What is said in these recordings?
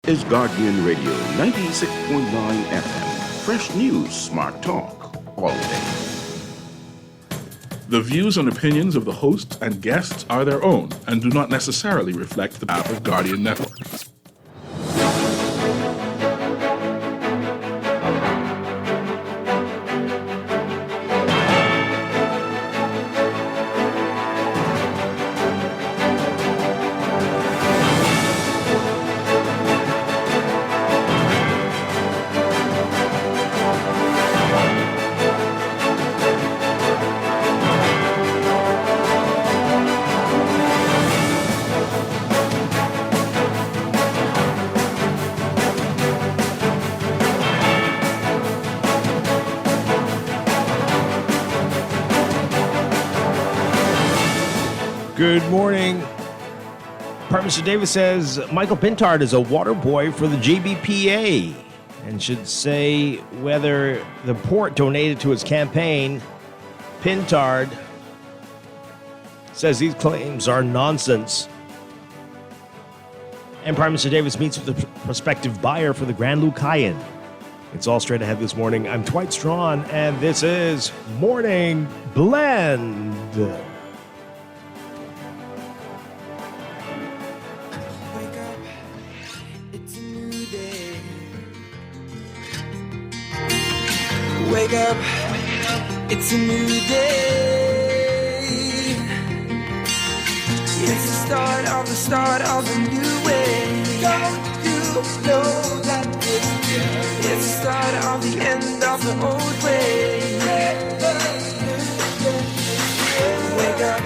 is Guardian Radio 96.9 FM. Fresh news, smart talk, all day. The views and opinions of the hosts and guests are their own and do not necessarily reflect the path of Guardian Network. Good morning. Prime Minister Davis says Michael Pintard is a water boy for the GBPA and should say whether the port donated to his campaign. Pintard says these claims are nonsense. And Prime Minister Davis meets with a prospective buyer for the Grand Lucayan. It's all straight ahead this morning. I'm Dwight Strachan, and this is Morning Blend. Wake up, it's a new day. It's the start of a new way. Don't you know that it's the start of the end of the old way. Wake up,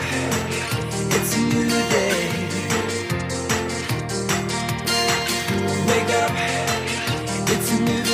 it's a new day. Wake up, it's a new day.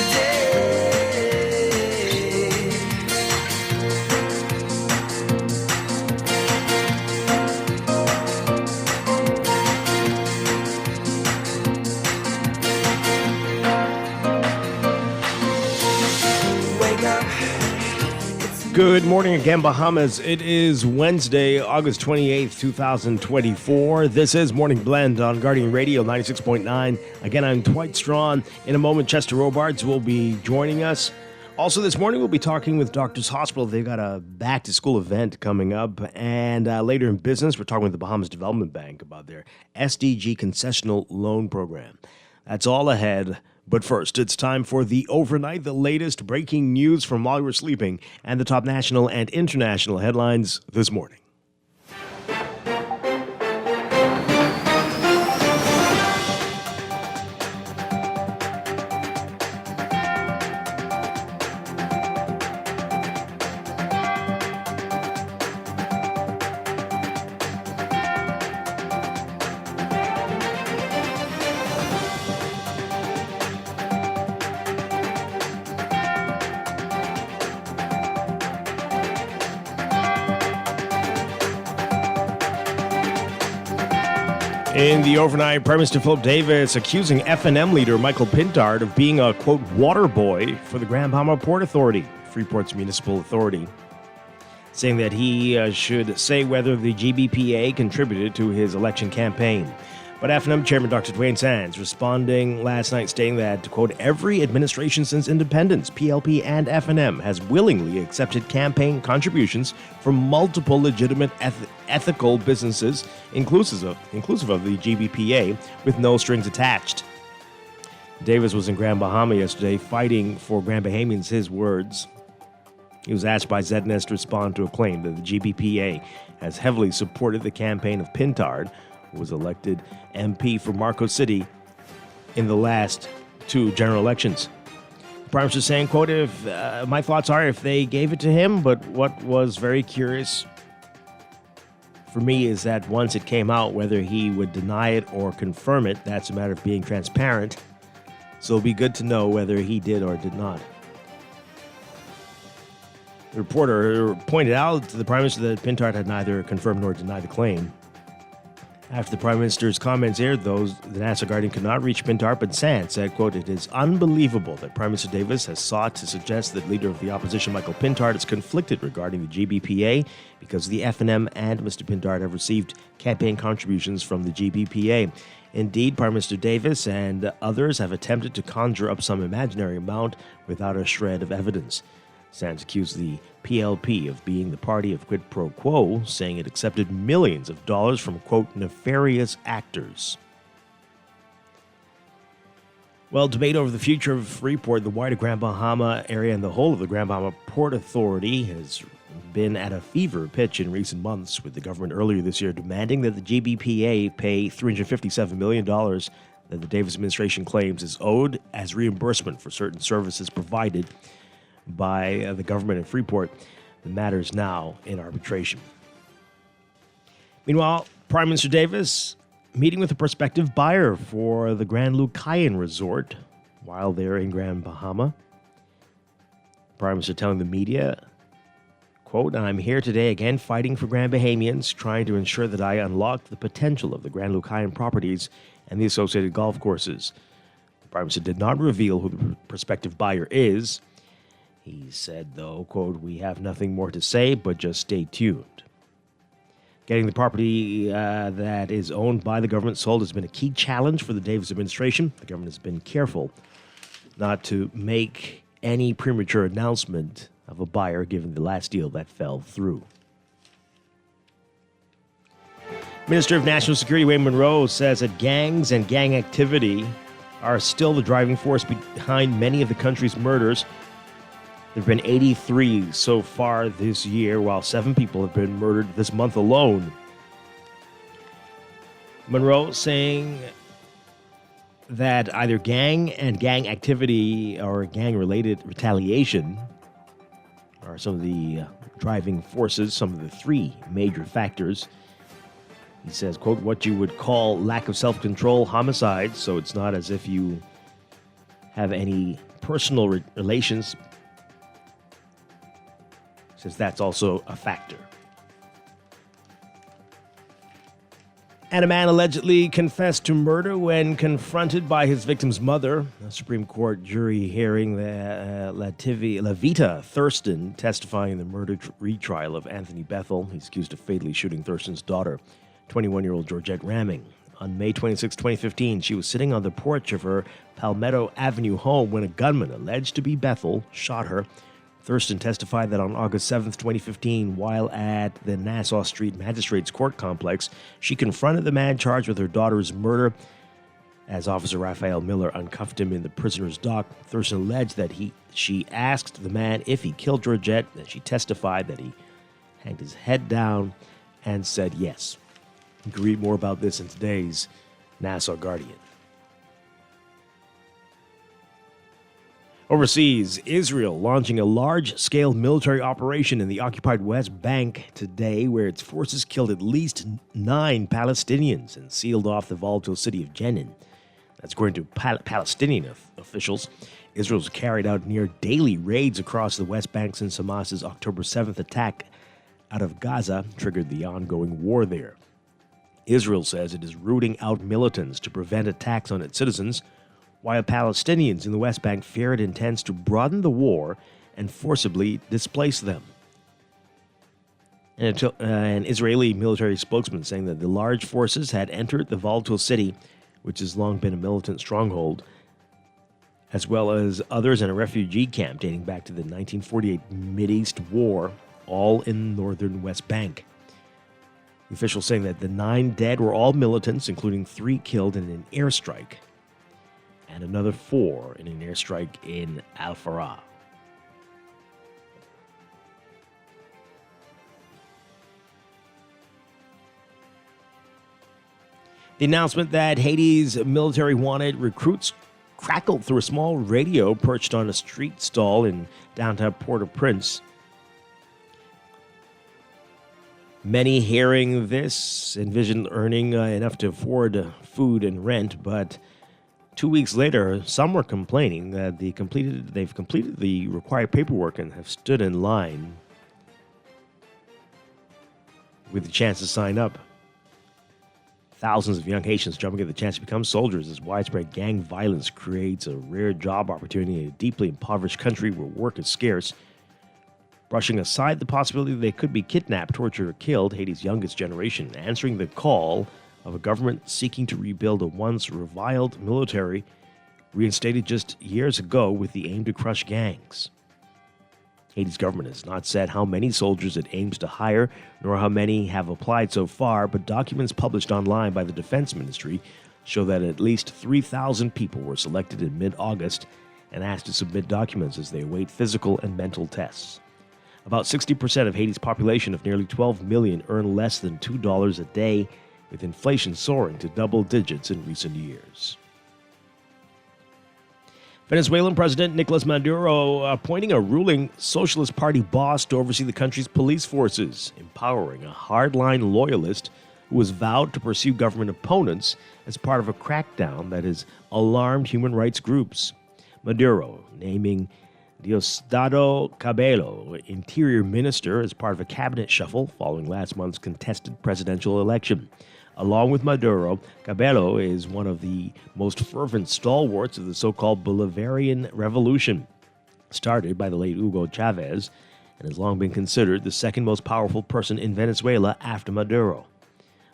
Good morning again, Bahamas. It is Wednesday, August 28th, 2024. This is Morning Blend on Guardian Radio 96.9. Again, I'm Dwight Strachan. In a moment, Chester Robards will be joining us. Also this morning, we'll be talking with Doctors Hospital. They've got a back-to-school event coming up. And later in business, we're talking with the Bahamas Development Bank about their SDG concessional loan program. That's all ahead. But first, it's time for the overnight, the latest breaking news from while you were sleeping, and the top national and international headlines this morning. In the overnight, Prime Minister Philip Davis accusing F&M leader Michael Pintard of being a, quote, water boy for the Grand Bahama Port Authority, Freeport's municipal authority, saying that he should say whether the GBPA contributed to his election campaign. But F&M Chairman Dr. Dwight Sands responding last night stating that, quote, every administration since independence, PLP and F&M, has willingly accepted campaign contributions from multiple legitimate ethical businesses, inclusive of the GBPA, with no strings attached. Davis was in Grand Bahama yesterday fighting for Grand Bahamians, his words. He was asked by ZNS to respond to a claim that the GBPA has heavily supported the campaign of Pintard, who was elected MP for Marco City in the last two general elections. The Prime Minister saying, quote, my thoughts are if they gave it to him, but what was very curious for me is that once it came out, whether he would deny it or confirm it, that's a matter of being transparent. So it'll be good to know whether he did or did not. The reporter pointed out to the Prime Minister that Pintard had neither confirmed nor denied the claim. After the Prime Minister's comments aired, the NASA Guardian could not reach Pintard, but Sands said, quote, it is unbelievable that Prime Minister Davis has sought to suggest that leader of the opposition, Michael Pintard, is conflicted regarding the GBPA because the F&M and Mr. Pintard have received campaign contributions from the GBPA. Indeed, Prime Minister Davis and others have attempted to conjure up some imaginary amount without a shred of evidence. Sands accused the PLP of being the party of quid pro quo, saying it accepted millions of dollars from, quote, nefarious actors. Well, debate over the future of Freeport, the wider Grand Bahama area, and the whole of the Grand Bahama Port Authority has been at a fever pitch in recent months, with the government earlier this year demanding that the GBPA pay $357 million that the Davis administration claims is owed as reimbursement for certain services provided by the government in Freeport. The matter is now in arbitration. Meanwhile, Prime Minister Davis meeting with a prospective buyer for the Grand Lucayan Resort while they're in Grand Bahama. Prime Minister telling the media, quote, "I'm here today again fighting for Grand Bahamians, trying to ensure that I unlock the potential of the Grand Lucayan properties and the associated golf courses." The Prime Minister did not reveal who the prospective buyer is. He said, though, quote, "We have nothing more to say, but just stay tuned." Getting the property that is owned by the government sold has been a key challenge for the Davis administration. The government has been careful not to make any premature announcement of a buyer given the last deal that fell through. Minister of National Security Wayne Monroe says that gangs and gang activity are still the driving force behind many of the country's murders. There have been 83 so far this year, while 7 people have been murdered this month alone. Monroe saying that either gang and gang activity or gang-related retaliation are some of the driving forces, some of the 3 major factors. He says, quote, "What you would call lack of self-control, homicide, so it's not as if you have any personal relations." Says that's also a factor. And a man allegedly confessed to murder when confronted by his victim's mother. A Supreme Court jury hearing Lavita Thurston testifying in the murder retrial of Anthony Bethel. He's accused of fatally shooting Thurston's daughter, 21-year-old Georgette Ramming. On May 26, 2015, she was sitting on the porch of her Palmetto Avenue home when a gunman, alleged to be Bethel, shot her. Thurston testified that on August 7, 2015, while at the Nassau Street Magistrates Court Complex, she confronted the man charged with her daughter's murder. As Officer Raphael Miller uncuffed him in the prisoner's dock, Thurston alleged that she asked the man if he killed Georgette, and she testified that he hanged his head down and said yes. You can read more about this in today's Nassau Guardian. Overseas, Israel launching a large-scale military operation in the occupied West Bank today, where its forces killed at least 9 Palestinians and sealed off the volatile city of Jenin. That's according to Palestinian officials. Israel's carried out near-daily raids across the West Bank since Hamas's October 7th attack out of Gaza triggered the ongoing war there. Israel says it is rooting out militants to prevent attacks on its citizens, while Palestinians in the West Bank fear it intends to broaden the war and forcibly displace them. An Israeli military spokesman saying that the large forces had entered the volatile city, which has long been a militant stronghold, as well as others in a refugee camp dating back to the 1948 Mideast War, all in the northern West Bank. The officials saying that the 9 dead were all militants, including 3 killed in an airstrike, and another 4 in an airstrike in Al-Farah. The announcement that Haiti's military wanted recruits crackled through a small radio perched on a street stall in downtown Port-au-Prince. Many hearing this envisioned earning enough to afford food and rent, but 2 weeks later, some were complaining that they've completed the required paperwork and have stood in line with the chance to sign up. Thousands of young Haitians jumping at the chance to become soldiers as widespread gang violence creates a rare job opportunity in a deeply impoverished country where work is scarce. Brushing aside the possibility they could be kidnapped, tortured, or killed, Haiti's youngest generation answering the call of a government seeking to rebuild a once reviled military reinstated just years ago with the aim to crush gangs. Haiti's government has not said how many soldiers it aims to hire, nor how many have applied so far, but documents published online by the Defense Ministry show that at least 3,000 people were selected in mid-August and asked to submit documents as they await physical and mental tests. About 60% of Haiti's population of nearly 12 million earn less than $2 a day, with inflation soaring to double digits in recent years. Venezuelan President Nicolas Maduro appointing a ruling Socialist Party boss to oversee the country's police forces, empowering a hardline loyalist who has vowed to pursue government opponents as part of a crackdown that has alarmed human rights groups. Maduro naming Diosdado Cabello Interior Minister as part of a cabinet shuffle following last month's contested presidential election. Along with Maduro, Cabello is one of the most fervent stalwarts of the so-called Bolivarian Revolution, started by the late Hugo Chavez, and has long been considered the second most powerful person in Venezuela after Maduro.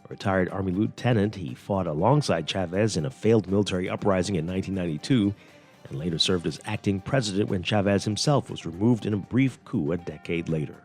A retired Army lieutenant, he fought alongside Chavez in a failed military uprising in 1992, and later served as acting president when Chavez himself was removed in a brief coup a decade later.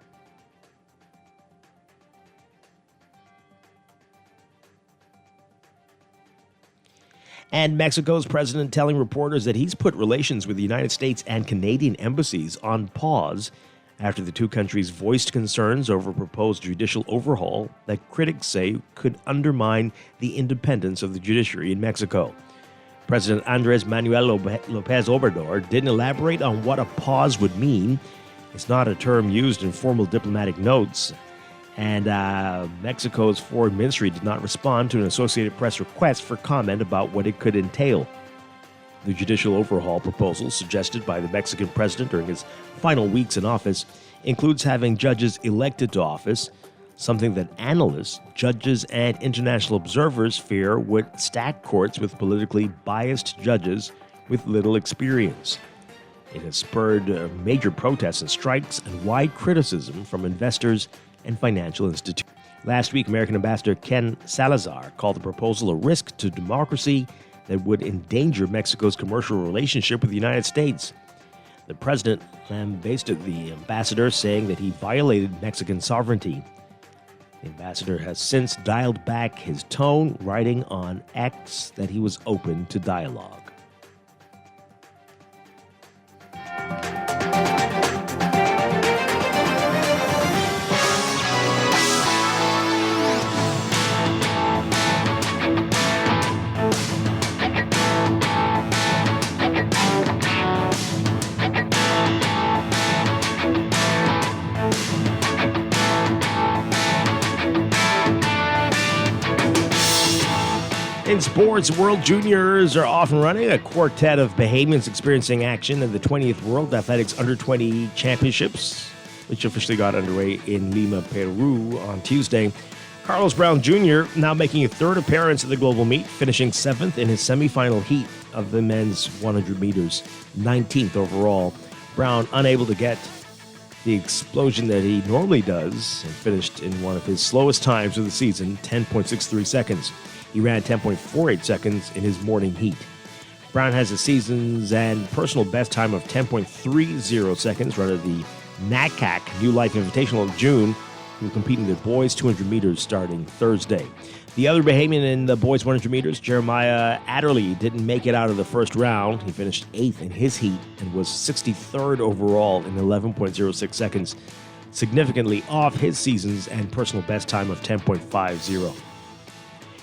And Mexico's president telling reporters that he's put relations with the United States and Canadian embassies on pause after the two countries voiced concerns over a proposed judicial overhaul that critics say could undermine the independence of the judiciary in Mexico. President Andrés Manuel López Obrador didn't elaborate on what a pause would mean. It's not a term used in formal diplomatic notes. And Mexico's foreign ministry did not respond to an Associated Press request for comment about what it could entail. The judicial overhaul proposal suggested by the Mexican president during his final weeks in office includes having judges elected to office, something that analysts, judges, and international observers fear would stack courts with politically biased judges with little experience. It has spurred major protests and strikes and wide criticism from investors and financial institutions. Last week, American Ambassador Ken Salazar called the proposal a risk to democracy that would endanger Mexico's commercial relationship with the United States. The president lambasted the ambassador, saying that he violated Mexican sovereignty. The ambassador has since dialed back his tone, writing on X that he was open to dialogue. In sports, World Juniors are off and running. A quartet of Bahamians experiencing action in the 20th World Athletics Under-20 Championships, which officially got underway in Lima, Peru on Tuesday. Carlos Brown Jr. now making a third appearance at the global meet, finishing 7th in his semifinal heat of the men's 100 meters, 19th overall. Brown unable to get the explosion that he normally does and finished in one of his slowest times of the season, 10.63 seconds. He ran 10.48 seconds in his morning heat. Brown has a season's and personal best time of 10.30 seconds, run at the NACAC New Life Invitational of June. He will compete in the boys 200 meters starting Thursday. The other Bahamian in the boys 100 meters, Jeremiah Adderley, didn't make it out of the first round. He finished 8th in his heat and was 63rd overall in 11.06 seconds, significantly off his season's and personal best time of 10.50.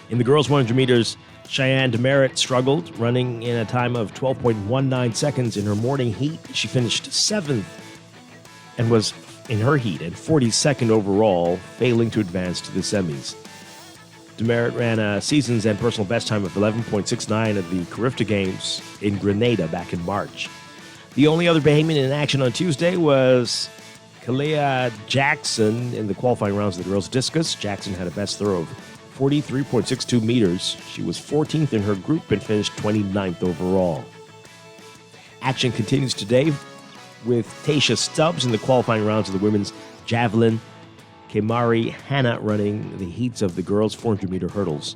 In the girls 100 meters, Cheyenne Demerit struggled, running in a time of 12.19 seconds in her morning heat. She finished 7th and was in her heat and 42nd overall, failing to advance to the semis. Demerit ran a season's and personal best time of 11.69 at the Carifta Games in Grenada back in March. The only other Bahamian in action on Tuesday was Kalia Jackson in the qualifying rounds of the girls discus. Jackson had a best throw of 43.62 meters. She was 14th in her group and finished 29th overall. Action continues today with Tasha Stubbs in the qualifying rounds of the women's javelin. Kemari Hanna running the heats of the girls' 400-meter hurdles.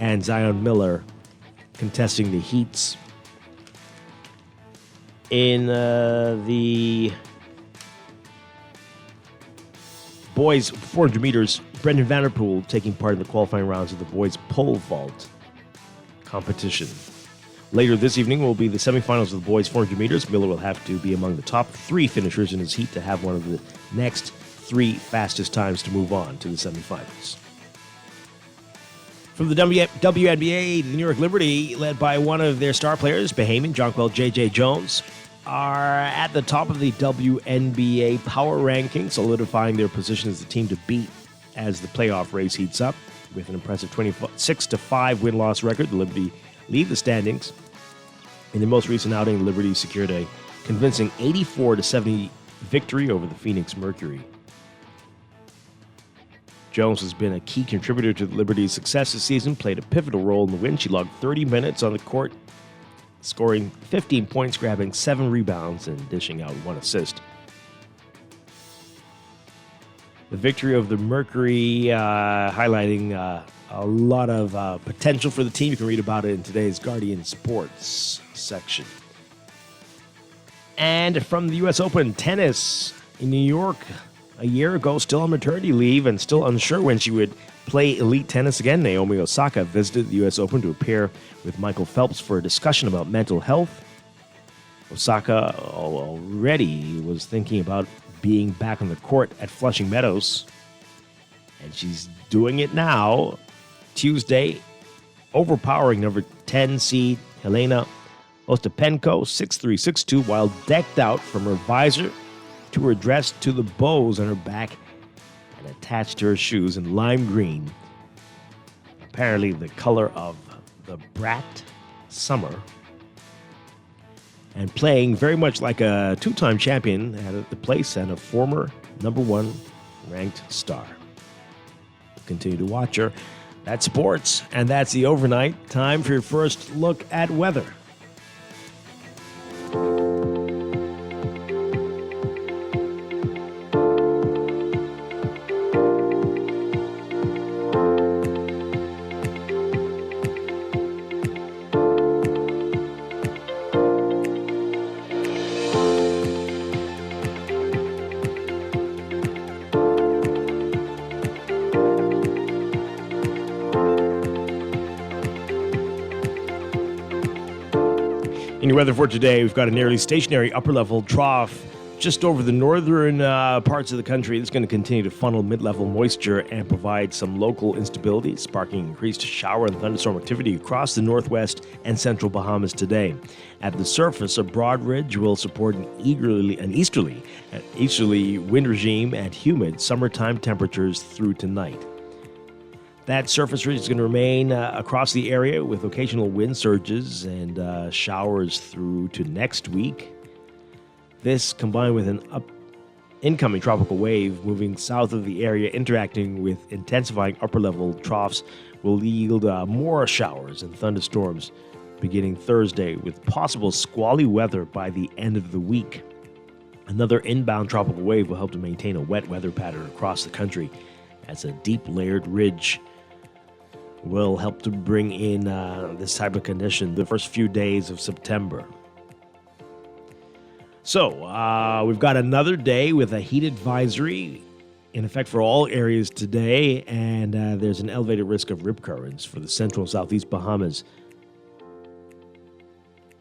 and Zion Miller contesting the heats. In the boys 400 meters, Brendan Vanderpool taking part in the qualifying rounds of the boys pole vault competition. Later this evening will be the semifinals of the boys 400 meters. Miller will have to be among the top 3 finishers in his heat to have one of the next 3 fastest times to move on to the semifinals. From the WNBA, the New York Liberty, led by one of their star players, Bahamian Jonquel J.J. Jones, are at the top of the WNBA power ranking, solidifying their position as the team to beat as the playoff race heats up. With an impressive 26-5 win-loss record, the Liberty lead the standings. In the most recent outing, the Liberty secured a convincing 84-70 victory over the Phoenix Mercury. Jones has been a key contributor to the Liberty's success this season, played a pivotal role in the win. She logged 30 minutes on the court, scoring 15 points, grabbing 7 rebounds, and dishing out 1 assist. The victory of the Mercury highlighting a lot of potential for the team. You can read about it in today's Guardian Sports section. And from the U.S. Open, tennis in New York a year ago, still on maternity leave and still unsure when she would play elite tennis again. Naomi Osaka visited the U.S. Open to appear with Michael Phelps for a discussion about mental health. Osaka already was thinking about being back on the court at Flushing Meadows, and she's doing it now. Tuesday, overpowering number 10 seed Helena Ostapenko 6-3, 6-2, while decked out from her visor to her dress to the bows on her back and attached to her shoes in lime green, apparently the color of the brat summer, and playing very much like a 2-time champion at the place and a former number 1 ranked star. Continue to watch her. That's sports, and that's the overnight. Time for your first look at weather. In your weather for today, we've got a nearly stationary upper-level trough just over the northern parts of the country. It's going to continue to funnel mid-level moisture and provide some local instability, sparking increased shower and thunderstorm activity across the northwest and central Bahamas today. At the surface, a broad ridge will support an easterly wind regime and humid summertime temperatures through tonight. That surface ridge is going to remain across the area with occasional wind surges and showers through to next week. This, combined with an incoming tropical wave moving south of the area, interacting with intensifying upper-level troughs, will yield more showers and thunderstorms beginning Thursday, with possible squally weather by the end of the week. Another inbound tropical wave will help to maintain a wet weather pattern across the country, as a deep layered ridge will help to bring in this type of condition the first few days of September. So, we've got another day with a heat advisory in effect for all areas today, and there's an elevated risk of rip currents for the central and southeast Bahamas.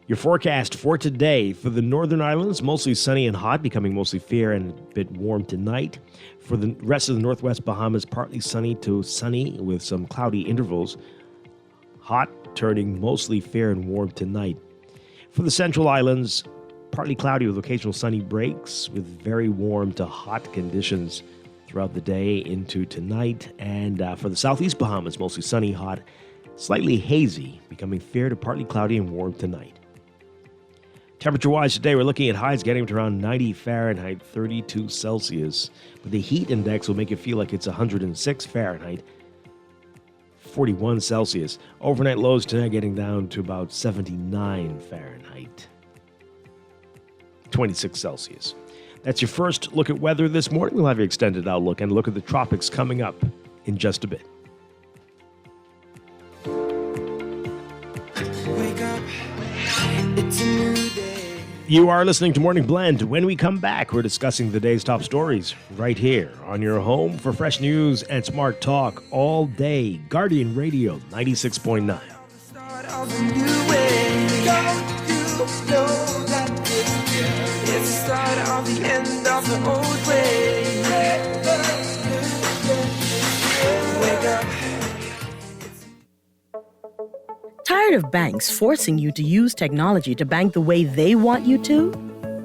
Your forecast for today: for the northern islands, mostly sunny and hot, becoming mostly fair and a bit warm tonight. For the rest of the northwest Bahamas, partly sunny to sunny with some cloudy intervals. Hot, turning mostly fair and warm tonight. For the central islands, partly cloudy with occasional sunny breaks, with very warm to hot conditions throughout the day into tonight. And for the southeast Bahamas, mostly sunny, hot, slightly hazy, becoming fair to partly cloudy and warm tonight. Temperature-wise today, we're looking at highs getting to around 90 Fahrenheit, 32 Celsius. But the heat index will make it feel like it's 106 Fahrenheit, 41 Celsius. Overnight lows tonight getting down to about 79 Fahrenheit, 26 Celsius. That's your first look at weather this morning. We'll have your extended outlook and look at the tropics coming up in just a bit. It's a new day. You are listening to Morning Blend. When we come back, we're discussing the day's top stories right here on your home for fresh news and smart talk all day. Guardian Radio 96.9. Start of a new way. Don't you know that it's the start of the end of the old way? Wake up. Tired of banks forcing you to use technology to bank the way they want you to?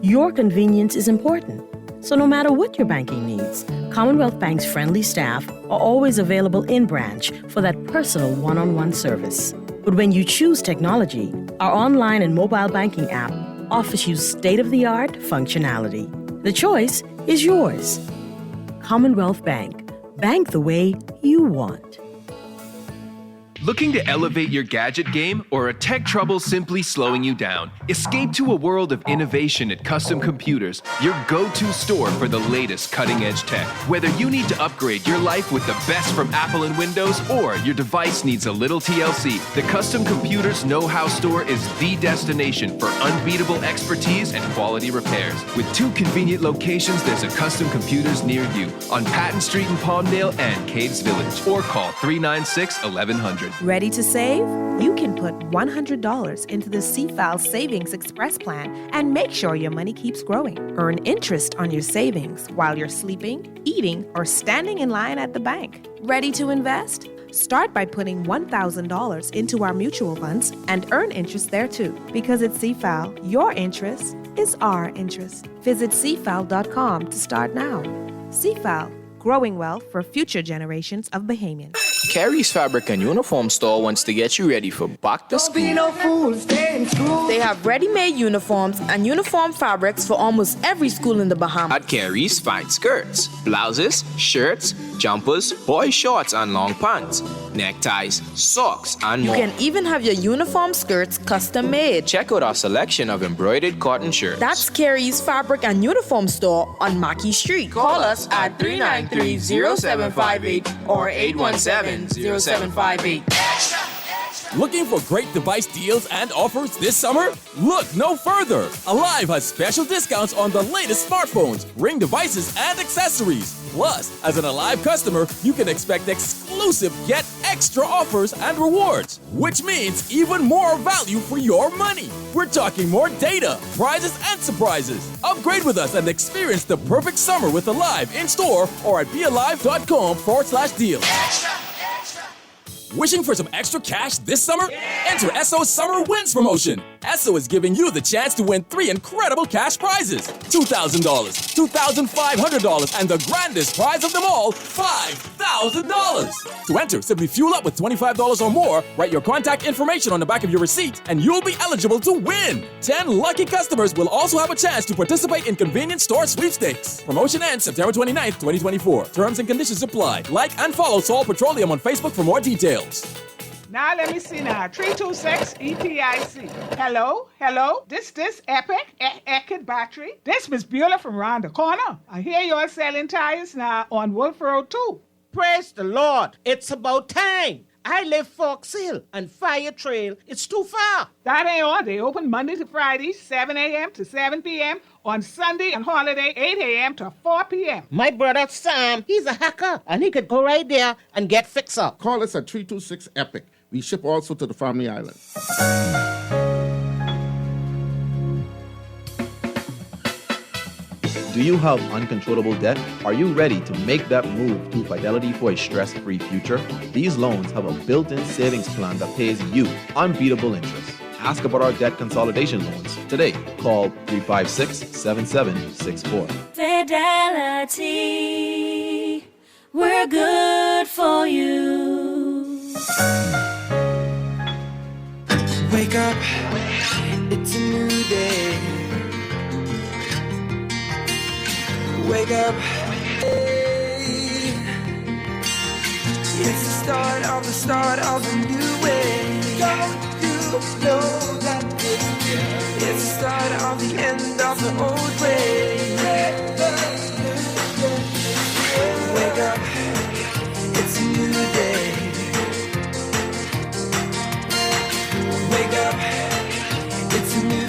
Your convenience is important. So no matter what your banking needs, Commonwealth Bank's friendly staff are always available in branch for that personal one-on-one service. But when you choose technology, our online and mobile banking app offers you state-of-the-art functionality. The choice is yours. Commonwealth Bank. Bank the way you want. Looking to elevate your gadget game, or a tech trouble simply slowing you down? Escape to a world of innovation at Custom Computers, your go-to store for the latest cutting-edge tech. Whether you need to upgrade your life with the best from Apple and Windows, or your device needs a little TLC, the Custom Computers Know-How Store is the destination for unbeatable expertise and quality repairs. With 2 convenient locations, there's a Custom Computers near you on Patton Street in Palmdale and Caves Village, or call 396-1100. Ready to save? You can put $100 into the CFAL Savings Express Plan and make sure your money keeps growing. Earn interest on your savings while you're sleeping, eating, or standing in line at the bank. Ready to invest? Start by putting $1,000 into our mutual funds and earn interest there too. Because at CFAL, your interest is our interest. Visit CFAL.com to start now. CFAL, growing wealth for future generations of Bahamians. Carrie's Fabric and Uniform Store wants to get you ready for back to school. They have ready-made uniforms and uniform fabrics for almost every school in the Bahamas. At Carrie's, find skirts, blouses, shirts, jumpers, boy shorts and long pants, neckties, socks, and You more. can even have your uniform skirts custom made. Check out our selection of embroidered cotton shirts. That's Carrie's Fabric and Uniform Store on Mackey Street. Call us at 393-0758 or 817-0758. Looking for great device deals and offers this summer? Look no further. Alive has special discounts on the latest smartphones, Ring devices, and accessories. Plus, as an Alive customer, you can expect exclusive yet extra offers and rewards, which means even more value for your money. We're talking more data, prizes, and surprises. Upgrade with us and experience the perfect summer with Alive in store or at bealive.com/deal. Wishing for some extra cash this summer? Enter Esso's Summer Wins promotion. Esso is giving you the chance to win 3 incredible cash prizes: $2,000, $2,500, and the grandest prize of them all, $5,000. To enter, simply fuel up with $25 or more, write your contact information on the back of your receipt, and you'll be eligible to win. 10 lucky customers will also have a chance to participate in convenience store sweepstakes. Promotion ends September 29th, 2024. Terms and conditions apply. Like and follow Sol Petroleum on Facebook for more details. Now let me see now. 326 ETIC. Hello? This Epic Eckert battery. This Miss Beulah from round the corner. I hear you're selling tires now on Wolf Road too. Praise the Lord. It's about time. I live Fox Hill and Fire Trail. It's too far. That ain't all. They open Monday to Friday, 7 a.m. to 7 p.m. On Sunday and holiday, 8 a.m. to 4 p.m. My brother Sam, he's a hacker, and he could go right there and get fixed up. Call us at 326 EPIC. We ship also to the Family Island. Do you have uncontrollable debt? Are you ready to make that move to Fidelity for a stress-free future? These loans have a built-in savings plan that pays you unbeatable interest. Ask about our debt consolidation loans today. Call 356-7764. Fidelity, we're good for you. Wake up, it's a new day. Wake up, hey. It's the start of a new way. Don't you know that it's the start of the end of the old way? Wake up, it's a new day. Wake up, it's a new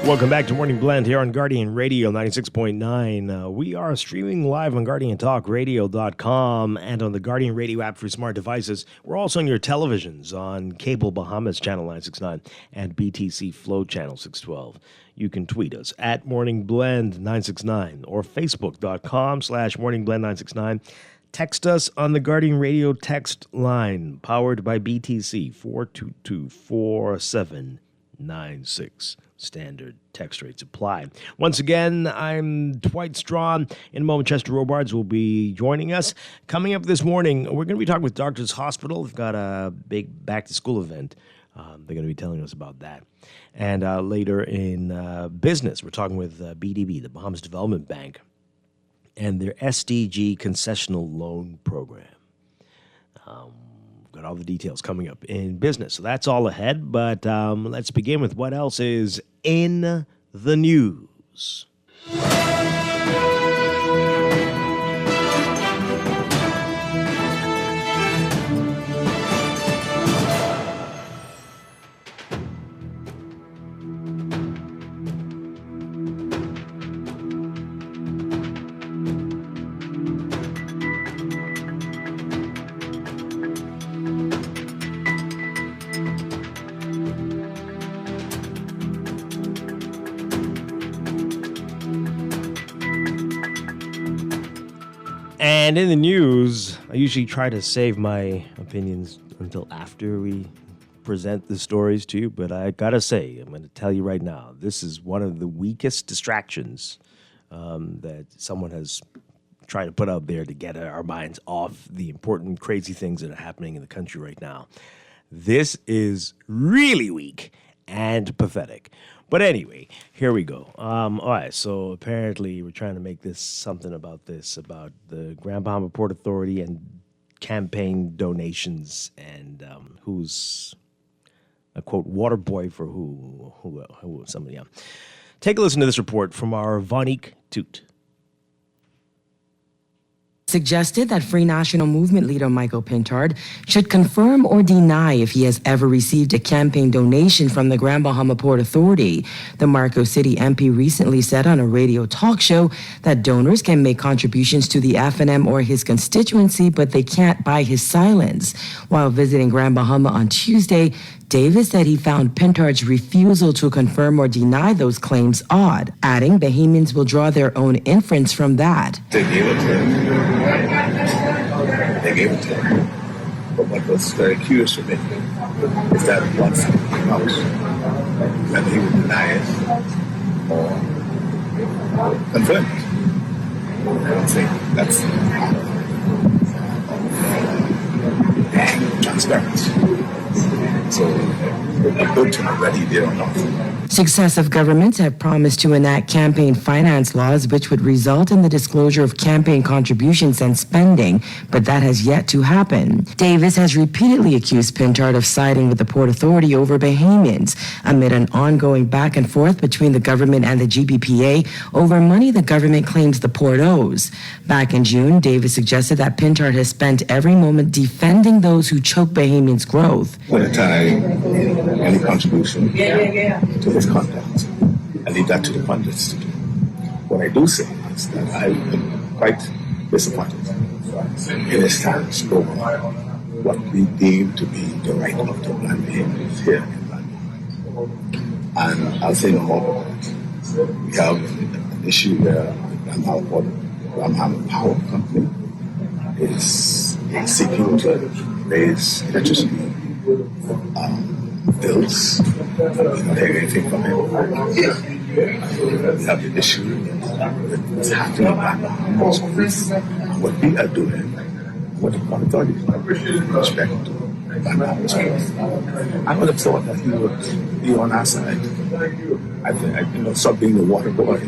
Welcome back to Morning Blend here on Guardian Radio 96.9. We are streaming live on GuardianTalkRadio.com and on the Guardian Radio app for smart devices. We're also on your televisions on Cable Bahamas Channel 969 and BTC Flow Channel 612. You can tweet us at Morning Blend 969 or Facebook.com/Morning Blend 969. Text us on the Guardian Radio text line, powered by BTC 422-4796. Standard text rates apply. Once again, I'm Dwight Strachan. In a moment, Chester Robards will be joining us. Coming up this morning, we're going to be talking with Doctors Hospital. They've got a big back-to-school event. They're going to be telling us about that. And later in business, we're talking with BDB, the Bahamas Development Bank, and their SDG concessional loan program. Got all the details coming up in business. So that's all ahead, but let's begin with what else is in the news. And in the news, I usually try to save my opinions until after we present the stories to you, but I gotta say, I'm gonna tell you right now, this is one of the weakest distractions that someone has tried to put out there to get our minds off the important, crazy things that are happening in the country right now. This is really weak and pathetic. But anyway, here we go. All right, so apparently we're trying to make this something about the Grand Bahama Port Authority and campaign donations and who's a, quote, water boy for who somebody. Take a listen to this report from our Vonique Toot. Suggested that Free National Movement leader Michael Pintard should confirm or deny if he has ever received a campaign donation from the Grand Bahama Port Authority. The Marco City MP recently said on a radio talk show that donors can make contributions to the FNM or his constituency, but they can't buy his silence. While visiting Grand Bahama on Tuesday, Davis said he found Pintard's refusal to confirm or deny those claims odd, adding Bahamians will draw their own inference from that. They gave it to him. But what was very curious to me is that once it came out, that he would deny it or confirm it. I would say that's transparency. So, good to know whether he did or not. Successive governments have promised to enact campaign finance laws which would result in the disclosure of campaign contributions and spending, but that has yet to happen. Davis has repeatedly accused Pintard of siding with the Port Authority over Bahamians amid an ongoing back and forth between the government and the GBPA over money the government claims the port owes. Back in June, Davis suggested that Pintard has spent every moment defending those who choke Bahamians' growth. When I tie any contribution to his conduct, I leave that to the pundits to do. What I do say is that I've been quite disappointed in his stance over what we deem to be the right of the land Bahamians here in London. And I'll say no more about it. We have an issue where the Bahama Power Company is seeking to raise electricity bills. We don't hear anything from him. We have the issue with what's happening in Bahamas and what we are doing, what the Port Authority is doing with respect to Bahamas. I would have thought that he would be on our side. I think, stop being the water boy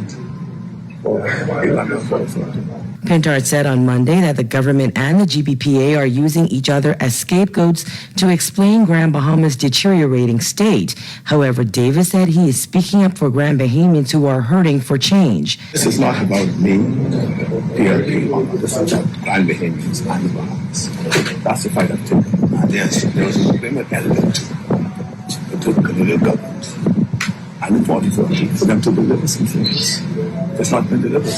for the Port Authority. Pintard said on Monday that the government and the GBPA are using each other as scapegoats to explain Grand Bahama's deteriorating state. However, Davis said he is speaking up for Grand Bahamians who are hurting for change. This is not about me, PRP, this is about Grand Bahamians and the Bahamas. That's the fight I've taken. And yes, there was an agreement element to the colonial government. I'm important for them to deliver some things that's not been delivered.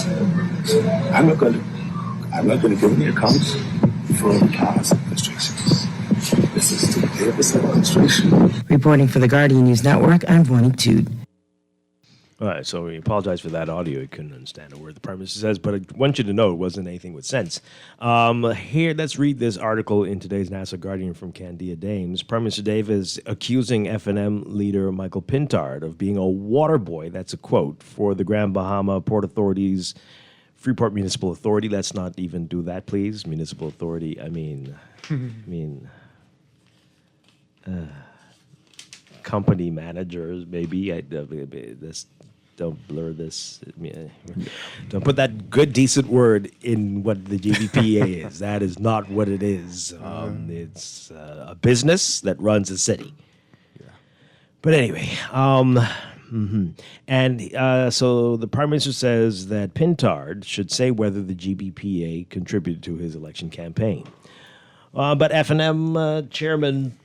I'm not going to give any accounts for the past administrations. This is to the this administration. Reporting for the Guardian News Network, I'm Bonnie Tude. All right, so we apologize for that audio. You couldn't understand a word the Prime Minister says, but I want you to know it wasn't anything with sense. Here, let's read this article in today's Nassau Guardian from Candia Dames. Prime Minister Davis accusing FNM leader Michael Pintard of being a water boy, that's a quote, for the Grand Bahama Port Authority's Freeport Municipal Authority. Let's not even do that, please. Municipal Authority, company managers, maybe. Don't blur this. Don't put that good, decent word in what the GBPA is. That is not what it is. It's a business that runs a city. Yeah. But anyway, and so the Prime Minister says that Pintard should say whether the GBPA contributed to his election campaign. But FNM Chairman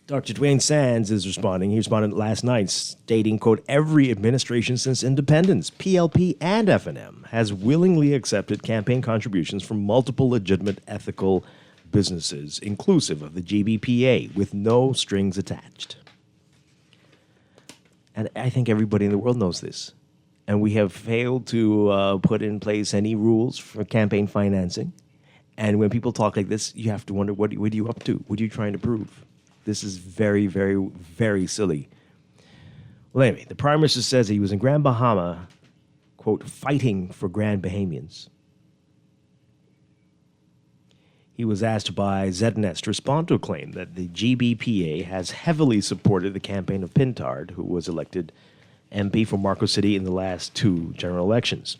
Dr. Dwayne Sands is responding. He responded last night stating, quote, every administration since independence, PLP and FNM, has willingly accepted campaign contributions from multiple legitimate ethical businesses, inclusive of the GBPA, with no strings attached. And I think everybody in the world knows this. And we have failed to put in place any rules for campaign financing. And when people talk like this, you have to wonder, what are you up to? What are you trying to prove? This is very, very, very silly. Well, anyway, the Prime Minister says he was in Grand Bahama, quote, fighting for Grand Bahamians. He was asked by ZNS to respond to a claim that the GBPA has heavily supported the campaign of Pintard, who was elected MP for Marco City in the last two general elections.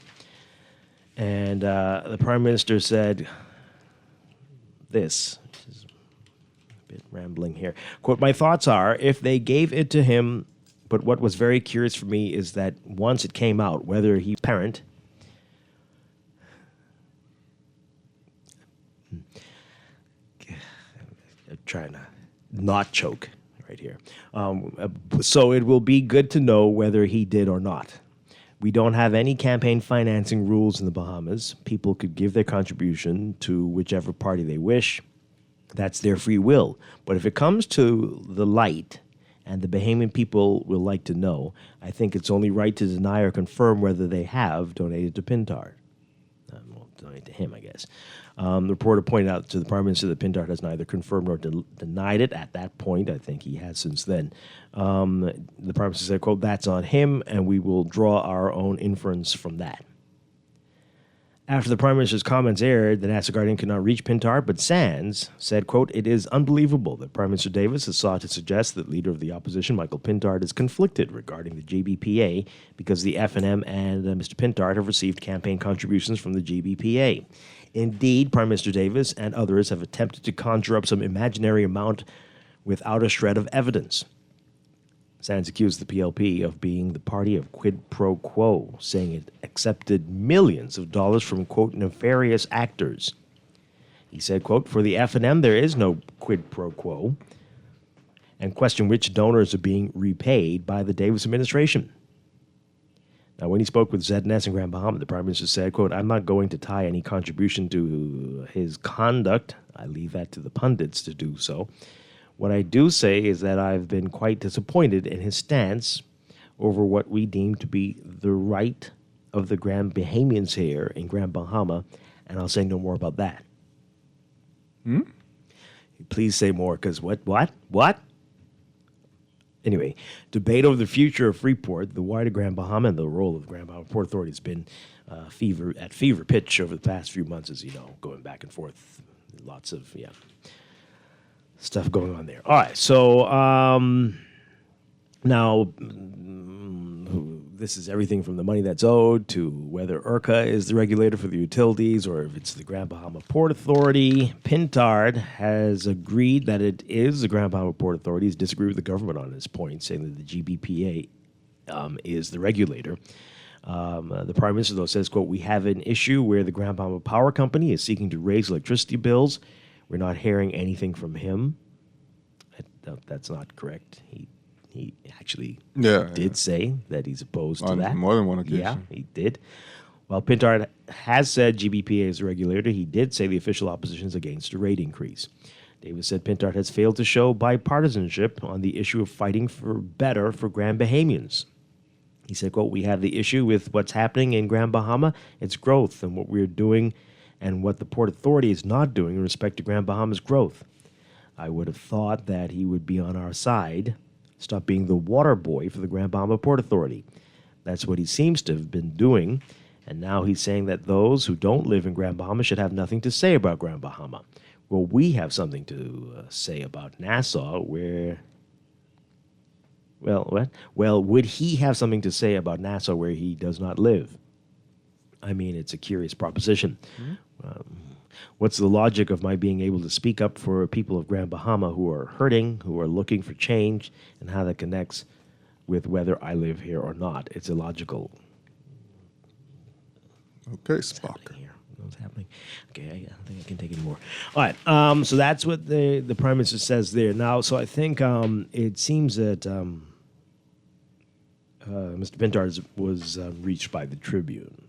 And the Prime Minister said this. Bit rambling here. Quote, my thoughts are, if they gave it to him, but what was very curious for me is that once it came out, whether he's parent, I'm trying to not choke right here. So it will be good to know whether he did or not. We don't have any campaign financing rules in the Bahamas. People could give their contribution to whichever party they wish. That's their free will. But if it comes to the light, and the Bahamian people will like to know, I think it's only right to deny or confirm whether they have donated to Pintard. Well, donate to him, I guess. The reporter pointed out to the Prime Minister that Pintard has neither confirmed nor denied it at that point. I think he has since then. The Prime Minister said, quote, that's on him, and we will draw our own inference from that. After the Prime Minister's comments aired, the Nassau Guardian could not reach Pintard, but Sands said, quote, it is unbelievable that Prime Minister Davis has sought to suggest that Leader of the Opposition, Michael Pintard, is conflicted regarding the GBPA because the FNM and Mr. Pintard have received campaign contributions from the GBPA. Indeed, Prime Minister Davis and others have attempted to conjure up some imaginary amount without a shred of evidence. Sands accused the PLP of being the party of quid pro quo, saying it accepted millions of dollars from, quote, nefarious actors. He said, quote, for the FNM, there is no quid pro quo, and questioned which donors are being repaid by the Davis administration. Now, when he spoke with ZNS in Grand Bahama, the Prime Minister said, quote, I'm not going to tie any contribution to his conduct. I leave that to the pundits to do so. What I do say is that I've been quite disappointed in his stance over what we deem to be the right of the Grand Bahamians here in Grand Bahama, and I'll say no more about that. Please say more, because what? Anyway, debate over the future of Freeport, the wider Grand Bahama, and the role of the Grand Bahama Port Authority has been at fever pitch over the past few months, as you know, going back and forth. Lots of, stuff going on there. All right, so now this is everything from the money that's owed to whether IRCA is the regulator for the utilities or if it's the Grand Bahama Port Authority. Pintard has agreed that it is the Grand Bahama Port Authority. He's disagreed with the government on this point, saying that the GBPA is the regulator. The Prime Minister, though, says, quote, we have an issue where the Grand Bahama Power Company is seeking to raise electricity bills. We're not hearing anything from him. That's not correct. He He actually Yeah, did say that he's opposed to On that. more than one occasion. Yeah, he did. While Pintard has said GBPA is a regulator, he did say the official opposition is against a rate increase. Davis said Pintard has failed to show bipartisanship on the issue of fighting for better for Grand Bahamians. He said, quote, we have the issue with what's happening in Grand Bahama, its growth, and what we're doing and what the Port Authority is not doing in respect to Grand Bahama's growth. I would have thought that he would be on our side, stop being the water boy for the Grand Bahama Port Authority. That's what he seems to have been doing, and now he's saying that those who don't live in Grand Bahama should have nothing to say about Grand Bahama. Well, we have something to say about Nassau, where... Well, what? Well, would he have something to say about Nassau where he does not live? I mean, it's a curious proposition. What's the logic of my being able to speak up for people of Grand Bahama who are hurting, who are looking for change, and how that connects with whether I live here or not? It's illogical. Okay, Spock. What's happening? Okay, I don't think I can take any more. All right, so that's what the Prime Minister says there. Now, so I think it seems that Mr. Pintard was reached by the Tribune.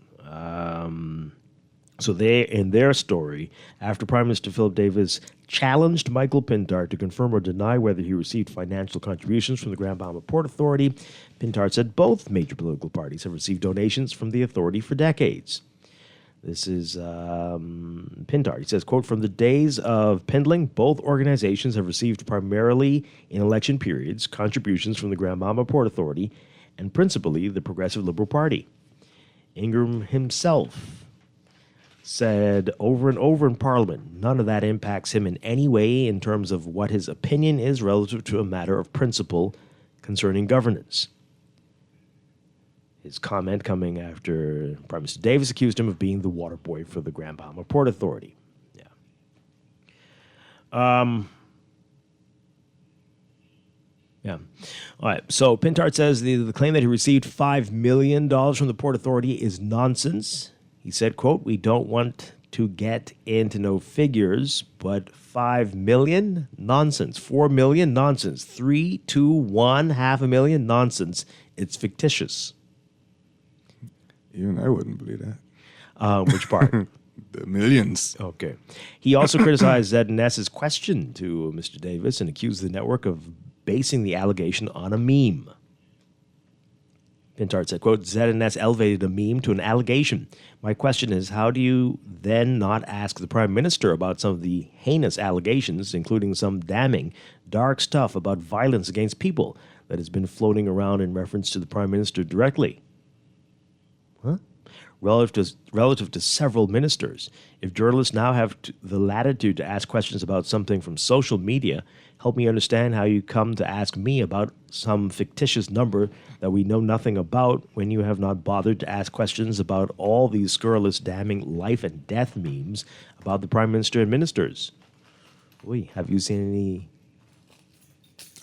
So they, in their story, after Prime Minister Philip Davis challenged Michael Pintard to confirm or deny whether he received financial contributions from the Grand Bahama Port Authority, Pintard said both major political parties have received donations from the authority for decades. This is Pintard. He says, quote, from the days of Pindling, both organizations have received primarily in election periods contributions from the Grand Bahama Port Authority and principally the Progressive Liberal Party. Ingram himself said over and over in Parliament, none of that impacts him in any way in terms of what his opinion is relative to a matter of principle concerning governance. His comment coming after Prime Minister Davis accused him of being the water boy for the Grand Bahama Port Authority. Yeah. Yeah. All right. So Pintard says the claim that he received $5 million from the Port Authority is nonsense. He said, quote, we don't want to get into no figures, but $5 million? Nonsense. $4 million? Nonsense. 3, 2, 1, $500,000? Nonsense. It's fictitious. Even I wouldn't believe that. Which part? The millions. Okay. He also criticized ZNS's question to Mr. Davis and accused the network of basing the allegation on a meme. Pintard said, quote, ZNS elevated a meme to an allegation. My question is, how do you then not ask the Prime Minister about some of the heinous allegations, including some damning, dark stuff about violence against people that has been floating around in reference to the Prime Minister directly? Huh? Relative to several ministers, if journalists now have the latitude to ask questions about something from social media, help me understand how you come to ask me about some fictitious number that we know nothing about when you have not bothered to ask questions about all these scurrilous, damning life and death memes about the Prime Minister and ministers. Oy, have you seen any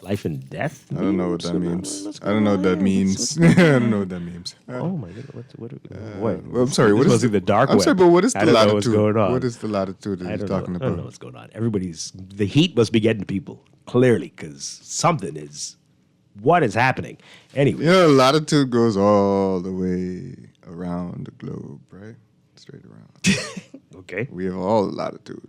life and death memes? I don't know what that means. I don't know what that means. I don't know what that means. Oh my goodness! What well, I'm sorry. What is the dark I'm web? sorry, but what is the I don't know latitude? what's going on. What is the latitude that he's talking about? I don't know what's going on. The heat must be getting to people, clearly, because something is, what is happening? Anyway. You know, latitude goes all the way around the globe, right? Straight around. Okay. We have all latitude.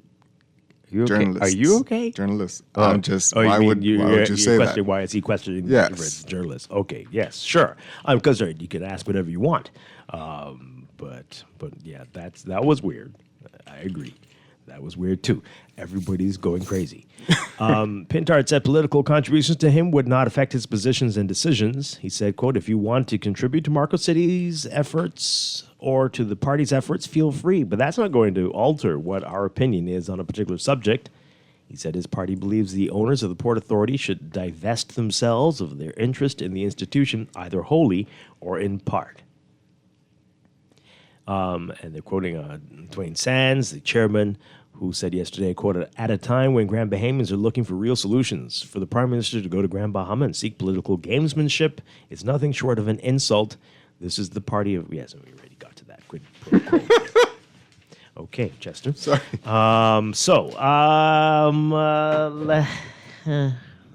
You okay? Journalists. Are you okay? Journalists. I'm just, you why mean would you say that? Why is he questioning Yes. the journalists? Okay, yes, sure. Because you can ask whatever you want. But yeah, that was weird. I agree. That was weird too. Everybody's going crazy. Pintard said political contributions to him would not affect his positions and decisions. He said, quote, if you want to contribute to Marco City's efforts or to the party's efforts, feel free. But that's not going to alter what our opinion is on a particular subject. He said his party believes the owners of the Port Authority should divest themselves of their interest in the institution, either wholly or in part. And they're quoting Dwayne Sands, the chairman, who said yesterday, quote, at a time when Grand Bahamians are looking for real solutions, for the Prime Minister to go to Grand Bahama and seek political gamesmanship is nothing short of an insult. This is the party of... Yes, we already got to that. Quid pro quo. Okay, Chester. Sorry.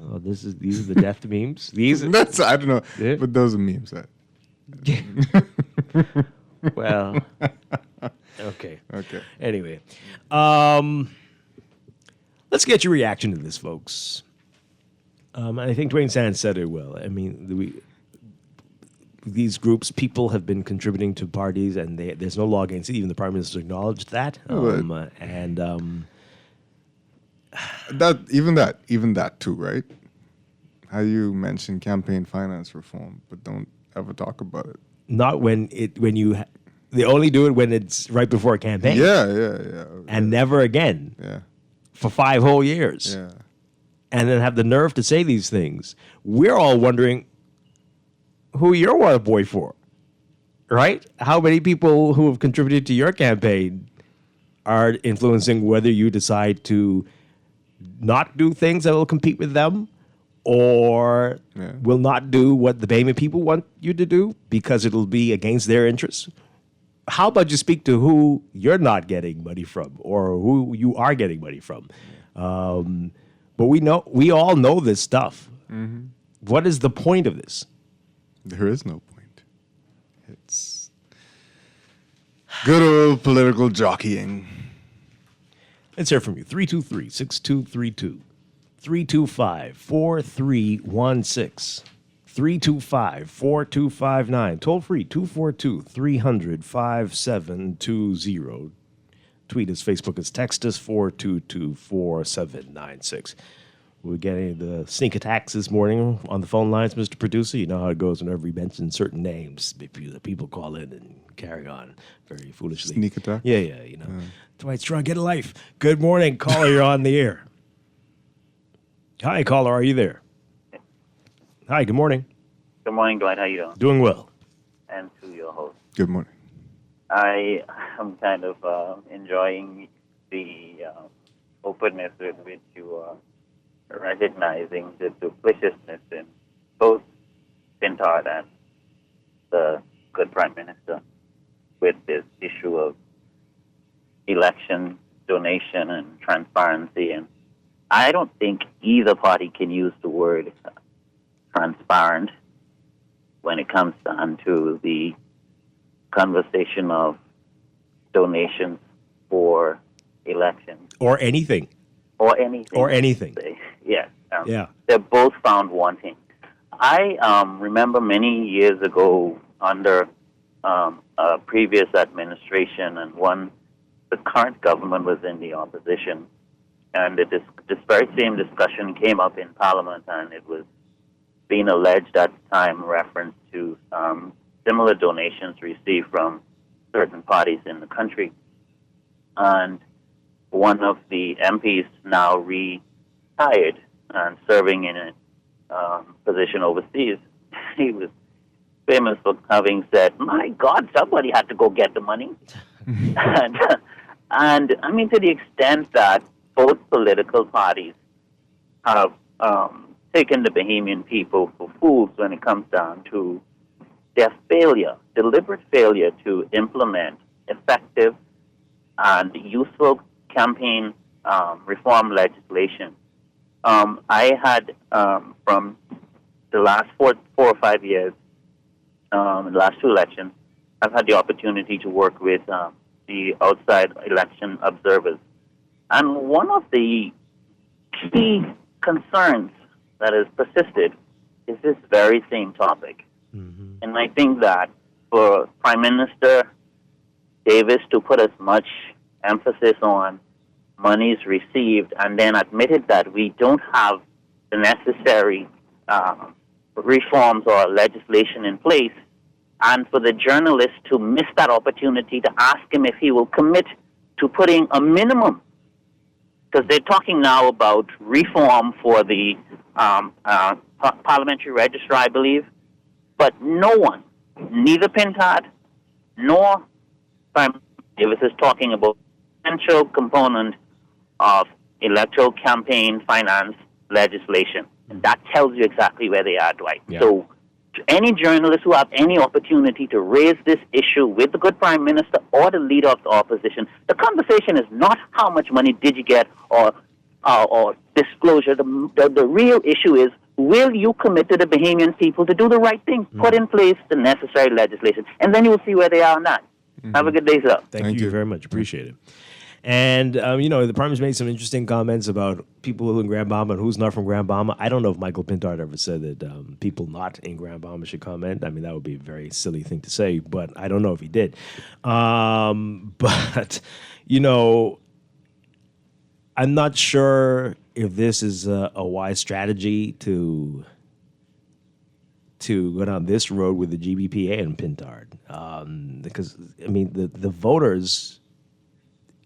Oh, these are the death memes. These That's I don't know, but those are memes. Well, okay. Okay. Anyway, let's get your reaction to this, folks. I think Dwayne Sands said it well. I mean, these groups, people have been contributing to parties, and there's no law against it. Even the Prime Minister acknowledged that. Even that too, right? How you mention campaign finance reform, but don't ever talk about it. Not they only do it when it's right before a campaign. Yeah. And never again. Yeah. For 5 whole years. Yeah. And then have the nerve to say these things. We're all wondering who you're water boy for, right? How many people who have contributed to your campaign are influencing whether you decide to not do things that will compete with them, or will not do what the Bayman people want you to do because it'll be against their interests. How about you speak to who you're not getting money from, or who you are getting money from? But we all know this stuff. Mm-hmm. What is the point of this? There is no point. It's good old political jockeying. Let's hear from you. 323-6232. 325-4316. 325-4259. Toll free 242-300-5720. Tweet us, Facebook us, text us 422-4796. We're getting the sneak attacks this morning on the phone lines, Mr. Producer. You know how it goes whenever we mention certain names. People call in and carry on very foolishly. Sneak attack? Yeah, you know. Dwight Strachan, get a life. Good morning, caller. You're on the air. Hi, caller. Are you there? Hi, good morning. Good morning, Dwight. How you doing? Doing well. And to your host. Good morning. I am kind of enjoying the openness with which you are recognizing the duplicitousness in both Pintard and the good Prime Minister with this issue of election donation and transparency. And I don't think either party can use the word transparent when it comes down to the conversation of donations for elections. Or anything. Yes. Yeah. They're both found wanting. I remember many years ago under a previous administration, and the current government was in the opposition, and this very same discussion came up in Parliament, and it was being alleged at the time reference to similar donations received from certain parties in the country. And one of the MPs now retired and serving in a position overseas. He was famous for having said, "My God, somebody had to go get the money." and I mean, to the extent that both political parties have taken the Bahamian people for fools when it comes down to their deliberate failure to implement effective and useful campaign reform legislation. I had, from the last 4 or 5 years, the last 2 elections, I've had the opportunity to work with the outside election observers. And one of the key concerns that has persisted is this very same topic. Mm-hmm. And I think that for Prime Minister Davis to put as much emphasis on monies received and then admitted that we don't have the necessary reforms or legislation in place, and for the journalist to miss that opportunity to ask him if he will commit to putting a minimum, because they're talking now about reform for the parliamentary registrar, I believe, but no one, neither Pintard nor Prime Davis, is talking about the essential component of electoral campaign finance legislation. And that tells you exactly where they are, Dwight. Yeah. So to any journalists who have any opportunity to raise this issue with the good Prime Minister or the leader of the opposition, the conversation is not how much money did you get or or disclosure. The real issue is, will you commit to the Bahamian people to do the right thing, put in place the necessary legislation, and then you will see where they are on that. Have a good day, sir. Thank you very much. Appreciate it. And, the Prime Minister's made some interesting comments about people who are in Grand Bahama and who's not from Grand Bahama. I don't know if Michael Pintard ever said that people not in Grand Bahama should comment. I mean, that would be a very silly thing to say, but I don't know if he did. But, I'm not sure if this is a wise strategy to go down this road with the GBPA and Pintard. Because, I mean, the voters...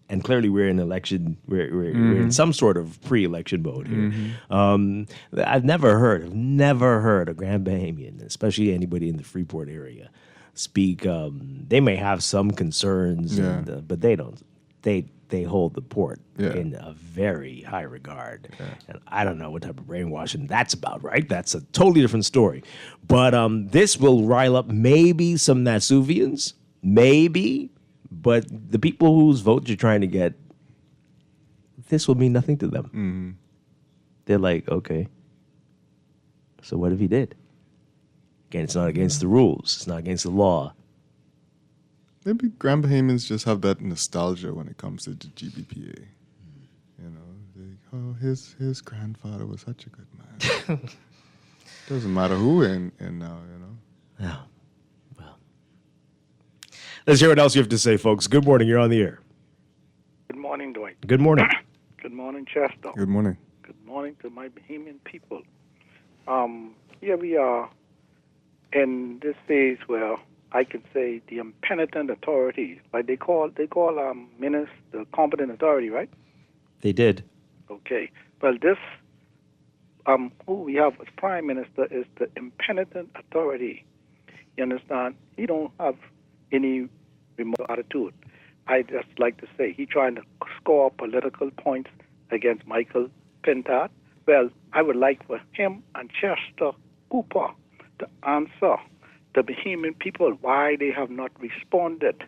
And clearly, we're in election. We're in some sort of pre-election mode here. I've never heard a Grand Bahamian, especially anybody in the Freeport area, speak. They may have some concerns, but they don't. They hold the port in a very high regard. And I don't know what type of brainwashing that's about. Right? That's a totally different story. But this will rile up maybe some Nasuvians, maybe. But the people whose votes you're trying to get, this will mean nothing to them. They're like, okay, so what if he did? Again, it's not against the rules. It's not against the law. Maybe Grand Bahamians just have that nostalgia when it comes to the GBPA. His grandfather was such a good man. Doesn't matter who in now, Yeah. Let's hear what else you have to say, folks. Good morning. You're on the air. Good morning, Dwight. Good morning. Good morning, Chester. Good morning. Good morning to my Bahamian people. Here we are in this phase where I can say the impenitent authorities, like they call minister the competent authority, right? They did. Okay. Well, this who we have as prime minister is the impenitent authority. You understand? He don't have any remote attitude. I just like to say he trying to score political points against Michael Pintard. Well, I would like for him and Chester Cooper to answer the Bahamian people why they have not responded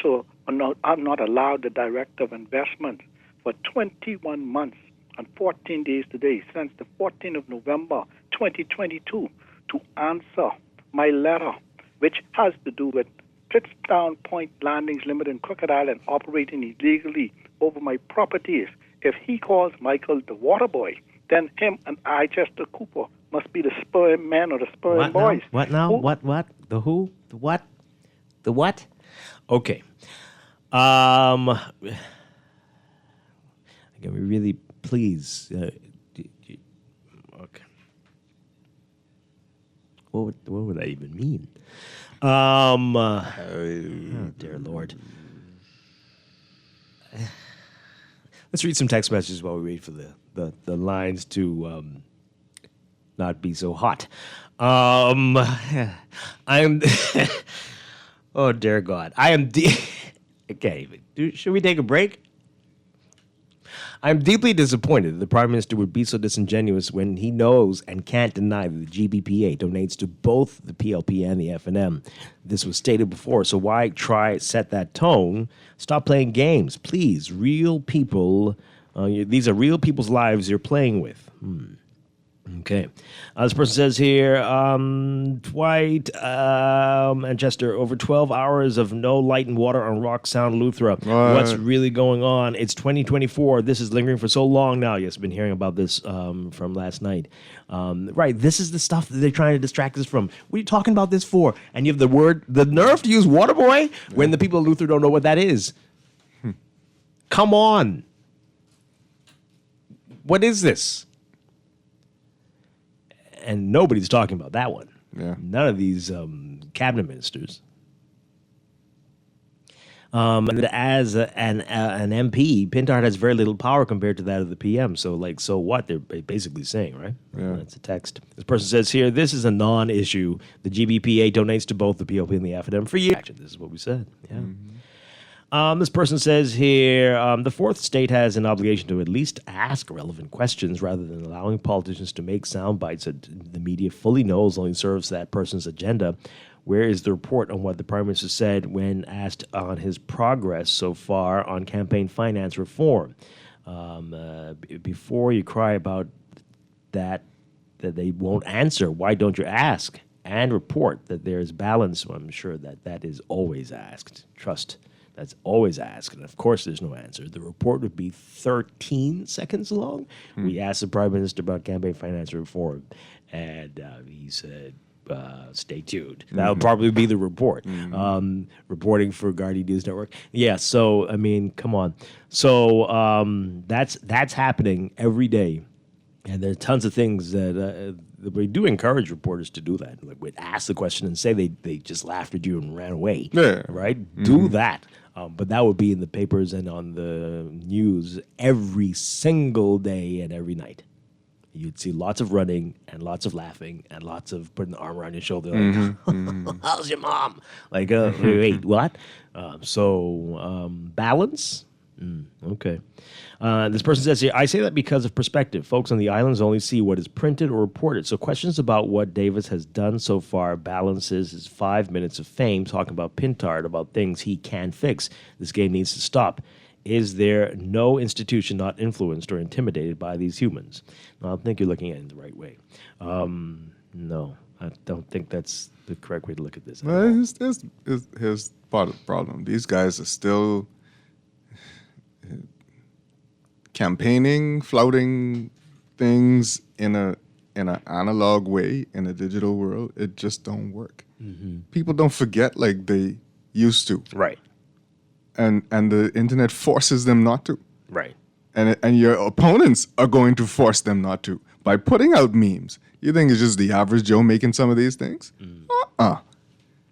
to or have not allowed the Director of Investment for 21 months and 14 days today, since the 14th of November 2022, to answer my letter, which has to do with Pittsdown Point Landings Limited in Crooked Island operating illegally over my properties. If he calls Michael the water boy, then him and I, Chester Cooper, must be the sperm men or the sperm boys. What now? What? The who? The what? The what? Okay. Can we really please? Okay. What would that even mean? Oh, dear Lord. Let's read some text messages while we wait for the lines to not be so hot. I'm oh, dear God. I am okay, should we take a break? I'm deeply disappointed that the Prime Minister would be so disingenuous when he knows and can't deny that the GBPA donates to both the PLP and the FNM. This was stated before, so why try set that tone? Stop playing games, please. Real people, these are real people's lives you're playing with. Okay. This person says here, Dwight and Chester, over 12 hours of no light and water on Rock Sound, Luthra. What's really going on? It's 2024. This is lingering for so long now. Yes, I've been hearing about this from last night. Right, this is the stuff that they're trying to distract us from. What are you talking about this for? And you have the nerve to use Waterboy when the people of Luther don't know what that is. Come on. What is this? And nobody's talking about that one. Yeah. None of these cabinet ministers. And as an MP, Pintard has very little power compared to that of the PM. So what? They're basically saying, right? Yeah. That's a text. This person says here, this is a non-issue. The GBPA donates to both the PLP and the FNM for years. This is what we said. Yeah. Mm-hmm. This person says here, the fourth state has an obligation to at least ask relevant questions rather than allowing politicians to make sound bites that the media fully knows only serves that person's agenda. Where is the report on what the Prime Minister said when asked on his progress so far on campaign finance reform? Before you cry about that they won't answer, why don't you ask and report that there's balance? Well, I'm sure that is always asked. Trust, that's always asked. And of course, there's no answer. The report would be 13 seconds long. We asked the Prime Minister about campaign finance reform, and he said, stay tuned. That'll probably be the report. Reporting for Guardian News Network. Yeah, so, I mean, come on. So that's happening every day. And there are tons of things that we do encourage reporters to do that. Like, we'd ask the question and say they just laughed at you and ran away. Yeah. Right? Do that. But that would be in the papers and on the news every single day and every night. You'd see lots of running and lots of laughing and lots of putting the arm around your shoulder like, how's your mom? Like, wait, what? Balance? Okay. This person says here, I say that because of perspective. Folks on the islands only see what is printed or reported. So questions about what Davis has done so far balances his 5 minutes of fame talking about Pintard, about things he can fix. This game needs to stop. Is there no institution not influenced or intimidated by these humans? No, I think you're looking at it in the right way. No, I don't think that's the correct way to look at this. Well, here's part of the problem. These guys are still campaigning, flouting things in an analog way in a digital world. It just don't work. People don't forget like they used to. Right. And the internet forces them not to. Right. And your opponents are going to force them not to by putting out memes. You think it's just the average Joe making some of these things?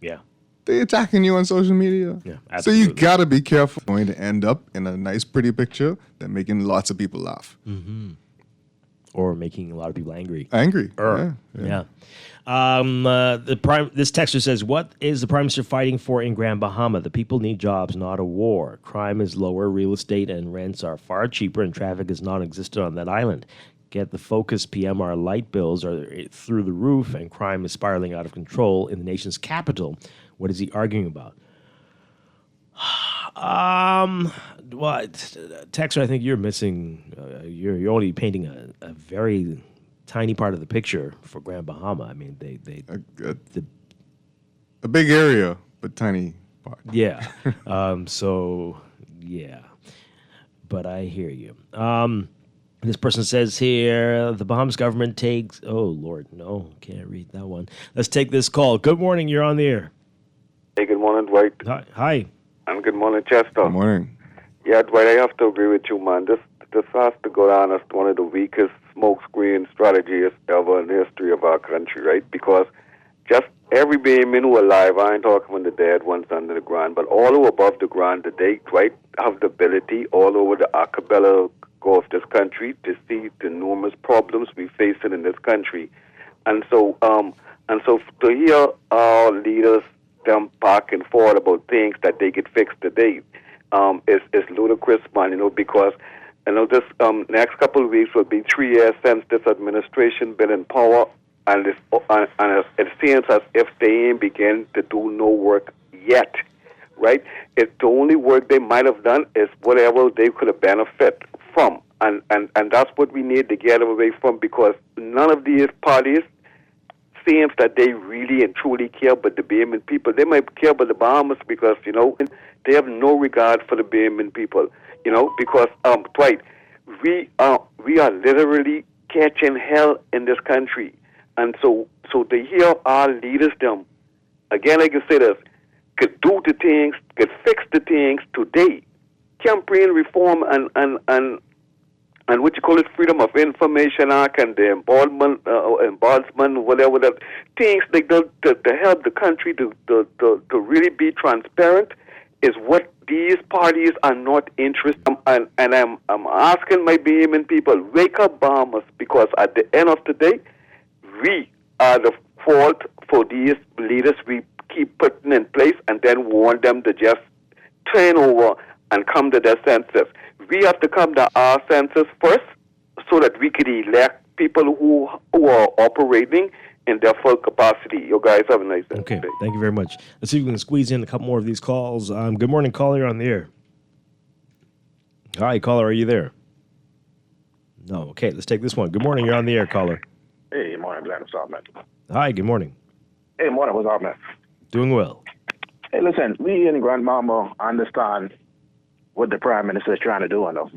Yeah. They attacking you on social media. Yeah, so absolutely. you gotta be careful. Going to end up in a nice, pretty picture that making lots of people laugh. Or making a lot of people angry. Angry. Yeah. This texter says, what is the Prime Minister fighting for in Grand Bahama? The people need jobs, not a war. Crime is lower, real estate and rents are far cheaper, and traffic is non-existent on that island. Get the focus, PMR light bills are through the roof, and crime is spiraling out of control in the nation's capital. What is he arguing about? Well, Texter, I think you're missing. You're only painting a very tiny part of the picture for Grand Bahama. I mean, a big area, but tiny part. Yeah. Yeah. But I hear you. This person says here, the Bahamas government takes... Oh, Lord, no, can't read that one. Let's take this call. Good morning, you're on the air. Hey, good morning, Dwight. Hi. And good morning, Chester. Good morning. Yeah, Dwight, I have to agree with you, man. This has to go down as one of the weakest smokescreen strategies ever in the history of our country, right? Because just every being who alive, I ain't talking about the dead ones under the ground, but all who above the ground today, Dwight, have the ability all over the archipelago of this country to see the enormous problems we facing in this country. And so to hear our leaders them back and forth about things that they get fixed today is ludicrous, man, because this next couple of weeks will be 3 years since this administration been in power, and it seems as if they ain't begin to do no work yet, right? The only work they might have done is whatever they could have benefit from, and that's what we need to get away from, because none of these parties seems that they really and truly care about the Bahamian people. They might care about the Bahamas because, they have no regard for the Bahamian people, because, Dwight, we are literally catching hell in this country. And so to hear our leaders, them, again, like I say this, could do the things, could fix the things today. Campaign reform and what you call it, Freedom of Information Act and the embarrassment, whatever that things like that to help the country to really be transparent is what these parties are not interested in. And I'm asking my Bahamian people, wake up, Bahamas, because at the end of the day, we are the fault for these leaders we keep putting in place and then want them to just turn over and come to their senses. We have to come to our senses first so that we could elect people who are operating in their full capacity. You guys have a nice day. Okay, thank you very much. Let's see if we can squeeze in a couple more of these calls. Good morning, caller, you're on the air. Hi, caller, are you there? No. Okay, let's take this one. Good morning. You're on the air, caller. Hey, morning, Glenn. What's up, man? Hi, good morning. Hey, morning. What's up, man? Doing well. Hey, listen, we in Grandmama understand what the Prime Minister is trying to do, I know.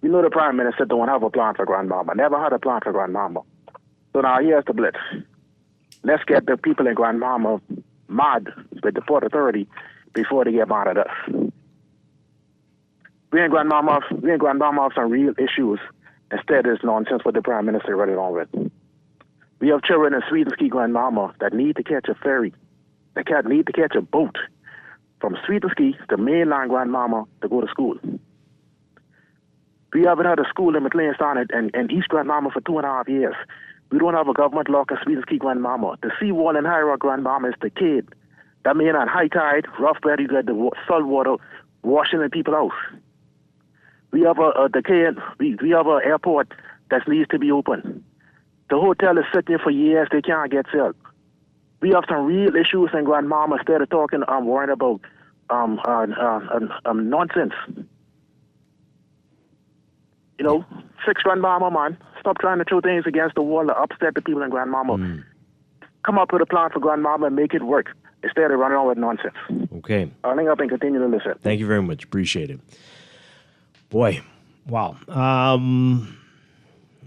We know the Prime Minister don't have a plan for Grandmama. Never had a plan for Grandmama. So now here's the blitz. Let's get the people in Grandmama mad with the Port Authority before they get mad at us. We in Grandmama have some real issues instead of this nonsense what the Prime Minister running on with. We have children in Sweden Ski Grandmama that need to catch a ferry. They need to catch a boat from Sweden Ski to mainland Grandmama to go to school. We haven't had a school in McLeanstown and East Grandmama for 2.5 years. We don't have a government lock in Sweden Ski Grandmama. The seawall in High Rock Grandmama is the kid. That means on high tide, rough weather, you get the salt water washing in people's house. We have we have an airport that needs to be open. The hotel is sitting for years, they can't get filled. We have some real issues in Grandmama instead of talking, worrying about nonsense. You know, fix Grandmama, man. Stop trying to throw things against the wall to upset the people in Grandmama. Come up with a plan for Grandmama and make it work instead of running on with nonsense. Okay. I'll hang up and continue to listen. Thank you very much. Appreciate it. Boy, wow.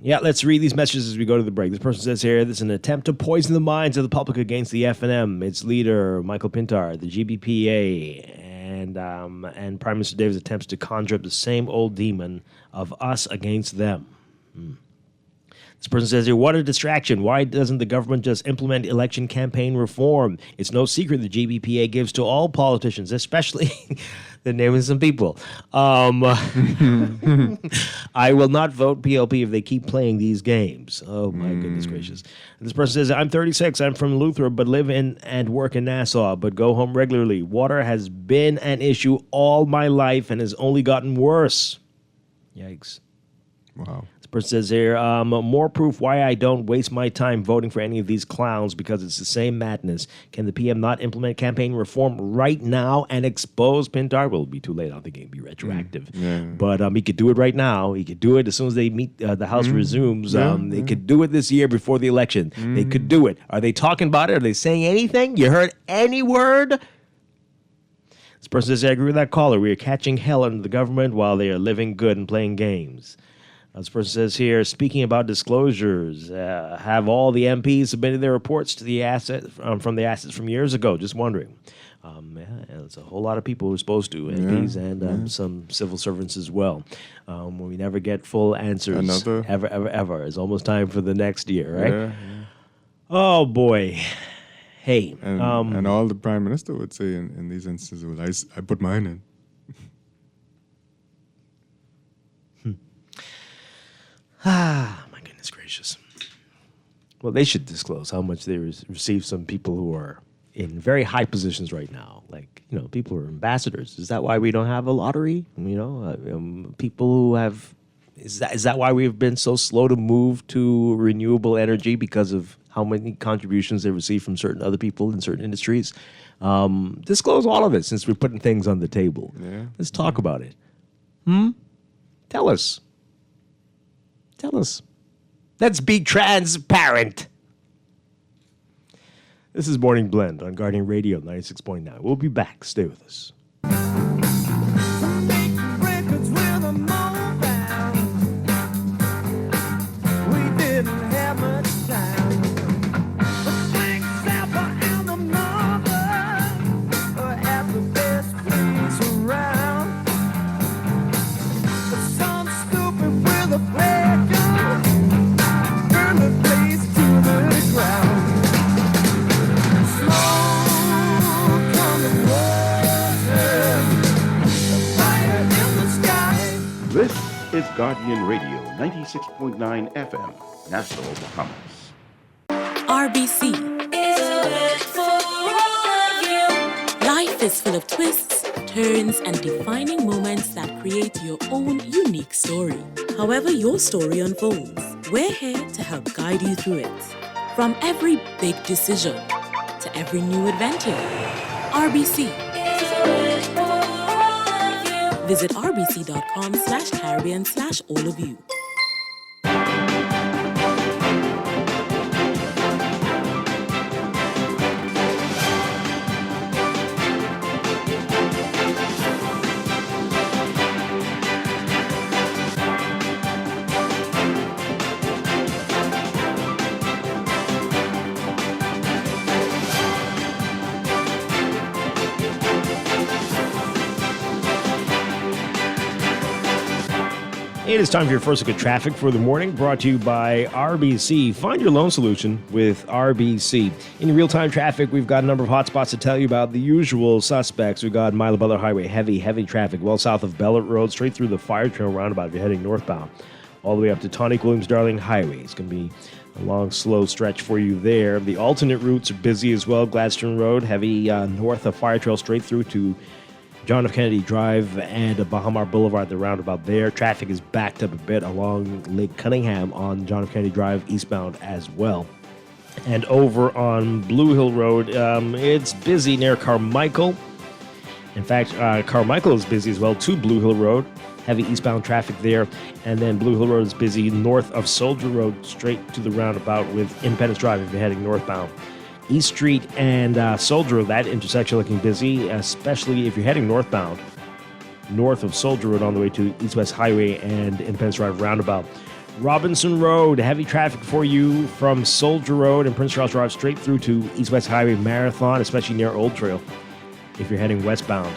Yeah, let's read these messages as we go to the break. This person says here, this is an attempt to poison the minds of the public against the FNM, its leader, Michael Pintard, the GBPA, and Prime Minister Davis attempts to conjure up the same old demon of us against them. This person says here, what a distraction. Why doesn't the government just implement election campaign reform? It's no secret the GBPA gives to all politicians, especially the naming some people. I will not vote PLP if they keep playing these games. Oh, my goodness gracious. This person says, I'm 36. I'm from Luther, but live in and work in Nassau, but go home regularly. Water has been an issue all my life and has only gotten worse. Yikes. Wow. This person says here, more proof why I don't waste my time voting for any of these clowns because it's the same madness. Can the PM not implement campaign reform right now and expose Pintard? Well, it'll be too late. I don't think it can be retroactive. But he could do it right now. He could do it as soon as they meet, the House resumes. They could do it this year before the election. They could do it. Are they talking about it? Are they saying anything? You heard any word? This person says, I agree with that caller. We are catching hell under the government while they are living good and playing games. This person says here, speaking about disclosures, have all the MPs submitted their reports to the from the assets from years ago? Just wondering. It's a whole lot of people who are supposed to, MPs and some civil servants as well. We never get full answers ever. It's almost time for the next year, right? Oh, boy. Hey. And all the Prime Minister would say in these instances, well, I put mine in. My goodness gracious. Well, they should disclose how much they receive some people who are in very high positions right now. Like, people who are ambassadors. Is that why we don't have a lottery? People who have... Is that why we've been so slow to move to renewable energy because of how many contributions they receive from certain other people in certain industries? Disclose all of it since we're putting things on the table. Let's talk about it. Tell us. Let's be transparent. This is Morning Blend on Guardian Radio 96.9. We'll be back. Stay with us. This is Guardian Radio 96.9 FM, Nassau, Bahamas. RBC. Life is full of twists, turns, and defining moments that create your own unique story. However your story unfolds, we're here to help guide you through it. From every big decision to every new adventure, RBC. Visit rbc.com/Caribbean/all of you. It is time for your first look at traffic for the morning, brought to you by RBC. Find your loan solution with RBC. In real-time traffic, we've got a number of hot spots to tell you about. The usual suspects. We've got Milo Butler Highway, heavy traffic, well south of Bellert Road, straight through the Fire Trail roundabout if you're heading northbound, all the way up to Tonic Williams-Darling Highway. It's going to be a long, slow stretch for you there. The alternate routes are busy as well. Gladstone Road, heavy north of Fire Trail, straight through to John F. Kennedy Drive and Bahamar Boulevard, the roundabout there. Traffic is backed up a bit along Lake Cunningham on John F. Kennedy Drive eastbound as well. And over on Blue Hill Road, it's busy near Carmichael. In fact, Carmichael is busy as well to Blue Hill Road. Heavy eastbound traffic there. And then Blue Hill Road is busy north of Soldier Road, straight to the roundabout with Independence Drive if you're heading northbound. East Street and Soldier Road, that intersection looking busy, especially if you're heading northbound, north of Soldier Road on the way to East-West Highway and Independence Drive roundabout. Robinson Road, heavy traffic for you from Soldier Road and Prince Charles Drive straight through to East-West Highway Marathon, especially near Old Trail if you're heading westbound.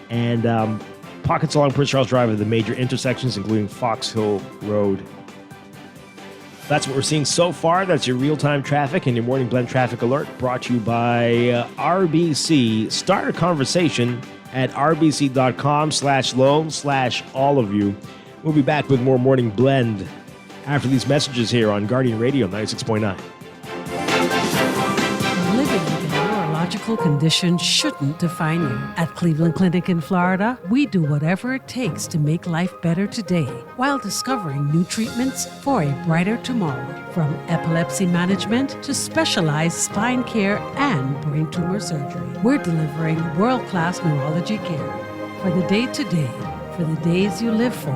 And pockets along Prince Charles Drive are the major intersections, including Fox Hill Road. That's what we're seeing so far. That's your real-time traffic and your morning blend traffic alert, brought to you by RBC. Start a conversation at rbc.com/loan/all of you. We'll be back with more morning blend after these messages here on Guardian Radio 96.9. Living with a neurological condition shouldn't define you. At Cleveland Clinic in Florida, we do whatever it takes to make life better today while discovering new treatments for a brighter tomorrow. From epilepsy management to specialized spine care and brain tumor surgery, we're delivering world-class neurology care for the day-to-day, for the days you live for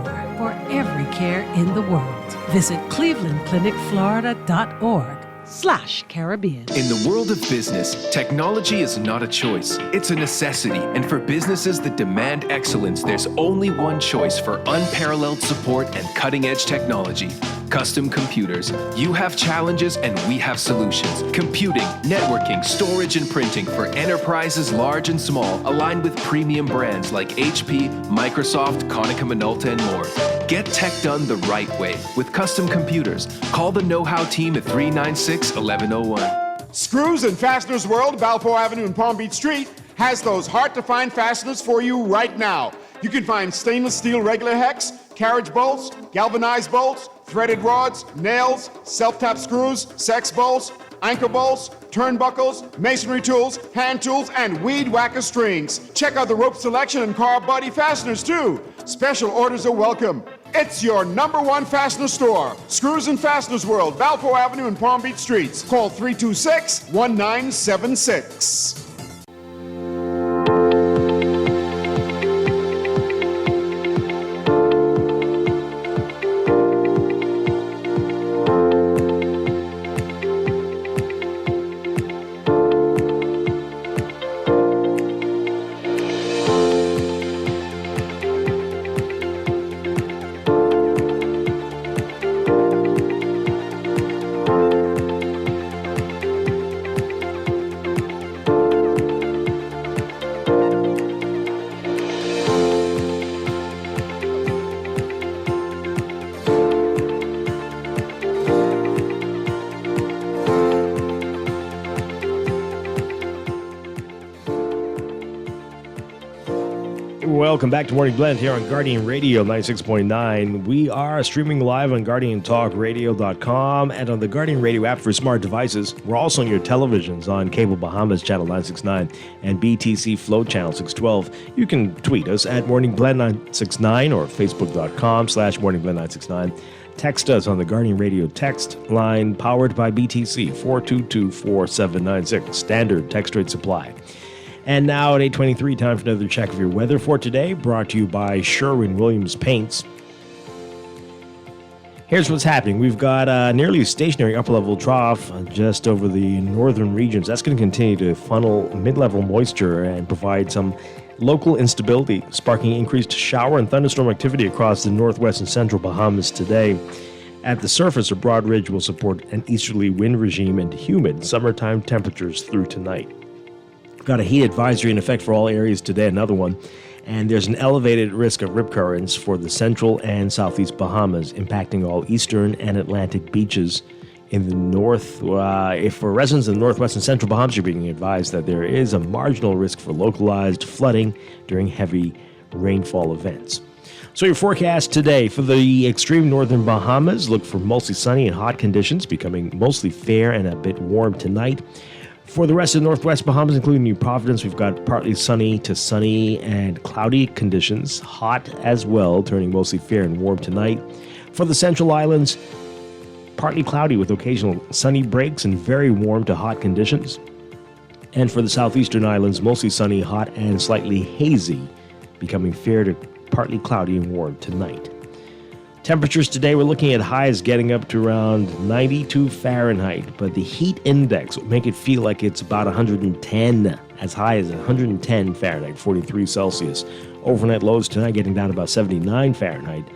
every care in the world. Visit clevelandclinicflorida.org/Caribbean. In the world of business, technology is not a choice, it's a necessity. And for businesses that demand excellence, there's only one choice for unparalleled support and cutting-edge technology. Custom Computers. You have challenges and we have solutions. Computing, networking, storage, and printing for enterprises large and small, aligned with premium brands like HP, Microsoft, Konica Minolta, and more. Get tech done the right way with Custom Computers. Call the know-how team at 396-1101. Screws and Fasteners World, Balfour Avenue and Palm Beach Street, has those hard-to-find fasteners for you right now. You can find stainless steel regular hex, carriage bolts, galvanized bolts, threaded rods, nails, self-tap screws, sex bolts, anchor bolts, turnbuckles, masonry tools, hand tools, and weed whacker strings. Check out the rope selection and car body fasteners, too. Special orders are welcome. It's your #1 fastener store. Screws and Fasteners World, Balfour Avenue and Palm Beach Streets. Call 326-1976. Welcome back to Morning Blend here on Guardian Radio 96.9. We are streaming live on GuardianTalkRadio.com and on the Guardian Radio app for smart devices. We're also on your televisions on Cable Bahamas Channel 969 and BTC Flow Channel 612. You can tweet us at Morning Blend 969 or Facebook.com/Morning Blend 969. Text us on the Guardian Radio text line powered by BTC 422-4796. Standard text rate supply. And now at 8:23, time for another check of your weather for today, brought to you by Sherwin-Williams Paints. Here's what's happening. We've got nearly a stationary upper-level trough just over the northern regions. That's going to continue to funnel mid-level moisture and provide some local instability, sparking increased shower and thunderstorm activity across the northwest and central Bahamas today. At the surface, a broad ridge will support an easterly wind regime and humid summertime temperatures through tonight. Got a heat advisory in effect for all areas today, another one. And there's an elevated risk of rip currents for the central and southeast Bahamas, impacting all eastern and Atlantic beaches. In the north, if for residents in the northwest and central Bahamas, you're being advised that there is a marginal risk for localized flooding during heavy rainfall events. So your forecast today for the extreme northern Bahamas, look for mostly sunny and hot conditions, becoming mostly fair and a bit warm tonight. For the rest of the northwest Bahamas, including New Providence, we've got partly sunny to sunny and cloudy conditions, hot as well, turning mostly fair and warm tonight. For the central islands, partly cloudy with occasional sunny breaks and very warm to hot conditions. And for the southeastern islands, mostly sunny, hot, and slightly hazy, becoming fair to partly cloudy and warm tonight. Temperatures today, we're looking at highs getting up to around 92 Fahrenheit, but the heat index will make it feel like it's about 110, as high as 110 Fahrenheit, 43 Celsius. Overnight lows tonight getting down to about 79 Fahrenheit,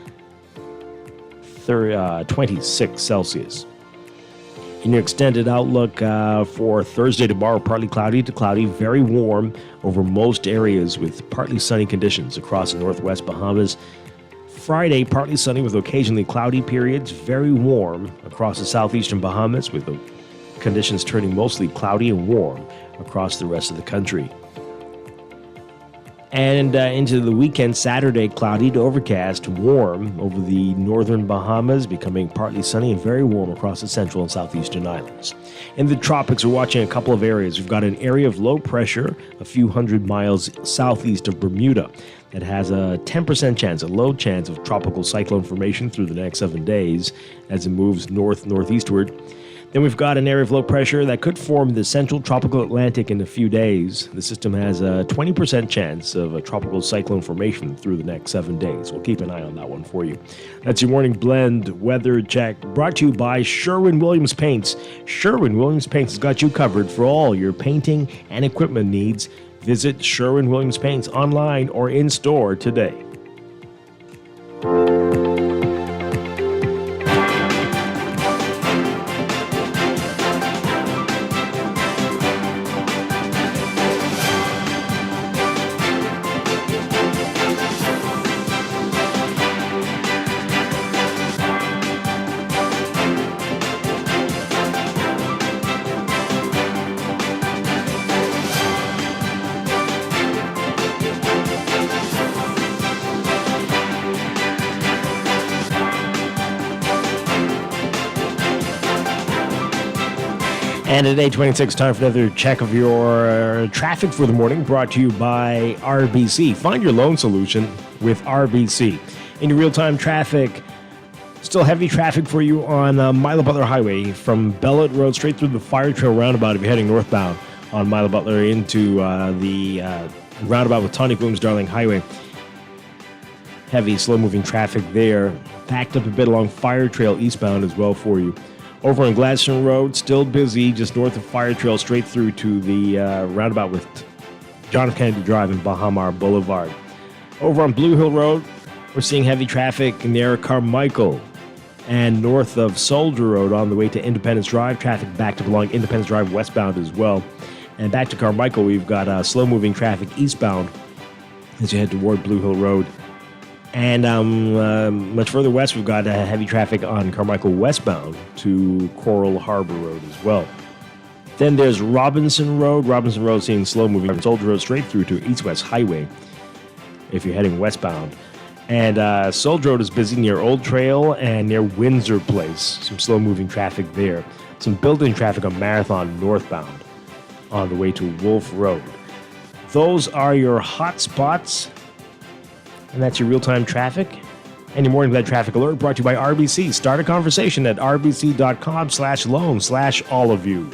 26 Celsius. In your extended outlook for Thursday, tomorrow, partly cloudy to cloudy, very warm over most areas with partly sunny conditions across the northwest Bahamas. Friday, partly sunny with occasionally cloudy periods, very warm across the southeastern Bahamas with the conditions turning mostly cloudy and warm across the rest of the country. And into the weekend, Saturday, cloudy to overcast, warm over the northern Bahamas, becoming partly sunny and very warm across the central and southeastern islands. In the tropics, we're watching a couple of areas. We've got an area of low pressure a few hundred miles southeast of Bermuda that has a 10% chance, a low chance of tropical cyclone formation through the next 7 days as it moves northeastward. Then we've got an area of low pressure that could form the central tropical Atlantic in a few days. The system has a 20% chance of a tropical cyclone formation through the next 7 days. We'll keep an eye on that one for you. That's your morning blend weather check brought to you by Sherwin-Williams Paints. Sherwin-Williams Paints has got you covered for all your painting and equipment needs. Visit Sherwin-Williams Paints online or in store today. And at 8:26, time for another check of your traffic for the morning, brought to you by RBC. Find your loan solution with RBC. In your real-time traffic, still heavy traffic for you on Milo Butler Highway from Bellet Road straight through the Fire Trail roundabout if you're heading northbound on Milo Butler into the roundabout with Tawny Booms Darling Highway. Heavy, slow-moving traffic there. Backed up a bit along Fire Trail eastbound as well for you. Over on Gladstone Road, still busy, just north of Fire Trail, straight through to the roundabout with John F. Kennedy Drive and Bahamar Boulevard. Over on Blue Hill Road, we're seeing heavy traffic near Carmichael. And north of Soldier Road on the way to Independence Drive, traffic backed up along Independence Drive westbound as well. And back to Carmichael, we've got slow-moving traffic eastbound as you head toward Blue Hill Road. And much further west, we've got heavy traffic on Carmichael westbound to Coral Harbor Road as well. Then there's Robinson Road. Robinson Road seeing slow-moving Soldier Road straight through to East-West Highway if you're heading westbound. And Soldier Road is busy near Old Trail and near Windsor Place. Some slow-moving traffic there. Some built-in traffic on Marathon northbound on the way to Wolf Road. Those are your hot spots. And that's your real-time traffic. And your Morning Glad Traffic Alert brought to you by RBC. Start a conversation at rbc.com/loan/all of you.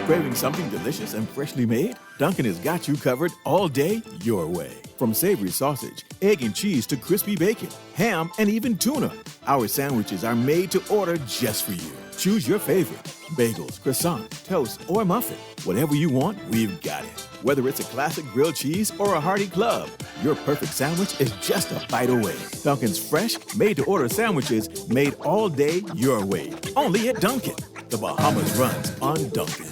Craving something delicious and freshly made? Dunkin' has got you covered all day your way. From savory sausage, egg and cheese to crispy bacon, ham, and even tuna, our sandwiches are made to order just for you. Choose your favorite. Bagels, croissant, toast, or muffin. Whatever you want, we've got it. Whether it's a classic grilled cheese or a hearty club, your perfect sandwich is just a bite away. Dunkin's fresh, made-to-order sandwiches made all day your way. Only at Dunkin'. The Bahamas runs on Duncan.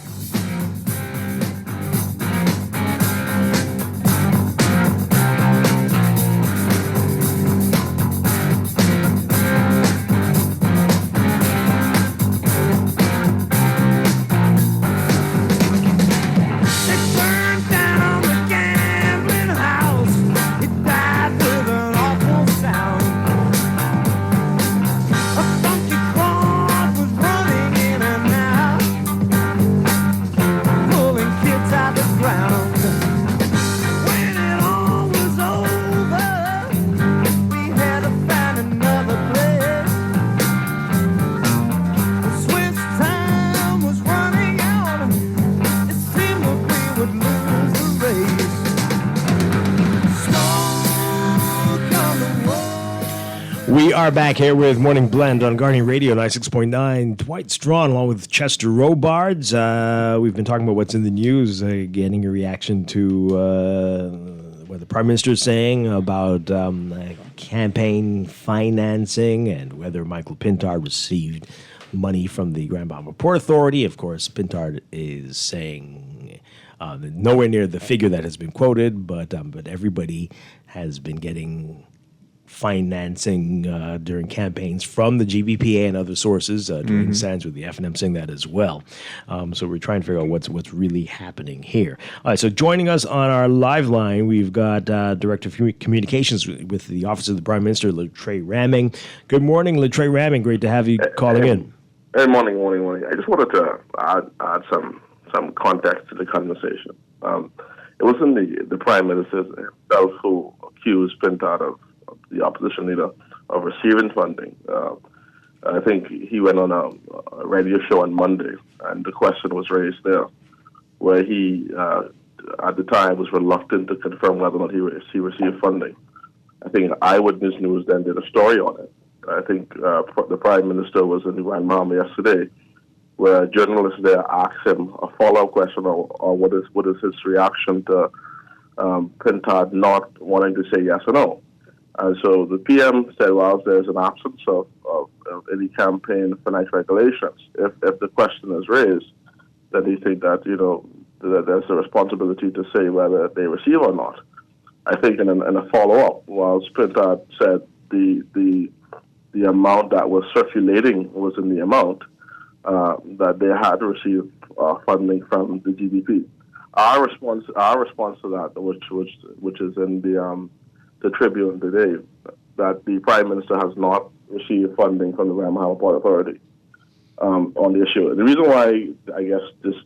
We are back here with Morning Blend on Guardian Radio 96.9. Dwight Strachan along with Chester Robards. We've been talking about what's in the news, getting a reaction to what the Prime Minister is saying about campaign financing and whether Michael Pintard received money from the Grand Bahama Port Authority. Of course, Pintard is saying nowhere near the figure that has been quoted, but everybody has been getting financing during campaigns from the GBPA and other sources. During Sands with the FNM saying that as well. So we're trying to figure out what's really happening here. All right, so joining us on our live line, we've got Director of Communications with the Office of the Prime Minister, Latrey Ramming. Good morning, Latrey Ramming. Great to have you calling in. Hey, morning. I just wanted to add some context to the conversation. It wasn't the Prime Minister himself who accused Pintard of the opposition leader of receiving funding. I think he went on a radio show on Monday, and the question was raised there, where he, at the time, was reluctant to confirm whether or not he received funding. I think Eyewitness News then did a story on it. I think the Prime Minister was in the Grand Bahama yesterday, where a journalist there asked him a follow-up question on what is his reaction to Pintard not wanting to say yes or no. And so the PM said, well, there's an absence of any campaign finance regulations. If the question is raised, then they think that, that there's a responsibility to say whether they receive or not. I think in a follow-up, whilst Pintard said the amount that was circulating was in the amount that they had received funding from the GDP. Our response to that, which is in the Tribune today, that the Prime Minister has not received funding from the Grand Bahama Port Authority on the issue. The reason why I guess this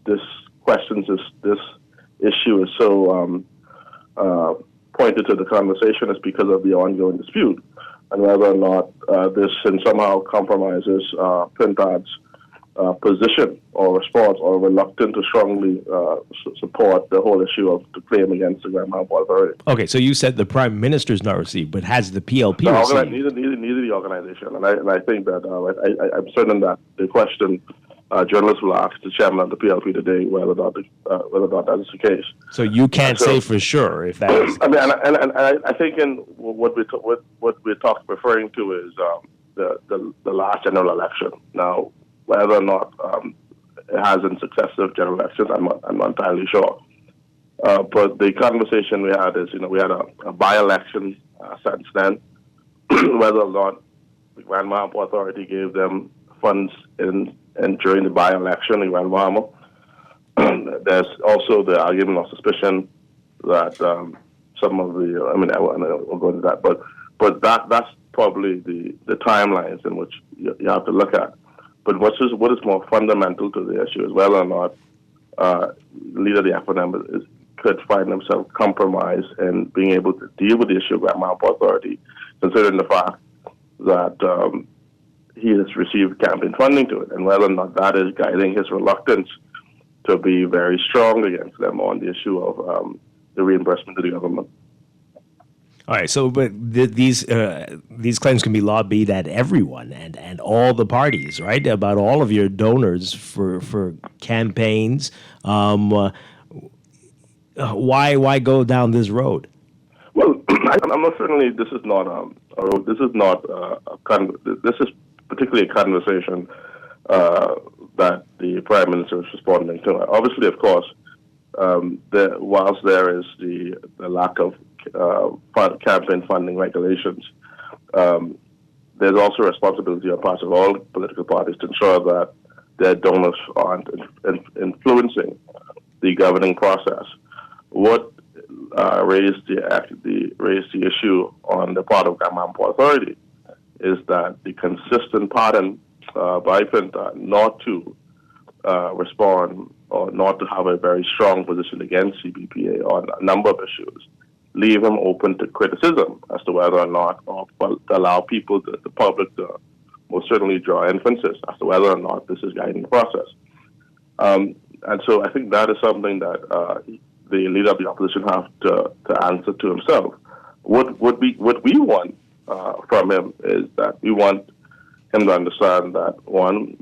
issue is so pointed to the conversation is because of the ongoing dispute and whether or not this somehow compromises Pintard's position or response or reluctant to strongly support the whole issue of the claim against the Grand Bahama Port Authority. Okay, so you said the Prime Minister's not received, but has the PLP received? Neither the organization. And I think that I'm certain that the question journalists will ask the chairman of the PLP today whether or not that is the case. So you can't say for sure if that is. I mean, and I think in what we're referring to is the last general election. Now, whether or not it has in successive general elections, I'm not entirely sure. But the conversation we had is, we had a by-election since then, whether or not the Grand Bahama Port Authority gave them funds during the by-election in Grand Bahama. There's also the argument of suspicion that some of the, I won't go into that, but that's probably the timelines in which you have to look at. But what is more fundamental to the issue is whether or not the leader of the FNM could find himself compromised in being able to deal with the issue of Grand Bahama Port Authority, considering the fact that he has received campaign funding to it, and whether or not that is guiding his reluctance to be very strong against them on the issue of the reimbursement to the government. All right, so but these claims can be lobbied at everyone and all the parties, right? About all of your donors for campaigns. Why go down this road? Well, I'm not certainly. This is not a road. This is not this is particularly a conversation that the Prime Minister is responding to. Obviously, of course, whilst there is the lack of campaign funding regulations, there's also a responsibility on part of all political parties to ensure that their donors aren't influencing the governing process. What raised the issue on the part of Grand Port Authority is that the consistent pattern by Pinta not to respond or not to have a very strong position against CBPA on a number of issues leave him open to criticism as to whether or not, or to allow people, the public, to most certainly draw inferences as to whether or not this is guiding the process. And so I think that is something that the leader of the opposition have to answer to himself. What we want from him is that we want him to understand that, one,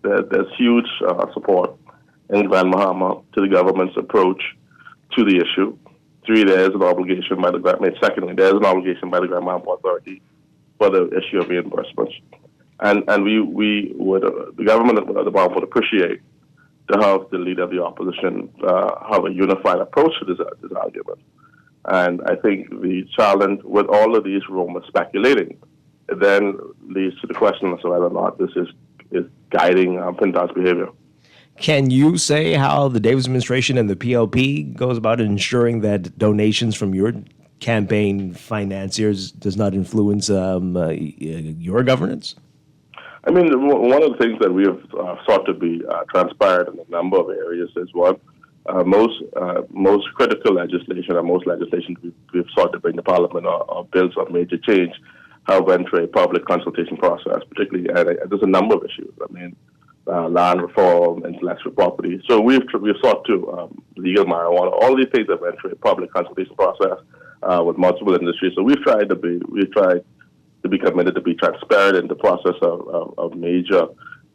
there's huge support in Grand Bahama to the government's approach to the issue. Three, there's an obligation by the government. Secondly, there's an obligation by the Grand Bahama Authority for the issue of reimbursements. And we would, the government of the Bahama would appreciate to have the leader of the opposition have a unified approach to this argument. And I think the challenge with all of these rumors speculating, it then leads to the question as to whether or not this is guiding Pinta's behavior. Can you say how the Davis administration and the PLP goes about ensuring that donations from your campaign financiers does not influence your governance? I mean, one of the things that we have sought to be transparent in a number of areas is one, most critical legislation and most legislation we've sought to bring to Parliament or bills of major change have went through a public consultation process, particularly, and there's a number of issues. I mean, land reform, intellectual property. So we've sought to legal marijuana. All these things have went through a public consultation process with multiple industries. So we've tried to be committed to be transparent in the process of major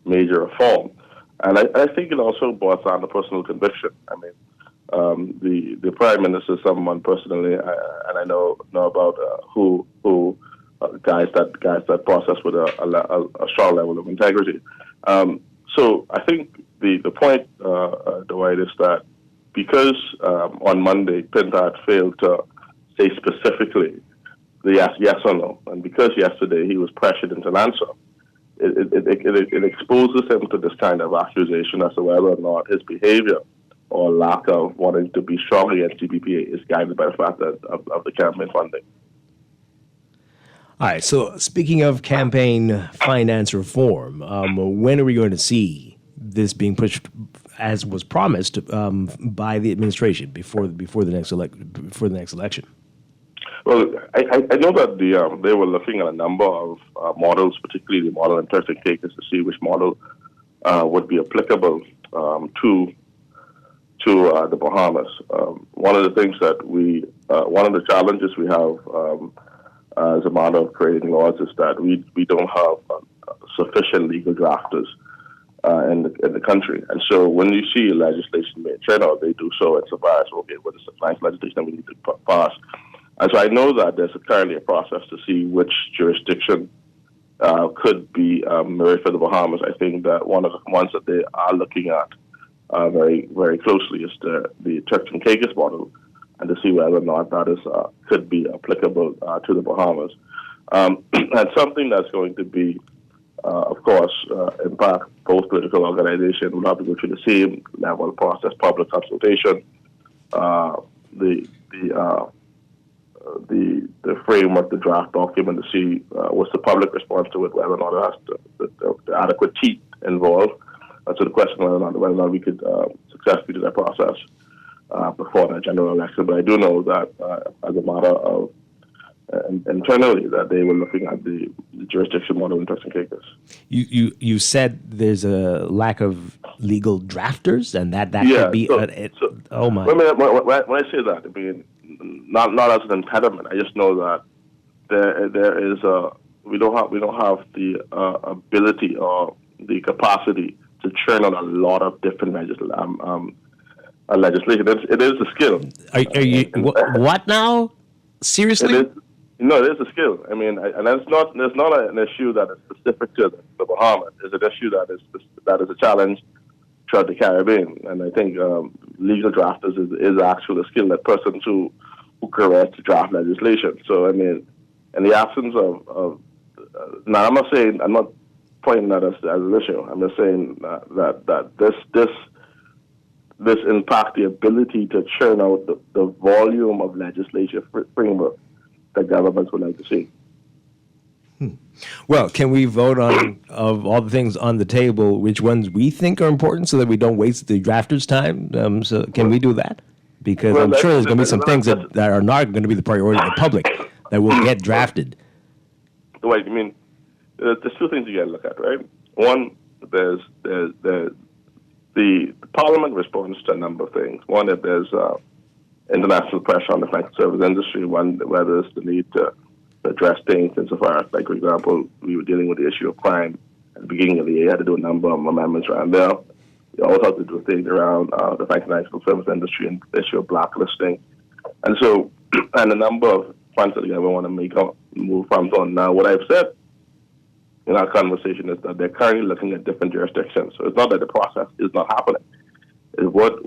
reform. And I think it also boils down to personal conviction. I mean, the Prime Minister is someone personally, and I know about who guides that process with a strong level of integrity. So I think the point, Dwight, is that because on Monday Pinta had failed to say specifically the yes or no, and because yesterday he was pressured into an answer, it exposes him to this kind of accusation as to whether or not his behavior or lack of wanting to be strong against GBPA is guided by the fact of the campaign funding. All right, so speaking of campaign finance reform, when are we going to see this being pushed, as was promised, by the administration before the next election? Well, I know that they were looking at a number of models, particularly the model in Turks and Caicos, to see which model would be applicable to the Bahamas. One of the things that one of the challenges we have as a matter of creating laws is that we don't have sufficient legal drafters in the country. And so when you see legislation being turned out, they do so and surprise, okay, what is the nice legislation that we need to pass? And so I know that there's currently a process to see which jurisdiction could be mirrored for the Bahamas. I think that one of the ones that they are looking at very, very closely is the Turks and Caicos model, and to see whether or not that is could be applicable to the Bahamas. And something that's going to be, of course, impact both political organizations. We'll have to go through the same level of process, public consultation, the framework, the draft document, to see what's the public response to it, whether or not it has the adequate teeth involved. So the question whether or not we could successfully do that process before the general election. But I do know that as a matter of internally, that they were looking at the jurisdiction model in Turks and Caicos. You said there's a lack of legal drafters, and that could be. Oh my! When I say that, I mean not as an impediment. I just know that there is we don't have the ability or the capacity to churn on a lot of different legislation. It is a skill. Are you what now? Seriously? It is a skill. I mean, and it's not an issue that is specific to the Bahamas. It's an issue that is a challenge throughout the Caribbean. And I think legal drafters is actually a skill that persons who correct to draft legislation. So I mean, in the absence of now, I'm not pointing that as an issue. I'm just saying that this impacts the ability to churn out the volume of legislative framework that governments would like to see. Well, can we vote on, of all the things on the table, which ones we think are important so that we don't waste the drafters' time? So can we do that? Because I'm sure there's going to be some things that are not going to be the priority of the public that will get drafted. Dwight, I mean, there's two things you got to look at, right? One, there's the Parliament responds to a number of things. One, if there's international pressure on the financial service industry, whether it's the need to address things insofar as, like, for example, we were dealing with the issue of crime at the beginning of the year. You had to do a number of amendments around there. You also have to do things around the financial service industry and the issue of blacklisting. And so, and a number of points that we want to move from on. Now, what I've said in our conversation is that they're currently looking at different jurisdictions. So it's not that the process is not happening. It's what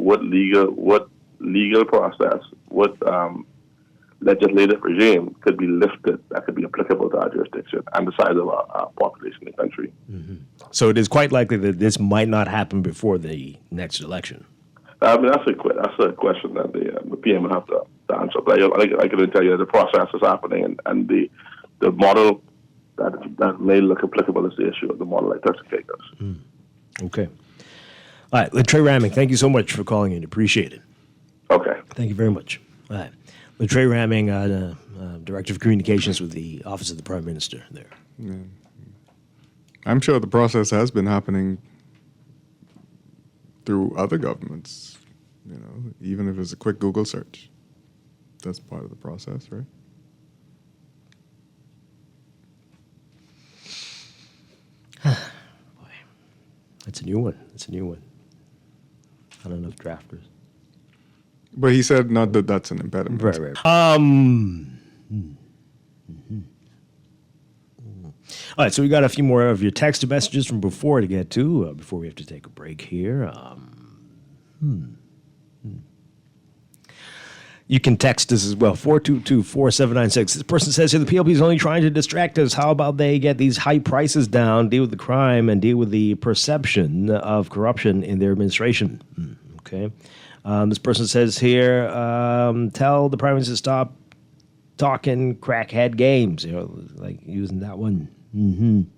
legal process, what legislative regime could be lifted that could be applicable to our jurisdiction and the size of our population in the country. Mm-hmm. So it is quite likely that this might not happen before the next election. I mean, that's a question that the PM will have to answer. But I can tell you the process is happening, and the model that may look applicable is the issue of the model like Turks and Caicos. Okay. All right, Latrey Ramming, thank you so much for calling in. Appreciate it. Okay. Thank you very much. All right. Latrey Ramming, Director of Communications with the Office of the Prime Minister there. Yeah. I'm sure the process has been happening through other governments, even if it's a quick Google search. That's part of the process, right? Boy, that's a new one. Not enough drafters. But he said not that that's an impediment. Right. All right, so we got a few more of your text messages from before to get to, before we have to take a break here. You can text us as well, 422-4796. This person says here, the PLP is only trying to distract us. How about they get these high prices down, deal with the crime, and deal with the perception of corruption in their administration? Okay. This person says here, tell the Prime Minister to stop talking crackhead games, like using that one. And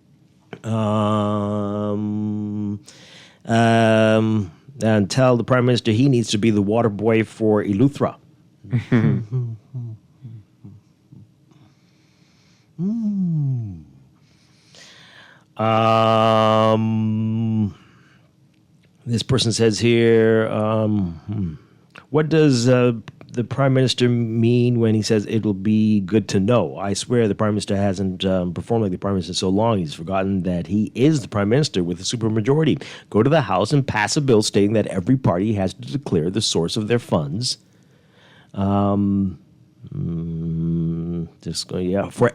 tell the Prime Minister he needs to be the water boy for Eleuthera. This person says here, what does the Prime Minister mean when he says it'll be good to know? I swear the Prime Minister hasn't performed like the Prime Minister so long. He's forgotten that he is the Prime Minister with a supermajority. Go to the House and pass a bill stating that every party has to declare the source of their funds. For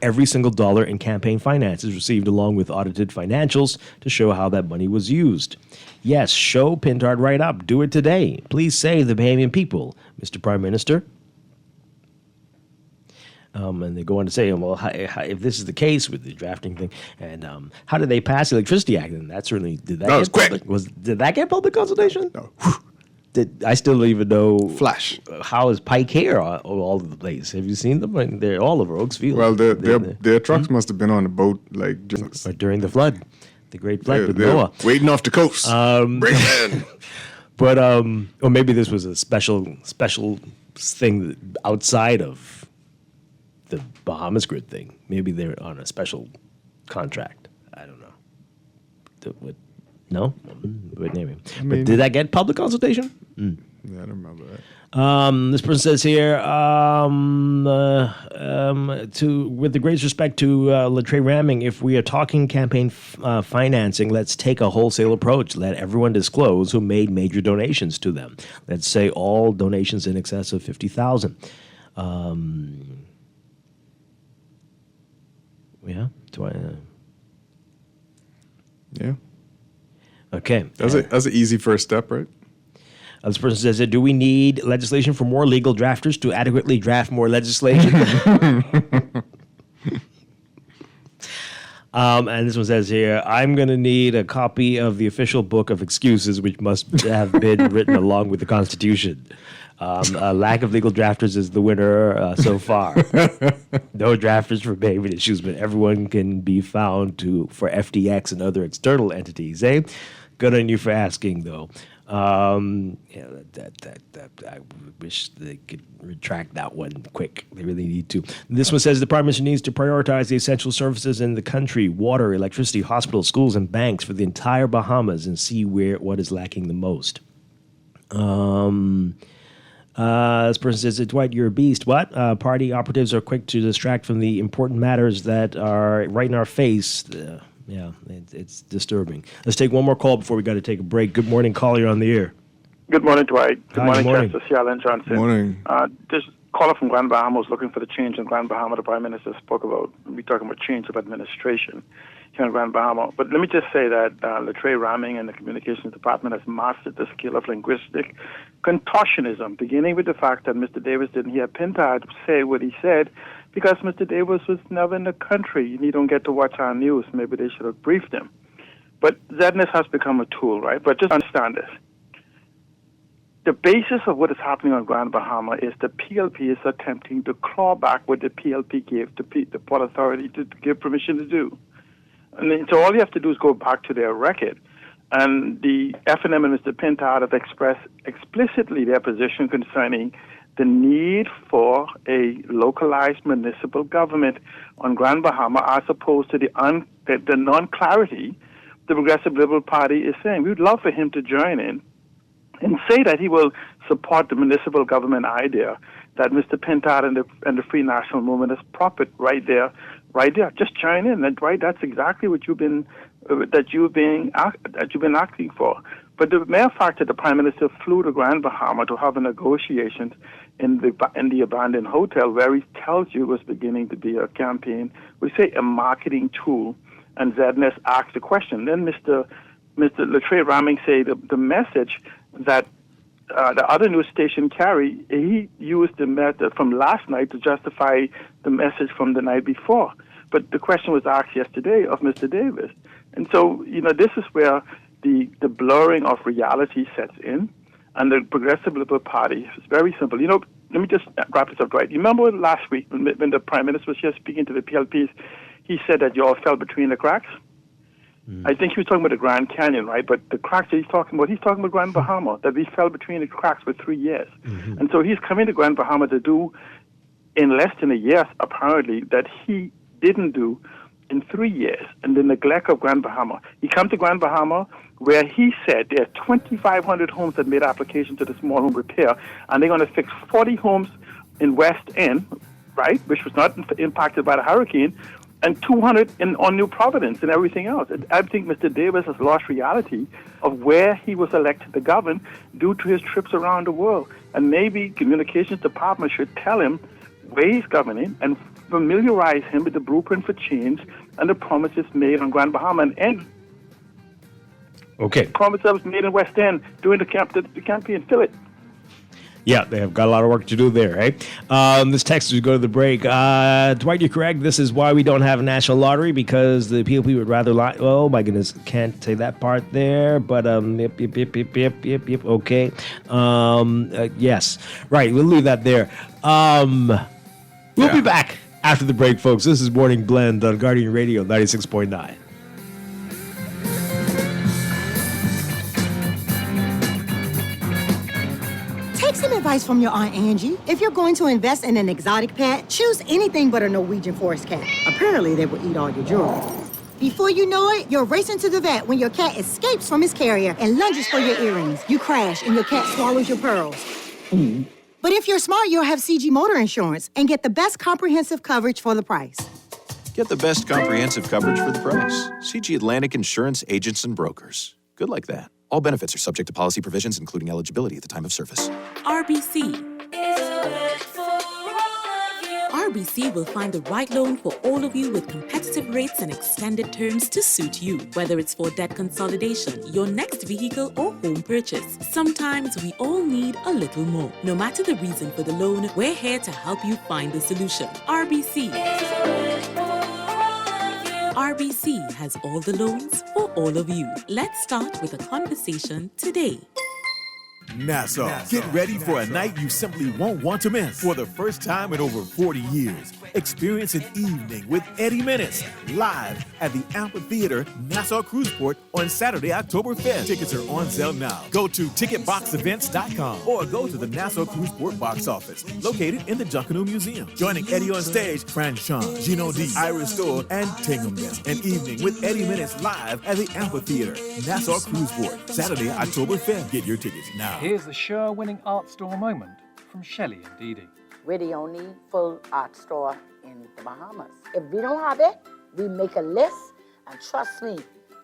every single dollar in campaign finances received, along with audited financials to show how that money was used. Yes, show Pintard right up. Do it today. Please save the Bahamian people, Mr. Prime Minister. And they go on to say, well, if this is the case with the drafting thing, and how did they pass the Electricity Act? And that certainly did that get public consultation? No. I still don't even know. Flash. How is Pike here all over the place? Have you seen them? I mean, they're all over Oaksfield. Well, their trucks must have been on the boat during the flood, the Great Flood with Noah, waiting off the coast. Bring them in. But or maybe this was a special thing outside of the Bahamas grid thing. Maybe they're on a special contract. I don't know. No? But anyway. But did that get public consultation? Yeah, I don't remember that. This person says here, with the greatest respect to Latrey Ramming, if we are talking campaign financing, let's take a wholesale approach. Let everyone disclose who made major donations to them. Let's say all donations in excess of $50,000. Yeah. Dwight. Yeah. Okay. That's an easy first step, right? This person says, do we need legislation for more legal drafters to adequately draft more legislation? And this one says here, I'm going to need a copy of the official book of excuses, which must have been written along with the Constitution. A lack of legal drafters is the winner so far. No drafters for payment issues, but everyone can be found for FTX and other external entities. Good on you for asking, though. I wish they could retract that one quick. They really need to. This one says the Prime Minister needs to prioritize the essential services in the country: water, electricity, hospitals, schools, and banks for the entire Bahamas, and see what is lacking the most. This person says, Dwight, you're a beast. What? Party operatives are quick to distract from the important matters that are right in our face. Yeah, it's disturbing. Let's take one more call before we got to take a break. Good morning, caller. You're on the air. Good morning, Dwight. Good morning, morning. Chester, Ciala, and Johnson. Morning. This caller from Grand Bahama was looking for the change in Grand Bahama the Prime Minister spoke about. We're talking about change of administration here in Grand Bahama. But let me just say that Latre Ramming and the Communications Department has mastered the skill of linguistic contortionism, beginning with the fact that Mr. Davis didn't hear Pintard say what he said because Mr. Davis was never in the country and he don't get to watch our news. Maybe they should have briefed him. But Zedness has become a tool, right? But just understand this. The basis of what is happening on Grand Bahama is the PLP is attempting to claw back what the PLP gave to the Port Authority to give permission to do. And so all you have to do is go back to their record. And the FNM and Mr. Pintard have expressed explicitly their position concerning the need for a localized municipal government on Grand Bahama as opposed to the non-clarity the Progressive Liberal Party is saying. We would love for him to join in and say that he will support the municipal government idea that Mr. Pintard and the Free National Movement has propped right there. Just join in, and right, that's exactly what you've been asking for. But the mere fact that the Prime Minister flew to Grand Bahama to have a negotiation in the abandoned hotel, where he tells you it was beginning to be a campaign, we say a marketing tool, and Zedness asked the question. Then Mr. Latre Ramming say the message that the other news station carried, he used the method from last night to justify the message from the night before. But the question was asked yesterday of Mr. Davis. And so, this is where the blurring of reality sets in, and the Progressive Liberal Party is very simple. Let me just wrap this up right. You remember last week when the Prime Minister was here speaking to the PLPs, he said that you all fell between the cracks? I think he was talking about the Grand Canyon, right? But the cracks that he's talking about Grand Bahama, that we fell between the cracks for 3 years. Mm-hmm. And so he's coming to Grand Bahama to do, in less than a year, apparently, that he didn't do in 3 years, and the neglect of Grand Bahama. He comes to Grand Bahama where he said there are 2,500 homes that made application to the small home repair, and they're going to fix 40 homes in West End, right, which was not impacted by the hurricane, and 200 on New Providence and everything else. I think Mr. Davis has lost reality of where he was elected to govern due to his trips around the world. And maybe Communications Department should tell him where he's governing and familiarize him with the blueprint for change and the promises made on Grand Bahama and promises that was made in West End during the campaign. Fill it. Yeah, they have got a lot of work to do there, right? This text is go to the break. Dwight, you're correct. This is why we don't have a national lottery, because the PLP would rather lie. Oh, my goodness. Can't say that part there, but yep. Okay. Yes. Right, we'll leave that there. We'll be back after the break, folks. This is Morning Blend on Guardian Radio 96.9. Take some advice from your Aunt Angie. If you're going to invest in an exotic pet, choose anything but a Norwegian forest cat. Apparently, they will eat all your jewelry. Before you know it, you're racing to the vet when your cat escapes from his carrier and lunges for your earrings. You crash and your cat swallows your pearls. But if you're smart, you'll have CG Motor Insurance and get the best comprehensive coverage for the price. Get the best comprehensive coverage for the price. CG Atlantic Insurance Agents and Brokers. Good like that. All benefits are subject to policy provisions, including eligibility at the time of service. RBC. RBC will find the right loan for all of you with competitive rates and extended terms to suit you. Whether it's for debt consolidation, your next vehicle, or home purchase, sometimes we all need a little more. No matter the reason for the loan, we're here to help you find the solution. RBC. RBC has all the loans for all of you. Let's start with a conversation today. Nassau. Get ready for a night you simply won't want to miss. For the first time in over 40 years, experience an evening with Eddie Menace live at the Amphitheater, Nassau Cruiseport on Saturday, October 5th. Tickets are on sale now. Go to ticketboxevents.com or go to the Nassau Cruiseport box office, located in the Junkanoo Museum. Joining Eddie on stage, Strachan, Gino D, Iris Store, and Tingham Bell. An evening with Eddie Menace live at the Amphitheater, Nassau Cruiseport, Saturday, October 5th. Get your tickets now. Here's a show-winning art store moment from Shelley and Dee Dee. We're the only full art store in the Bahamas. If we don't have it, we make a list, and trust me,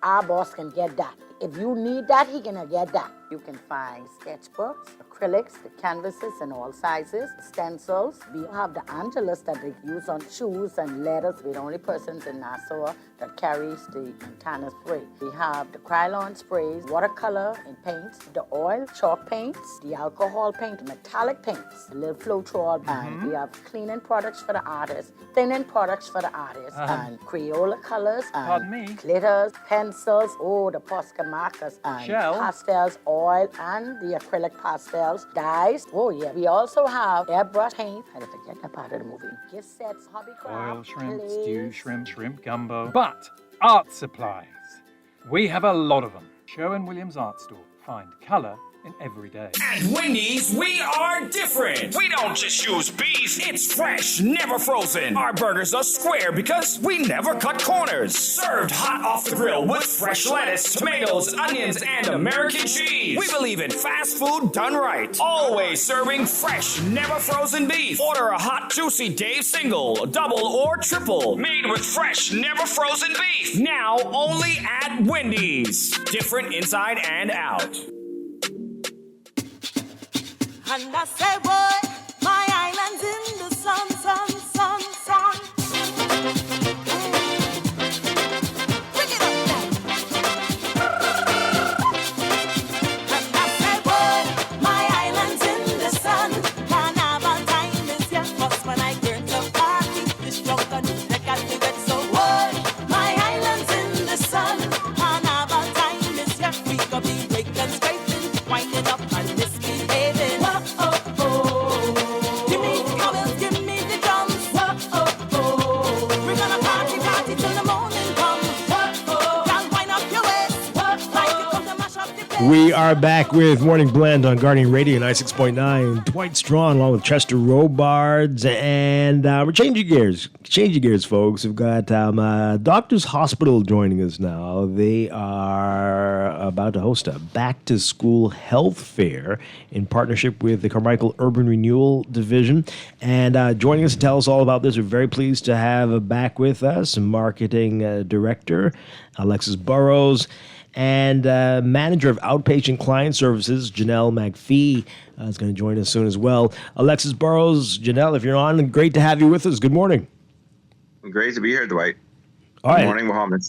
our boss can get that. If you need that, he can get that. You can find sketchbooks, acrylics, the canvases in all sizes, stencils. We have the Angelus that they use on shoes and letters. We're the only persons in Nassau that carries the Montana spray. We have the Krylon sprays, watercolor and paints, the oil, chalk paints, the alcohol paint, metallic paints, the little flow-through, and we have cleaning products for the artists, thinning products for the artists, and Crayola colors, and glitters, pencils, the Posca markers, and pastels, oil, and the acrylic pastels, dyes. Oh yeah, we also have airbrush paint. I didn't forget that part of the movie. Gift sets, hobby craft, Oil shrimp, stew shrimp, shrimp gumbo. But art supplies. We have a lot of them. Sherwin-Williams Art Store. Find colour in every day. At Wendy's, we are different. We don't just use beef. It's fresh, never frozen. Our burgers are square because we never cut corners. Served hot off the grill with fresh lettuce, tomatoes, onions, and American cheese. We believe in fast food done right. Always serving fresh, never frozen beef. Order a hot, juicy Dave single, double, or triple. Made with fresh, never frozen beef. Now only at Wendy's. Different inside and out. And I say, boy, my island's in the sun, sun, sun, sun. Bring it up now. And I say, boy, my island's in the sun. Carnival time is here. Cause when I turn to party, this drunk and they got me wet. So, boy, my island's in the sun. Carnival time is here. We could be breaking, scraping, winding up and misbehaving. We are back with Morning Blend on Guardian Radio 96.9. Dwight Strachan along with Chester Robards. And we're changing gears. Changing gears, folks. We've got Doctors Hospital joining us now. They are about to host a back-to-school health fair in partnership with the Carmichael Urban Renewal Division. And joining us to tell us all about this, we're very pleased to have back with us Marketing Director Alexis Burrows, and Manager of Outpatient Client Services, Janelle McPhee, is going to join us soon as well. Alexis Burrows, Janelle, if you're on, great to have you with us. Good morning. Great to be here, Dwight. All right. Good morning, Mohammed.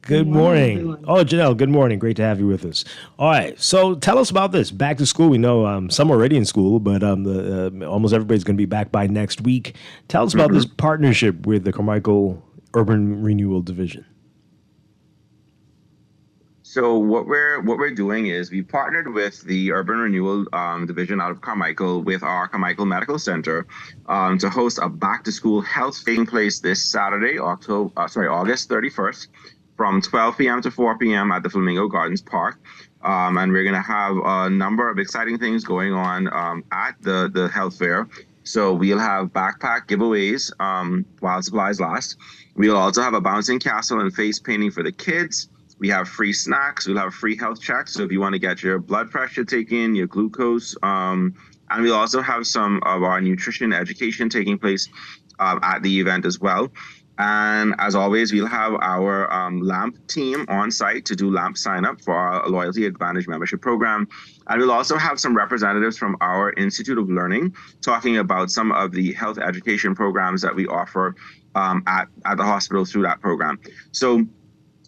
Good morning. Oh, Janelle, good morning. Great to have you with us. All right. So tell us about this. Back to school. We know some are already in school, but almost everybody's going to be back by next week. Tell us about this partnership with the Carmichael Urban Renewal Division. So what we're doing is we partnered with the Urban Renewal Division out of Carmichael with our Carmichael Medical Center to host a back-to-school health taking place this Saturday, August 31st, from 12 p.m. to 4 p.m. at the Flamingo Gardens Park. And we're going to have a number of exciting things going on at the health fair. So we'll have backpack giveaways while supplies last. We'll also have a bouncing castle and face painting for the kids. We have free snacks. We'll have free health checks. So if you want to get your blood pressure taken, your glucose, and we'll also have some of our nutrition education taking place at the event as well. And as always, we'll have our LAMP team on site to do LAMP sign up for our Loyalty Advantage membership program. And we'll also have some representatives from our Institute of Learning talking about some of the health education programs that we offer at the hospital through that program. So,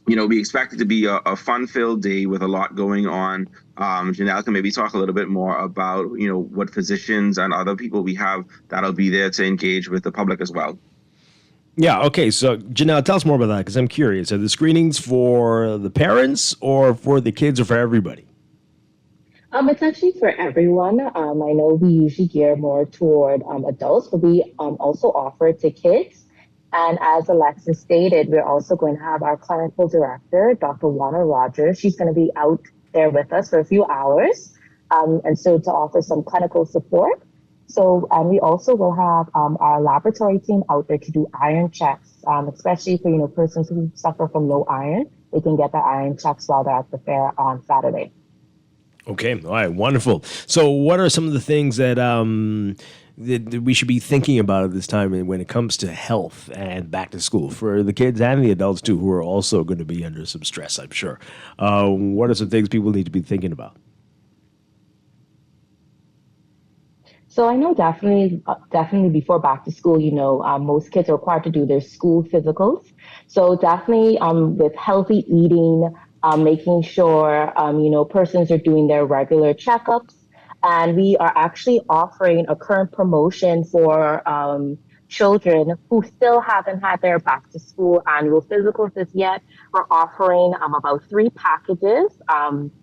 we expect it to be a fun-filled day with a lot going on. Janelle can maybe talk a little bit more about, what physicians and other people we have that'll be there to engage with the public as well. Yeah, okay. So, Janelle, tell us more about that because I'm curious. Are the screenings for the parents or for the kids or for everybody? It's actually for everyone. I know we usually gear more toward adults, but we also offer it to kids. And as Alexis stated, we're also going to have our clinical director, Dr. Juana Rogers. She's going to be out there with us for a few hours, and so to offer some clinical support. So, and we also will have our laboratory team out there to do iron checks, especially for persons who suffer from low iron. They can get their iron checks while they're at the fair on Saturday. Okay, all right, wonderful. So, what are some of the things that that we should be thinking about at this time when it comes to health and back to school for the kids and the adults too, who are also going to be under some stress, I'm sure. What are some things people need to be thinking about? So I know definitely before back to school, most kids are required to do their school physicals. So definitely with healthy eating, making sure, persons are doing their regular checkups. And we are actually offering a current promotion for children who still haven't had their back to school annual physicals as yet. We're offering about 3 packages,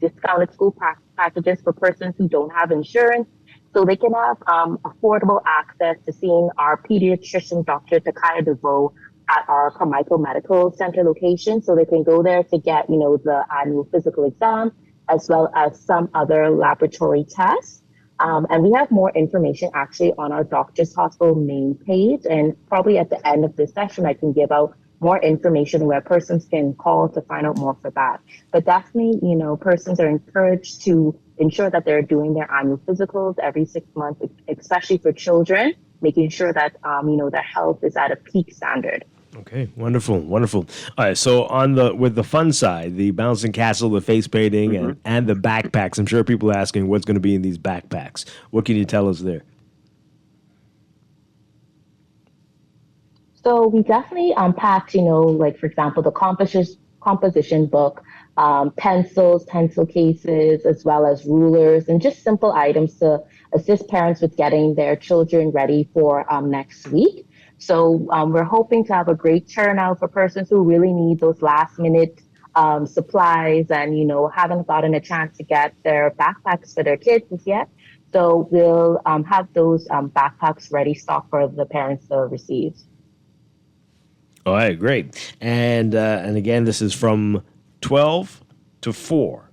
discounted school packages for persons who don't have insurance. So they can have affordable access to seeing our pediatrician, Dr. Takaya DeVoe, at our Carmichael Medical Center location. So they can go there to get, the annual physical exam, as well as some other laboratory tests. And we have more information actually on our Doctors Hospital main page. And probably at the end of this session, I can give out more information where persons can call to find out more for that. But definitely, persons are encouraged to ensure that they're doing their annual physicals every 6 months, especially for children, making sure that, their health is at a peak standard. Okay, wonderful. All right, so with the fun side, the bouncing castle, the face painting, and the backpacks, I'm sure people are asking what's going to be in these backpacks. What can you tell us there? So we definitely packed, for example, the composition book, pencils, pencil cases, as well as rulers, and just simple items to assist parents with getting their children ready for next week. So we're hoping to have a great turnout for persons who really need those last minute supplies and, haven't gotten a chance to get their backpacks for their kids as yet. So we'll have those backpacks ready stocked for the parents to receive. All right, great. And again, this is from 12 to 4.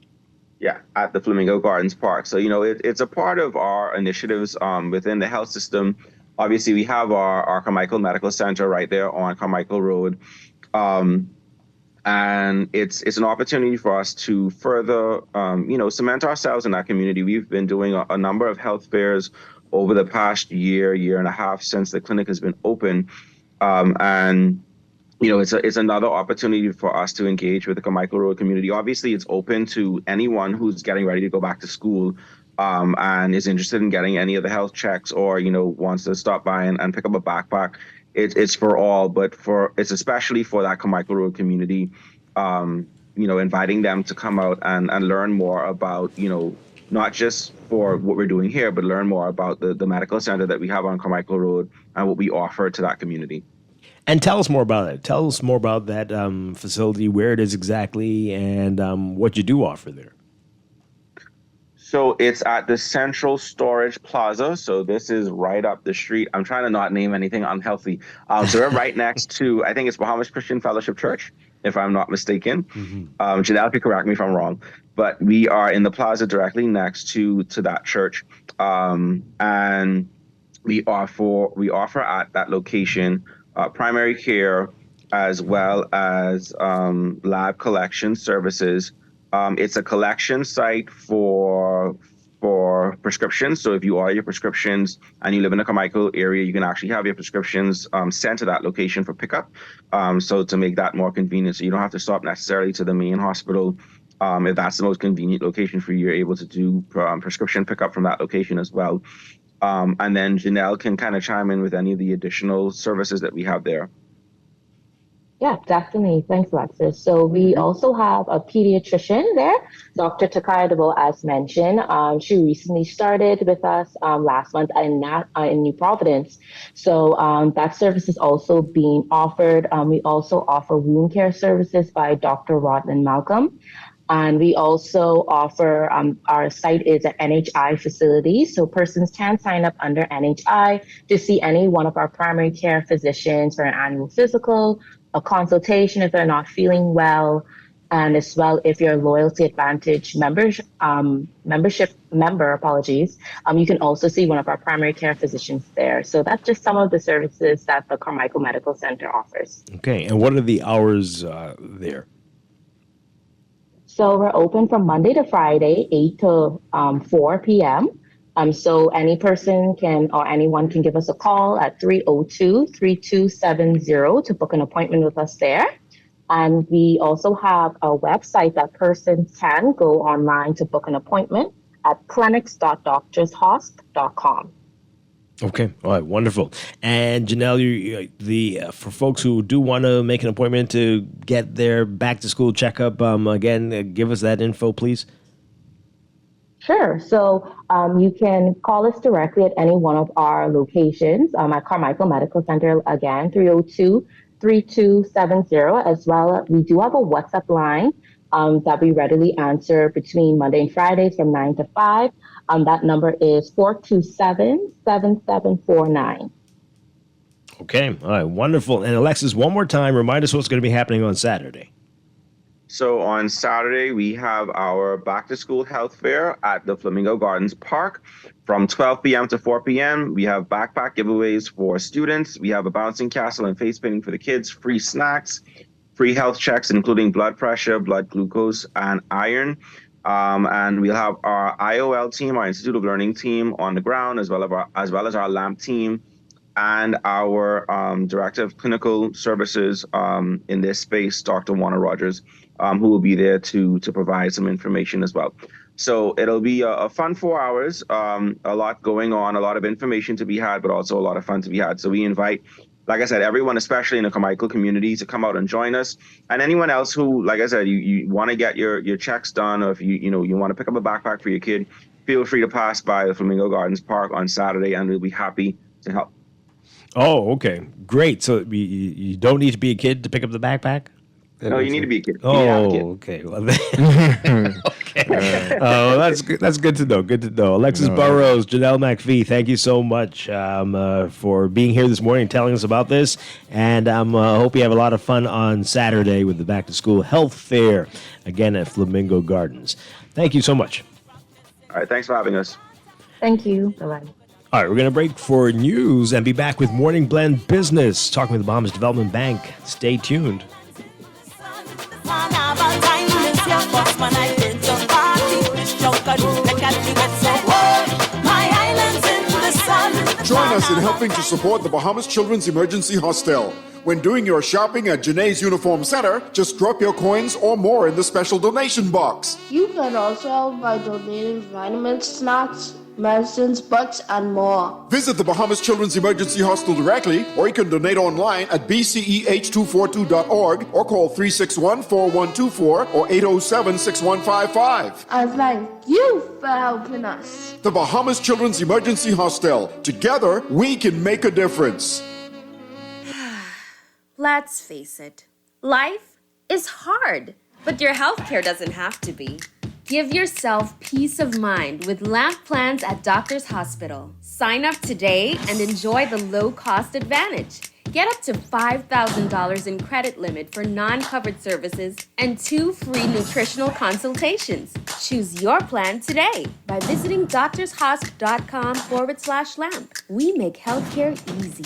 Yeah, at the Flamingo Gardens Park. So, it's a part of our initiatives within the health system. Obviously, we have our Carmichael Medical Center right there on Carmichael Road. And it's an opportunity for us to further, cement ourselves in our community. We've been doing a number of health fairs over the past year and a half since the clinic has been open. And it's another opportunity for us to engage with the Carmichael Road community. Obviously, it's open to anyone who's getting ready to go back to school and is interested in getting any of the health checks or, wants to stop by and pick up a backpack. It's for all, but it's especially for that Carmichael Road community, inviting them to come out and learn more about, not just for what we're doing here, but learn more about the medical center that we have on Carmichael Road and what we offer to that community. And tell us more about it. Tell us more about that facility, where it is exactly, and what you do offer there. So it's at the Central Storage Plaza. So this is right up the street. I'm trying to not name anything unhealthy. So we're right next to, I think it's Bahamas Christian Fellowship Church, if I'm not mistaken. Janelle could correct me if I'm wrong. But we are in the plaza directly next to that church. And we offer at that location primary care as well as lab collection services. It's a collection site for for prescriptions. So if you order your prescriptions and you live in the Carmichael area, you can actually have your prescriptions sent to that location for pickup. So to make that more convenient, so you don't have to stop necessarily to the main hospital. If that's the most convenient location for you, you're able to do prescription pickup from that location as well. And then Janelle can kind of chime in with any of the additional services that we have there. Yeah, definitely. Thanks, Alexis. So we also have a pediatrician there, Dr. Takaya Debo, as mentioned. She recently started with us last month in New Providence. So that service is also being offered. We also offer wound care services by Dr. Rodman Malcolm. And we also offer, our site is an NHI facility. So persons can sign up under NHI to see any one of our primary care physicians for an annual physical, a consultation if they're not feeling well, and as well if you're a Loyalty Advantage membership member, you can also see one of our primary care physicians there. So that's just some of the services that the Carmichael Medical Center offers. Okay, and what are the hours there? So we're open from Monday to Friday, 8 to 4 p.m. So any person or anyone can give us a call at 302-3270 to book an appointment with us there. And we also have a website that persons can go online to book an appointment at clinics.doctorshosp.com. Okay, all right, wonderful. And Janelle, for folks who do want to make an appointment to get their back-to-school checkup, again, give us that info, please. Sure. So you can call us directly at any one of our locations at Carmichael Medical Center, again, 302-3270, as well. We do have a WhatsApp line that we readily answer between Monday and Fridays from 9 to 5. That number is 427-7749. Okay, all right, wonderful. And Alexis, one more time, remind us what's going to be happening on Saturday. So on Saturday, we have our back-to-school health fair at the Flamingo Gardens Park from 12 p.m. to 4 p.m. We have backpack giveaways for students. We have a bouncing castle and face painting for the kids, free snacks, free health checks, including blood pressure, blood glucose, and iron. And we'll have our IOL team, our Institute of Learning team, on the ground, as well as our LAMP team, and our Director of Clinical Services in this space, Dr. Warner Rogers, who will be there to provide some information as well. So it'll be a fun 4 hours, a lot going on, a lot of information to be had, but also a lot of fun to be had. So we invite, like I said, everyone, especially in the Carmichael community, to come out and join us. And anyone else who, like I said, you want to get your checks done, or if you want to pick up a backpack for your kid, feel free to pass by the Flamingo Gardens Park on Saturday, and we'll be happy to help. Oh, okay. Great. So you don't need to be a kid to pick up the backpack? No, you need to be a kid. Okay. Well, okay. Oh, that's good. That's good to know. Good to know. Alexis Burrows, Janelle McPhee, thank you so much for being here this morning and telling us about this. And I hope you have a lot of fun on Saturday with the Back to School Health Fair, again at Flamingo Gardens. Thank you so much. All right. Thanks for having us. Thank you. Bye-bye. All right, we're going to break for news and be back with Morning Blend Business, talking with the Bahamas Development Bank. Stay tuned. Join us in helping to support the Bahamas Children's Emergency Hostel. When doing your shopping at Janae's Uniform Center, just drop your coins or more in the special donation box. You can also help by donating vitamins, snacks, medicines, books, and more. Visit the Bahamas Children's Emergency Hostel directly, or you can donate online at bceh242.org or call 361-4124 or 807-6155. And thank you for helping us. The Bahamas Children's Emergency Hostel. Together, we can make a difference. Let's face it, life is hard, but your healthcare doesn't have to be. Give yourself peace of mind with LAMP plans at Doctors Hospital. Sign up today and enjoy the low-cost advantage. Get up to $5,000 in credit limit for non-covered services and 2 free nutritional consultations. Choose your plan today by visiting doctorshosp.com/LAMP. We make healthcare easy.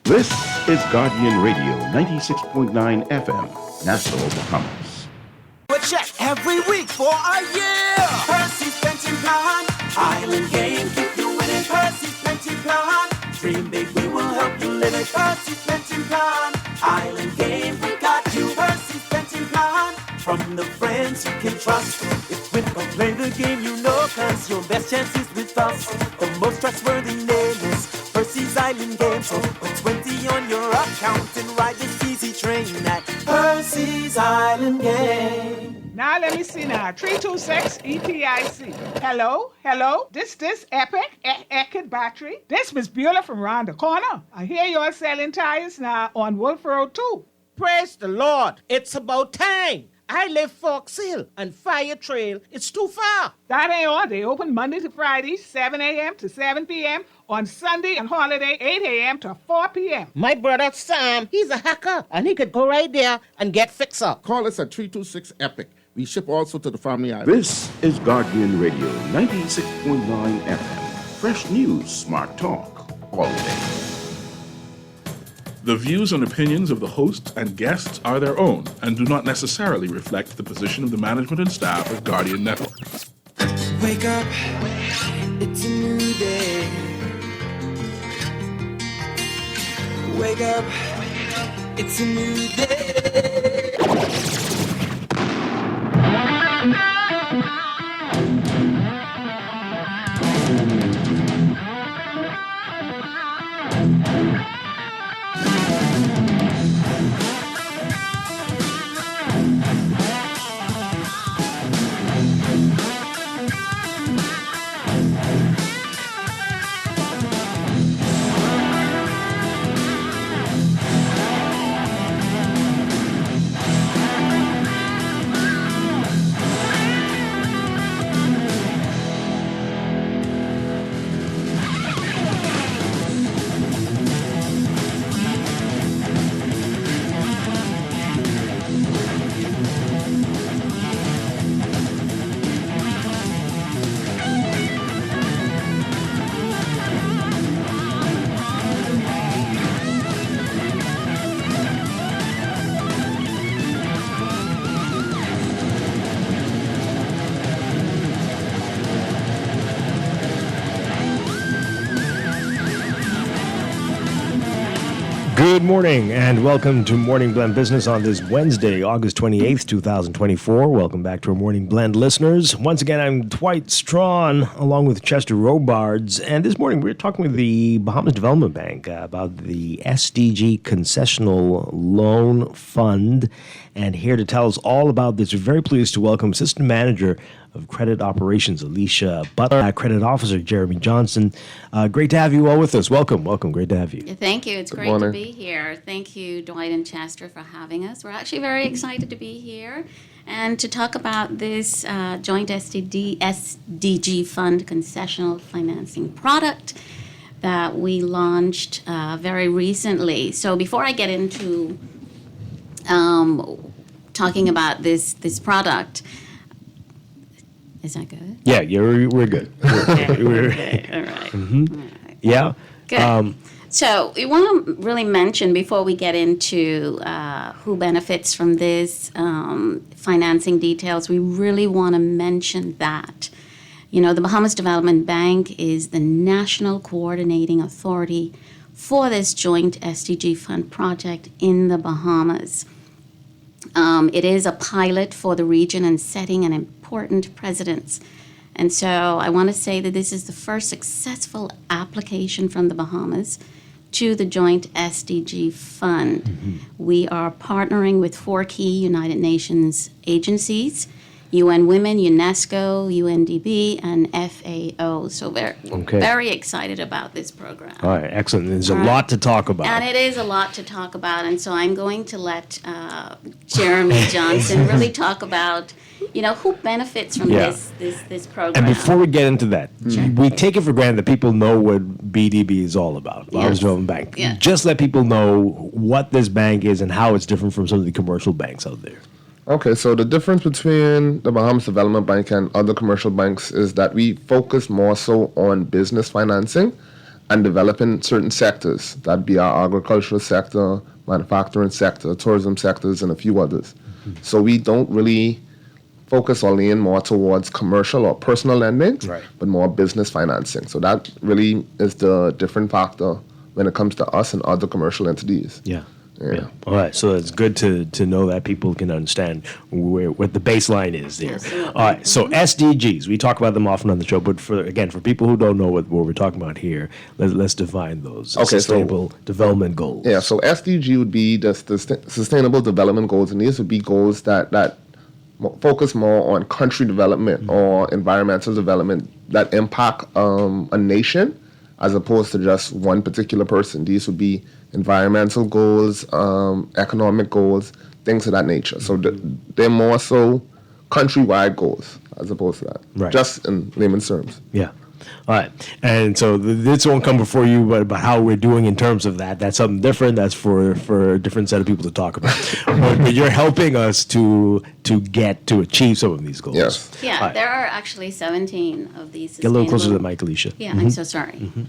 This is Guardian Radio 96.9 FM, Nassau, Bahamas. Check every week for a year. Percy's Pension plan. Island game, keep you winning. Percy's Plenty Plan. Dream big, we will help you live it. Percy's Plenty Plan. Island game, we got you. Percy's Plenty Plan. From the friends you can trust. If we don't play the game, you know, cause your best chance is with us. The most trustworthy name is Percy's Island Game. So put 20 on your account and ride this easy train at Percy's Island Game. Now let me see now. 326 ETIC. Hello? This Epic Eckert Battery. This Miss Beulah from round the corner. I hear you're selling tires now on Wolf Road too. Praise the Lord. It's about time. I live Fox Hill and Fire Trail. It's too far. That ain't all. They open Monday to Friday, 7 a.m. to 7 p.m. On Sunday and holiday, 8 a.m. to 4 p.m. My brother Sam, he's a hacker, and he could go right there and get fix up. Call us at 326 EPIC. We ship also to the Family Island. This is Guardian Radio 96.9 FM. Fresh news, smart talk, all day. The views and opinions of the hosts and guests are their own and do not necessarily reflect the position of the management and staff of Guardian Network. Wake up, it's a new day. Wake up, it's a new day. Good morning and welcome to Morning Blend Business on this Wednesday, August 28th, 2024. Welcome back to our Morning Blend listeners. Once again, I'm Dwight Strachan along with Chester Robards. And this morning we're talking with the Bahamas Development Bank about the SDG Concessional Loan Fund. And here to tell us all about this, we're very pleased to welcome Assistant Manager of Credit Operations, Alicia Butler, Credit Officer, Jeremy Johnson. Great to have you all with us. Welcome. Great to have you. Thank you. It's Good great morning. to be here. Thank you, Dwight and Chester, for having us. We're actually very excited to be here and to talk about this joint SDG Fund concessional financing product that we launched very recently. So before I get into talking about this product, is that good? Yeah, we're good. Okay, all right. Mm-hmm. Yeah. Good. So we want to really mention before we get into who benefits from this financing details, we really want to mention that, the Bahamas Development Bank is the national coordinating authority for this joint SDG Fund project in the Bahamas. It is a pilot for the region and setting an important precedence. And so I want to say that this is the first successful application from the Bahamas to the joint SDG Fund. Mm-hmm. We are partnering with 4 key United Nations agencies, UN Women, UNESCO, UNDP, and FAO. So we're very excited about this program. All right, excellent. There's a lot to talk about. And it is a lot to talk about. And so I'm going to let Jeremy Johnson really talk about, who benefits from this program. And before we get into that, we take it for granted that people know what BDB is all about, Bahamas Development Bank. Yeah. Just let people know what this bank is and how it's different from some of the commercial banks out there. Okay, so the difference between the Bahamas Development Bank and other commercial banks is that we focus more so on business financing and developing certain sectors. That'd be our agricultural sector, manufacturing sector, tourism sectors, and a few others. So we don't really focus or lean more towards commercial or personal lending, Right. but more business financing. So that really is the different factor when it comes to us and other commercial entities. Yeah. Yeah. All right. So it's good to know that people can understand what the baseline is there. Absolutely. All right. So SDGs, we talk about them often on the show, but for people who don't know what we're talking about here, let's define those. Sustainable Development Goals. Yeah, so SDG would be the Sustainable Development Goals, and these would be goals that focus more on country development or environmental development that impact a nation as opposed to just one particular person. These would be environmental goals, economic goals, things of that nature. So they're more so countrywide goals as opposed to that, Right. just in layman's terms. Yeah. All right. And so this won't come before you, but how we're doing in terms of that's something different. That's for a different set of people to talk about. but you're helping us to achieve some of these goals. Yes. Yeah, All right. there are actually 17 of these. Get a little closer to the sustainable- mic, Alicia. Yeah, Mhm. I'm so sorry. Mhm.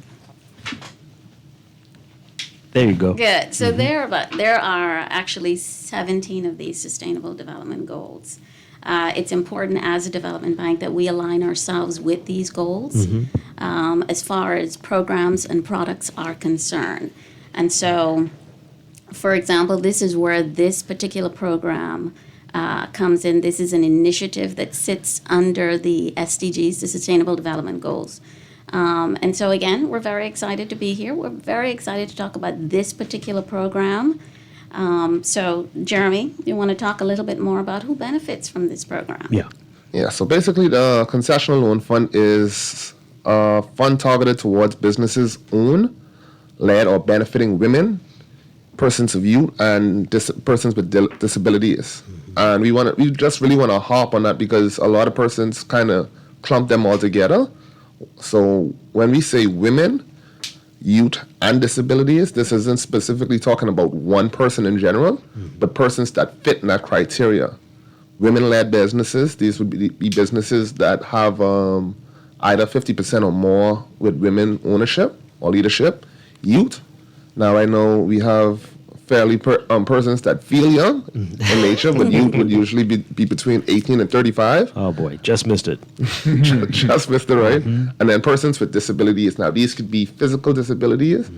There you go. Good. So there are actually 17 of these sustainable development goals. It's important as a development bank that we align ourselves with these goals as far as programs and products are concerned. And so, for example, this is where this particular program comes in. This is an initiative that sits under the SDGs, the Sustainable Development Goals. And so, again, we're very excited to be here. We're very excited to talk about this particular program. So, Jeremy, you want to talk a little bit more about who benefits from this program? Yeah. Yeah, so basically the concessional loan fund is a fund targeted towards businesses owned, led, or benefiting women, persons of youth, and persons with disabilities. And we just really want to harp on that because a lot of persons kind of clump them all together. So when we say women, youth, and disabilities, this isn't specifically talking about one person in general, but persons that fit in that criteria. Women-led businesses, these would be businesses that have either 50% or more with women ownership or leadership. Youth, now I know we have fairly persons that feel young in nature, but youth would usually be between 18 and 35. Oh boy, just missed it. Just missed it, right? And then persons with disabilities. Now these could be physical disabilities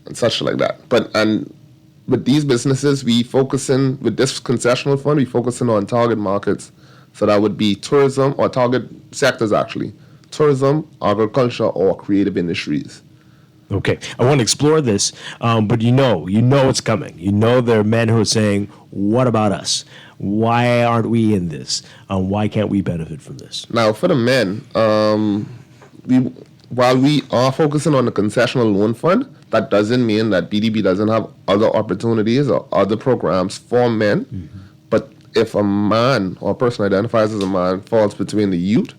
and such like that. And with these businesses, with this concessional fund, we focusing on target markets. So that would be tourism, or target sectors actually. Tourism, agriculture, or creative industries. Okay, I want to explore this, but you know it's coming. You know there are men who are saying, "What about us? Why aren't we in this? Why can't we benefit from this?" Now, for the men, while we are focusing on the concessional loan fund, that doesn't mean that BDB doesn't have other opportunities or other programs for men. But if a man or a person identifies as a man falls between the youth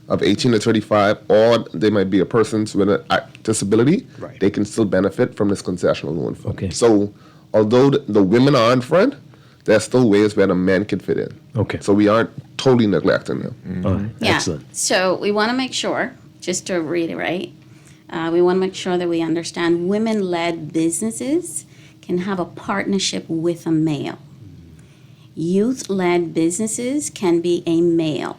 of 18 to 35, or they might be a person with a disability, they can still benefit from this concessional loan fund. Okay. So although the women are in front, there's still ways where the men can fit in. Okay. So we aren't totally neglecting them. Yeah. Excellent. So we want to make sure, just to reiterate, we want to make sure that we understand women-led businesses can have a partnership with a male. Youth-led businesses can be a male.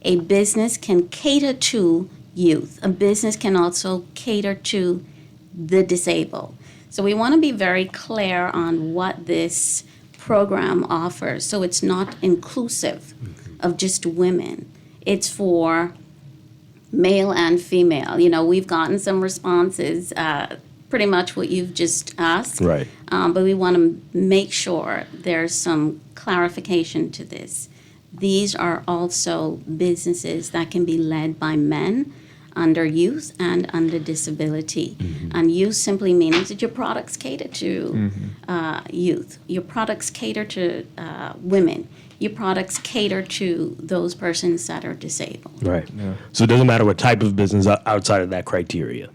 A business can cater to youth. A business can also cater to the disabled. So we want to be very clear on what this program offers. So it's not inclusive of just women. It's for male and female. You know, we've gotten some responses, pretty much what you've just asked. Right. But we want to make sure there's some clarification to this. These are also businesses that can be led by men under youth and under disability. And youth simply means that your products cater to youth. Your products cater to women. Your products cater to those persons that are disabled. Right. So it doesn't matter what type of business outside of that criteria.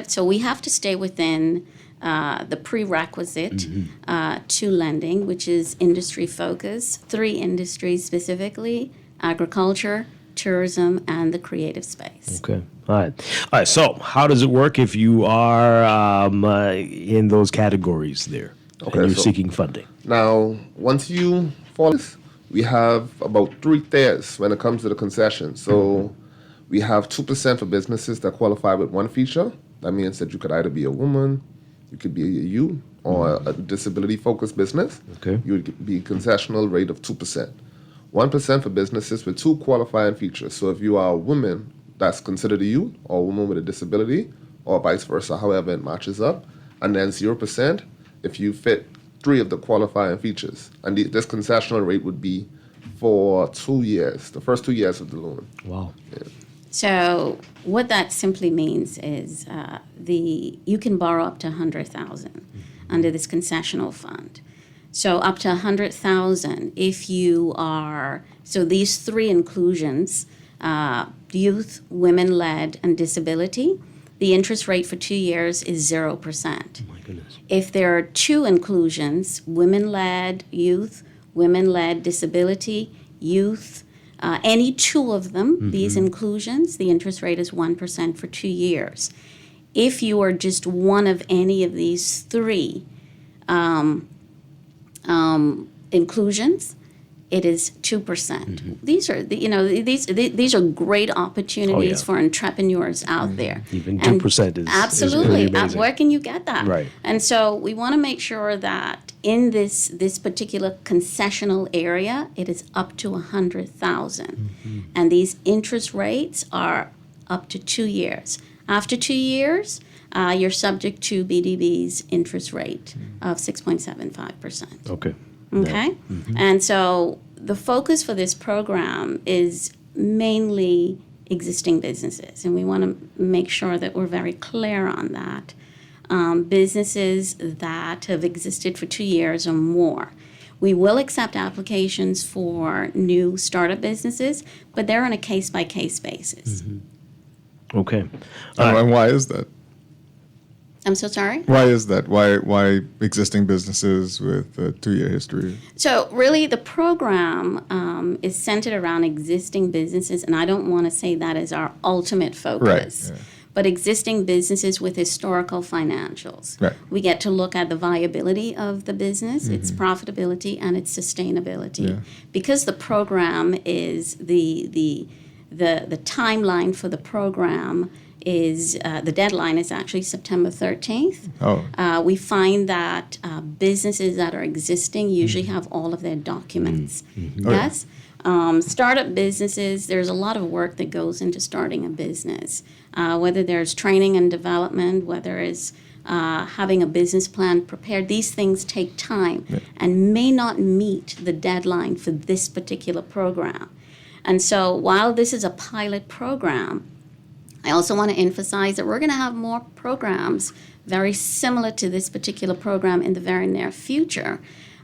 So we have to stay within the prerequisite to lending, which is industry focus, 3 industries specifically: agriculture, tourism, and the creative space. Okay. All right. So how does it work if you are in those categories there and you're so seeking funding? Now, once you fall, We have about 3 tiers when it comes to the concession. So we have 2% for businesses that qualify with one feature. That means that you could either be a woman, you could be a youth, or a disability-focused business. Okay. You would be concessional rate of 2%. 1% for businesses with 2 qualifying features. So if you are a woman that's considered a youth, or a woman with a disability, or vice versa, however it matches up. And then 0% if you fit 3 of the qualifying features. And this concessional rate would be for 2 years, the first 2 years of the loan. Wow. Yeah. So what that simply means is you can borrow up to $100,000 under this concessional fund. So up to $100,000 if you are, so these 3 inclusions, youth, women-led, and disability, the interest rate for 2 years is 0%. Oh my goodness. If there are 2 inclusions, women-led, youth, women-led, disability, youth, any 2 of them, these inclusions, the interest rate is 1% for 2 years. If you are just one of any of these 3 inclusions, it is 2%. These are these are great opportunities for entrepreneurs out there. Even 2% is absolutely. is really amazing. Where can you get that? Right. And so we want to make sure that in this particular concessional area, it is up to $100,000, and these interest rates are up to 2 years. After 2 years, you're subject to BDB's interest rate of 6.75%. Okay. Okay? And so the focus for this program is mainly existing businesses, and we want to make sure that we're very clear on that. Businesses that have existed for 2 years or more. We will accept applications for new startup businesses, but they're on a case-by-case basis. Okay. And why is that? I'm so sorry? Why is that? Why existing businesses with a 2-year history? So really the program is centered around existing businesses, and I don't want to say that is our ultimate focus. Right. But existing businesses with historical financials. Right. We get to look at the viability of the business, its profitability, and its sustainability. Yeah. Because the program is the timeline for the program is the deadline is actually September 13th. Oh. We find that businesses that are existing usually have all of their documents. Yes. Startup businesses, there's a lot of work that goes into starting a business, whether there's training and development, whether it's having a business plan prepared. These things take time and may not meet the deadline for this particular program. And so while this is a pilot program, I also want to emphasize that we're going to have more programs very similar to this particular program in the very near future.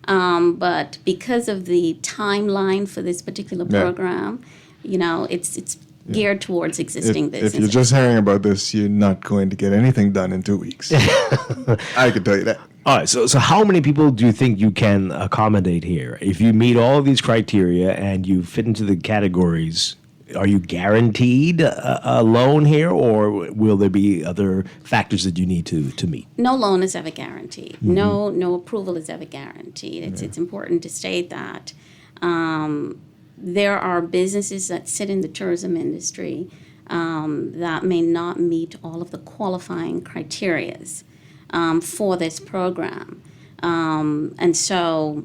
But because of the timeline for this particular program, it's geared towards existing businesses. If you're just hearing about this, you're not going to get anything done in 2 weeks. I can tell you that. All right. So how many people do you think you can accommodate here? If you meet all of these criteria and you fit into the categories, are you guaranteed a loan here, or will there be other factors that you need to meet? No loan is ever guaranteed. No approval is ever guaranteed. It's important to state that. There are businesses that sit in the tourism industry that may not meet all of the qualifying criterias for this program. And so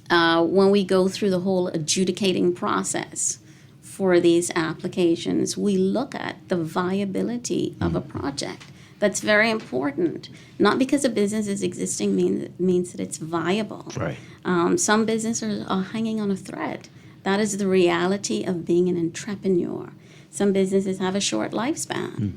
when we go through the whole adjudicating process for these applications, we look at the viability of a project. That's very important. Not because a business is existing means that it's viable. Right. Some businesses are hanging on a thread. That is the reality of being an entrepreneur. Some businesses have a short lifespan.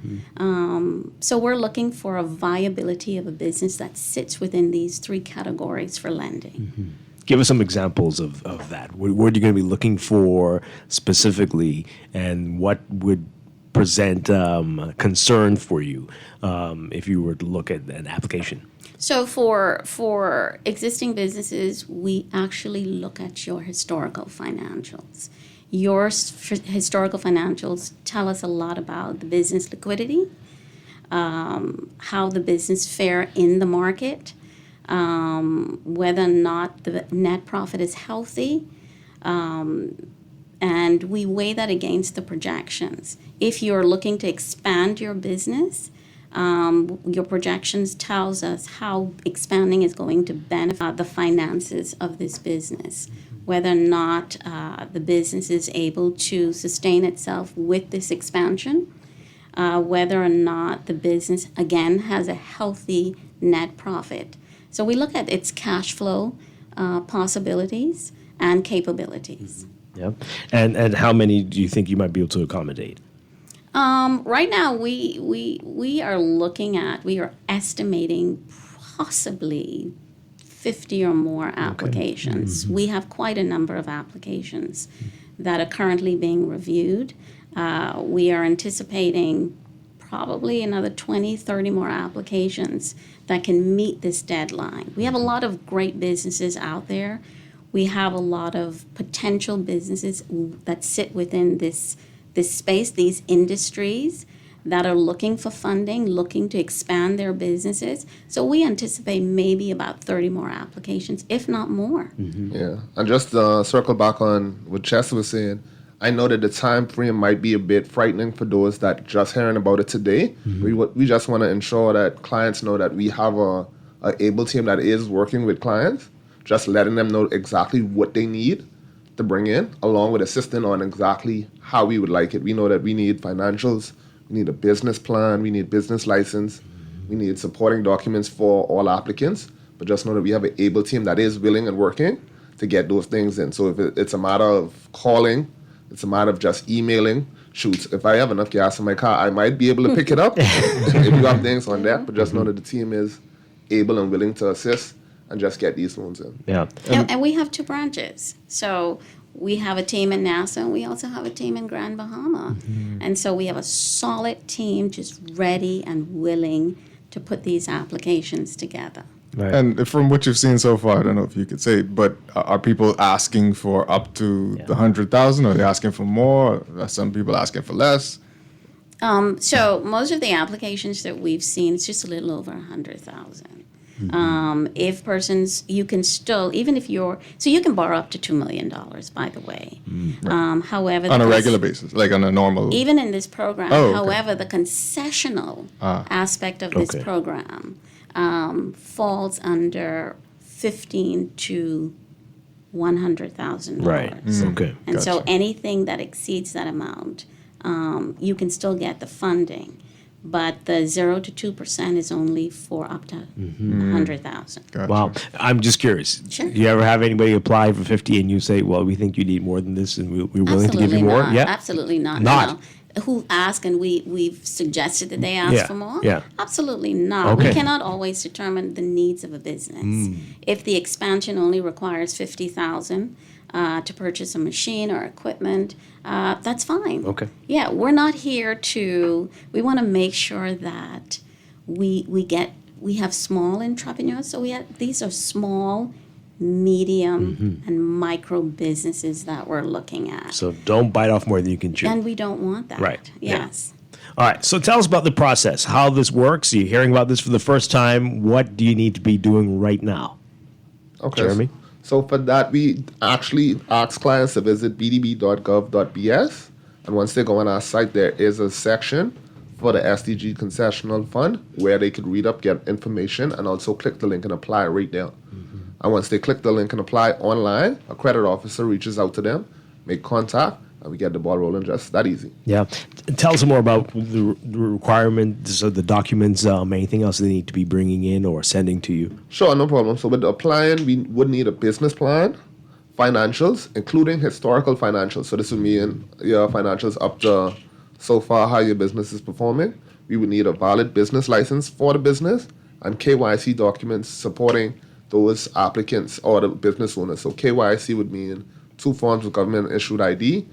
So we're looking for a viability of a business that sits within these 3 categories for lending. Give us some examples of that. What are you going to be looking for specifically, and what would present concern for you if you were to look at an application? So for existing businesses, we actually look at your historical financials. Your historical financials tell us a lot about the business liquidity, how the business fare in the market, whether or not the net profit is healthy, And we weigh that against the projections. If you're looking to expand your business, your projections tells us how expanding is going to benefit the finances of this business, whether or not the business is able to sustain itself with this expansion, whether or not the business, again, has a healthy net profit. So we look at its cash flow possibilities and capabilities. Yeah. And how many do you think you might be able to accommodate? Right now, we are estimating possibly 50 or more applications. We have quite a number of applications that are currently being reviewed. We are anticipating probably another 20, 30 more applications that can meet this deadline. We have a lot of great businesses out there. We have a lot of potential businesses that sit within this space, these industries that are looking for funding, looking to expand their businesses. So we anticipate maybe about 30 more applications, if not more. Yeah, and just circle back on what Chester was saying, I know that the time frame might be a bit frightening for those that just hearing about it today. We just want to ensure that clients know that we have a able team that is working with clients, just letting them know exactly what they need to bring in, along with assisting on exactly how we would like it. We know that we need financials, we need a business plan, we need business license, we need supporting documents for all applicants, but just know that we have an able team that is willing and working to get those things in. So if it's a matter of calling, it's a matter of just emailing. Shoot, if I have enough gas in my car, I might be able to pick it up if you have things on that, but just know that the team is able and willing to assist and just get these loans in. Yeah. And we have 2 branches. So we have a team in Nassau, and we also have a team in Grand Bahama. And so we have a solid team just ready and willing to put these applications together. Right. And from what you've seen so far, I don't know if you could say, but are people asking for up to the 100,000? Are they asking for more? Are some people asking for less? So most of the applications that we've seen, it's just a little over 100,000. If persons, you can still, even if you're, so you can borrow up to $2 million, by the way. However, on a regular basis, like on a normal. Even in this program, however, the concessional aspect of this Okay. program falls under $15,000 to $100,000. Right. Okay. And so Gotcha. anything that exceeds that amount, you can still get the funding. But the 0 to 2% is only for up to 100,000. Wow. I'm just curious. Sure. Do you ever have anybody apply for 50 and you say, well, we think you need more than this and we're willing to give you more? Not. Yeah. Absolutely not. Not. No. Who ask and we've suggested that they ask for more? Yeah. Absolutely not. Okay. We cannot always determine the needs of a business. If the expansion only requires 50,000 to purchase a machine or equipment, that's fine. Okay. Yeah, we're not here to. We want to make sure that we have small entrepreneurs. So these are small, medium, and micro businesses that we're looking at. So don't bite off more than you can chew. And we don't want that. Right. Yeah. Yes. All right. So tell us about the process, how this works. You're hearing about this for the first time. What do you need to be doing right now? Okay. Jeremy? So for that, we actually ask clients to visit bdb.gov.bs. And once they go on our site, there is a section for the SDG Concessional Fund where they could read up, get information, and also click the link and apply right there. And once they click the link and apply online, a credit officer reaches out to them, make contact, and we get the ball rolling just that easy. Yeah. Tell us more about the requirements of the documents, anything else they need to be bringing in or sending to you. Sure, no problem. So with the applying, we would need a business plan, financials, including historical financials. So this would mean your financials up to so far how your business is performing. We would need a valid business license for the business and KYC documents supporting those applicants or the business owners. So KYC would mean 2 forms of government issued ID,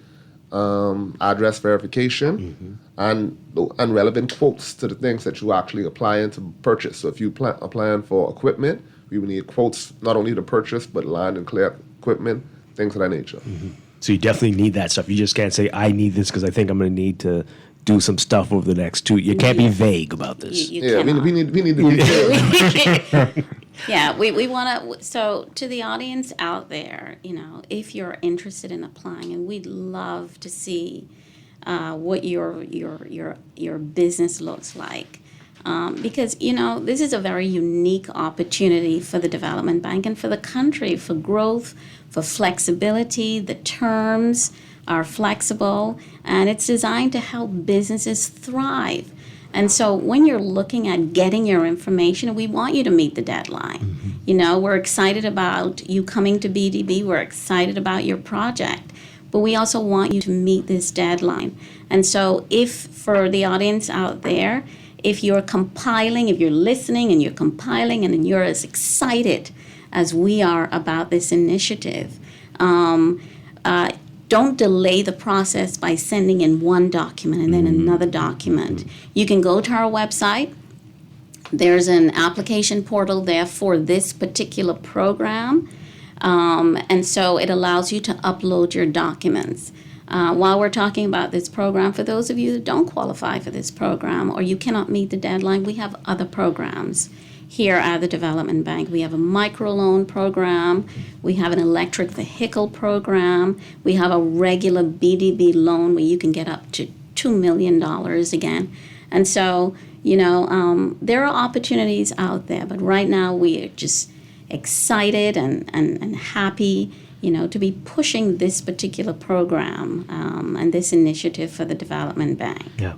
address verification, and relevant quotes to the things that you actually applying to purchase. So if you applying for equipment, we would need quotes not only to purchase, but land and clear equipment, things of that nature. So you definitely need that stuff. You just can't say, I need this because I think I'm going to need to do some stuff over the next 2. You can't be vague about this. We need the details. Yeah, we want to. So to the audience out there, if you're interested in applying, and we'd love to see what your business looks like. Because this is a very unique opportunity for the development bank and for the country, for growth, for flexibility. The terms are flexible, and it's designed to help businesses thrive. And so when you're looking at getting your information, we want you to meet the deadline. We're excited about you coming to BDB. We're excited about your project. But we also want you to meet this deadline. And so for the audience out there, if you're listening and you're compiling and you're as excited as we are about this initiative, don't delay the process by sending in one document and then another document. You can go to our website. There's an application portal there for this particular program. And so it allows you to upload your documents. While we're talking about this program, for those of you that don't qualify for this program or you cannot meet the deadline, we have other programs here at the Development Bank. We have a microloan program. We have an electric vehicle program. We have a regular BDB loan where you can get up to $2 million again. And so, there are opportunities out there, but right now we are just excited and happy, to be pushing this particular program and this initiative for the Development Bank. Yeah.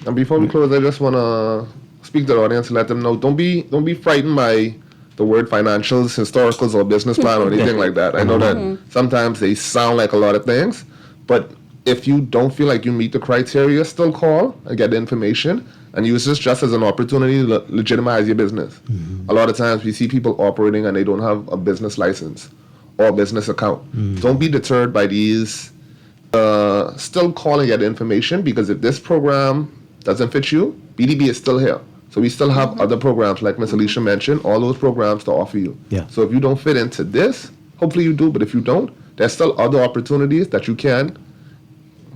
And before we close, I just want to speak to the audience and let them know, don't be frightened by the word financials, historicals, or business plan or anything like that. I know that sometimes they sound like a lot of things, but if you don't feel like you meet the criteria, still call and get the information and use this just as an opportunity to legitimize your business. A lot of times we see people operating and they don't have a business license or a business account. Don't be deterred by these. Still call and get the information, because if this program doesn't fit you, BDB is still here. So we still have other programs, like Ms. Alicia mentioned, all those programs to offer you. Yeah. So if you don't fit into this, hopefully you do, but if you don't, there's still other opportunities that you can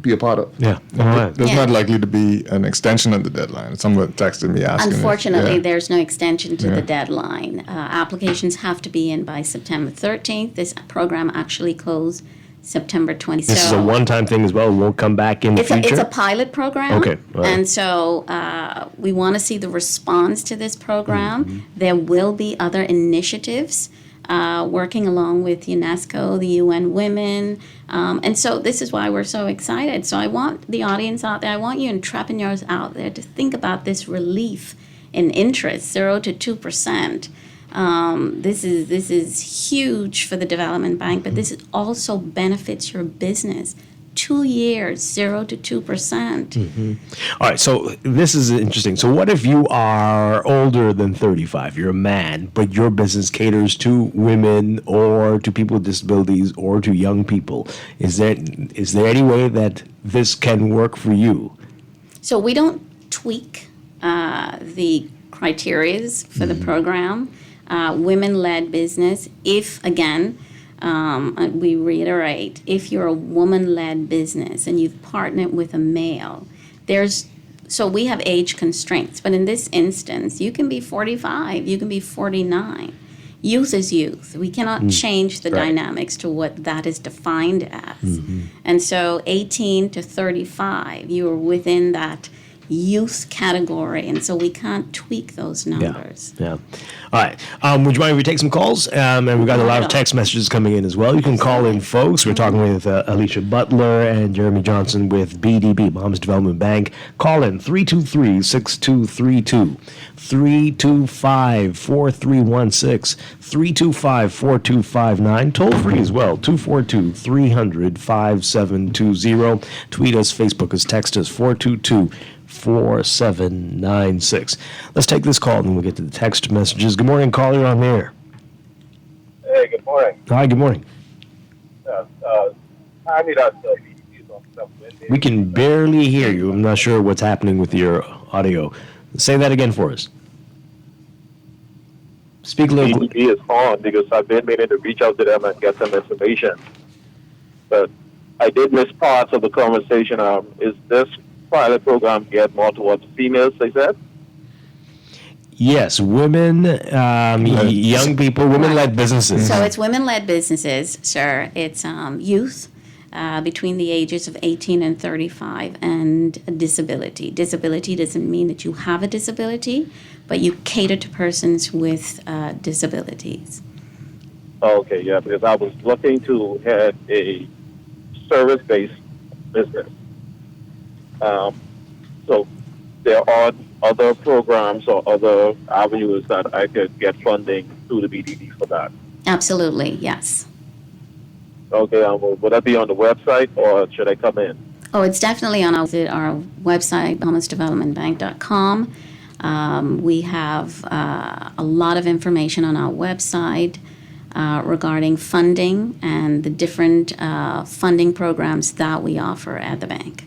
be a part of. Yeah. All right. There's not likely to be an extension of the deadline. Someone texted me asking. Unfortunately, there's no extension to the deadline. Applications have to be in by September 13th. This program actually closed September 27th. This is a one-time thing as well. It won't come back in the future? It's a pilot program. Okay. Right. And so we want to see the response to this program. There will be other initiatives working along with UNESCO, the UN Women. And so this is why we're so excited. So I want the audience out there, I want you entrepreneurs out there to think about this relief in interest, 0 to 2%. This is huge for the Development Bank, but this also benefits your business. 2 years, 0 to 2%. All right, so this is interesting. So what if you are older than 35? You're a man, but your business caters to women or to people with disabilities or to young people. Is there any way that this can work for you? So we don't tweak the criterias for the program. Women-led business, if, again, we reiterate, if you're a woman-led business and you've partnered with a male, so we have age constraints, but in this instance, you can be 45, you can be 49. Youth is youth. We cannot change the dynamics to what that is defined as. And so 18 to 35, you are within that youth category, and so we can't tweak those numbers. Yeah. All right. Would you mind if we take some calls? And we've got a lot of text messages coming in as well. You can call in, folks. We're talking with Alicia Butler and Jeremy Johnson with BDB, Bahamas Development Bank. Call in 323-6232, 325-4316, 325-4259. Toll free as well, 242-300-5720. Tweet us, Facebook us, text us, 422-4796. Let's take this call and then we'll get to the text messages. Good morning, caller, on the air. Hey, good morning. Hi, good morning. I need us to We can barely hear you. I'm not sure what's happening with your audio. Say that again for us. Speak a little. BDB is on because I've been meaning to reach out to them and get some information. But I did miss parts of the conversation. Is this pilot program geared more towards females, they said? Yes, women, young people, women-led businesses. So it's women-led businesses, sir. It's youth between the ages of 18 and 35, and disability. Disability doesn't mean that you have a disability, but you cater to persons with disabilities. Okay, yeah, because I was looking to have a service-based business. So there are other programs or other avenues that I could get funding through the BDD for that. Absolutely, yes. Okay, would that be on the website or should I come in? Oh, it's definitely on our website, bahamasdevelopmentbank.com. We have a lot of information on our website regarding funding and the different funding programs that we offer at the bank.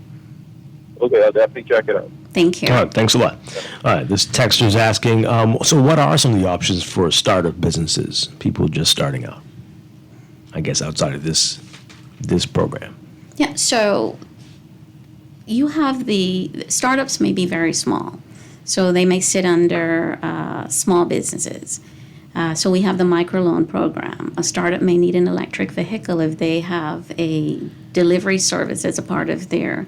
Okay, I'll definitely check it out. Thank you. All right, thanks a lot. All right, this texter's asking, so what are some of the options for startup businesses, people just starting out? I guess outside of this program. Yeah, so you have the startups may be very small, so they may sit under small businesses. So we have the microloan program. A startup may need an electric vehicle if they have a delivery service as a part of their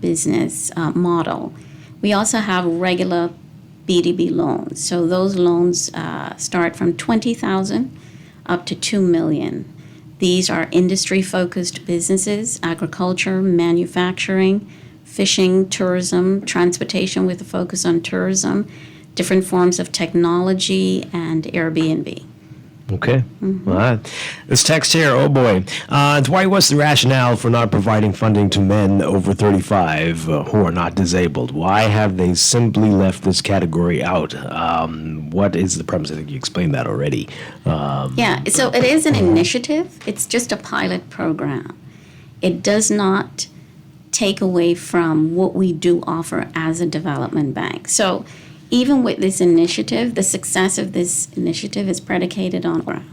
business model. We also have regular BDB loans. So those loans start from $20,000 up to $2 million. These are industry-focused businesses: agriculture, manufacturing, fishing, tourism, transportation with a focus on tourism, different forms of technology, and Airbnb. Okay. All right. This text here, oh boy. Dwight, what's the rationale for not providing funding to men over 35 who are not disabled? Why have they simply left this category out? What is the premise? I think you explained that already. Yeah, so it is an initiative. It's just a pilot program. It does not take away from what we do offer as a development bank. So even with this initiative, the success of this initiative is predicated on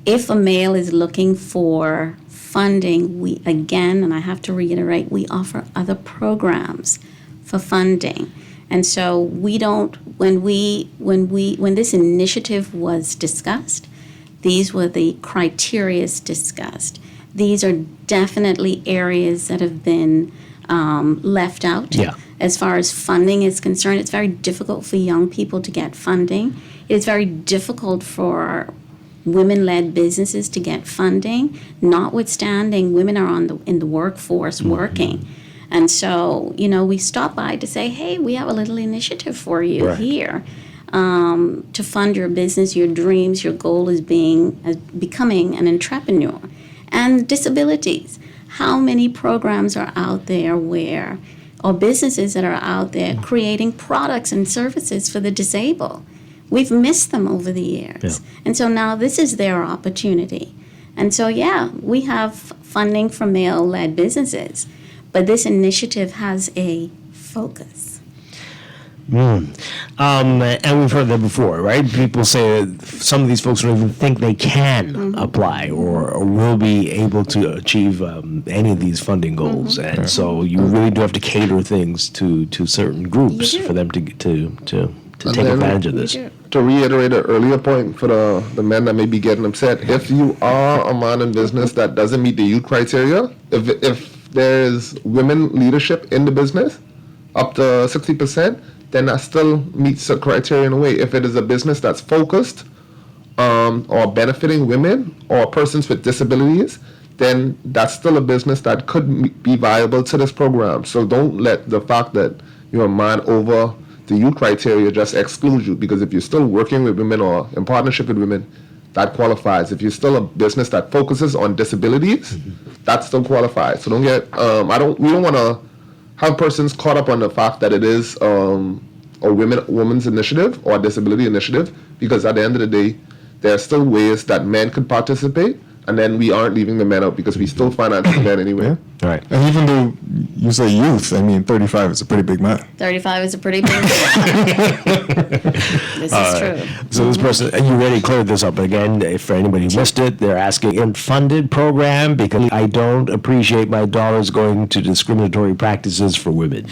if a male is looking for funding, we again, and I have to reiterate, we offer other programs for funding. And so we don't, when this initiative was discussed, these were the criteria discussed. These are definitely areas that have been left out. Yeah. As far as funding is concerned, it's very difficult for young people to get funding. It's very difficult for women-led businesses to get funding, notwithstanding women are in the workforce working. And so, we stop by to say, hey, we have a little initiative for you here to fund your business, your dreams. Your goal is becoming an entrepreneur. And disabilities. How many programs are out there or businesses that are out there creating products and services for the disabled? We've missed them over the years. Yeah. And so now this is their opportunity. And so, we have funding for male-led businesses, but this initiative has a focus. And we've heard that before, right? People say that some of these folks don't even think they can apply or will be able to achieve any of these funding goals. And so you really do have to cater things to certain groups for them to take advantage of this. To reiterate an earlier point for the men that may be getting upset, if you are a man in business that doesn't meet the youth criteria, if there's women leadership in the business up to 60%, then that still meets the criteria in a way. If it is a business that's focused or benefiting women or persons with disabilities, then that's still a business that could be viable to this program. So don't let the fact that you're a man over the youth criteria just exclude you, because if you're still working with women or in partnership with women, that qualifies. If you're still a business that focuses on disabilities, that still qualifies. So don't get, we don't want to have persons caught up on the fact that it is a women's initiative or a disability initiative, because at the end of the day, there are still ways that men could participate, and then we aren't leaving the men out because we still finance the men anyway. All right. And even though you say youth, I mean, 35 is a pretty big man. 35 is a pretty big This is true. So this person, you already cleared this up. Again, if for anybody who missed it, they're asking in funded program because I don't appreciate my dollars going to discriminatory practices for women.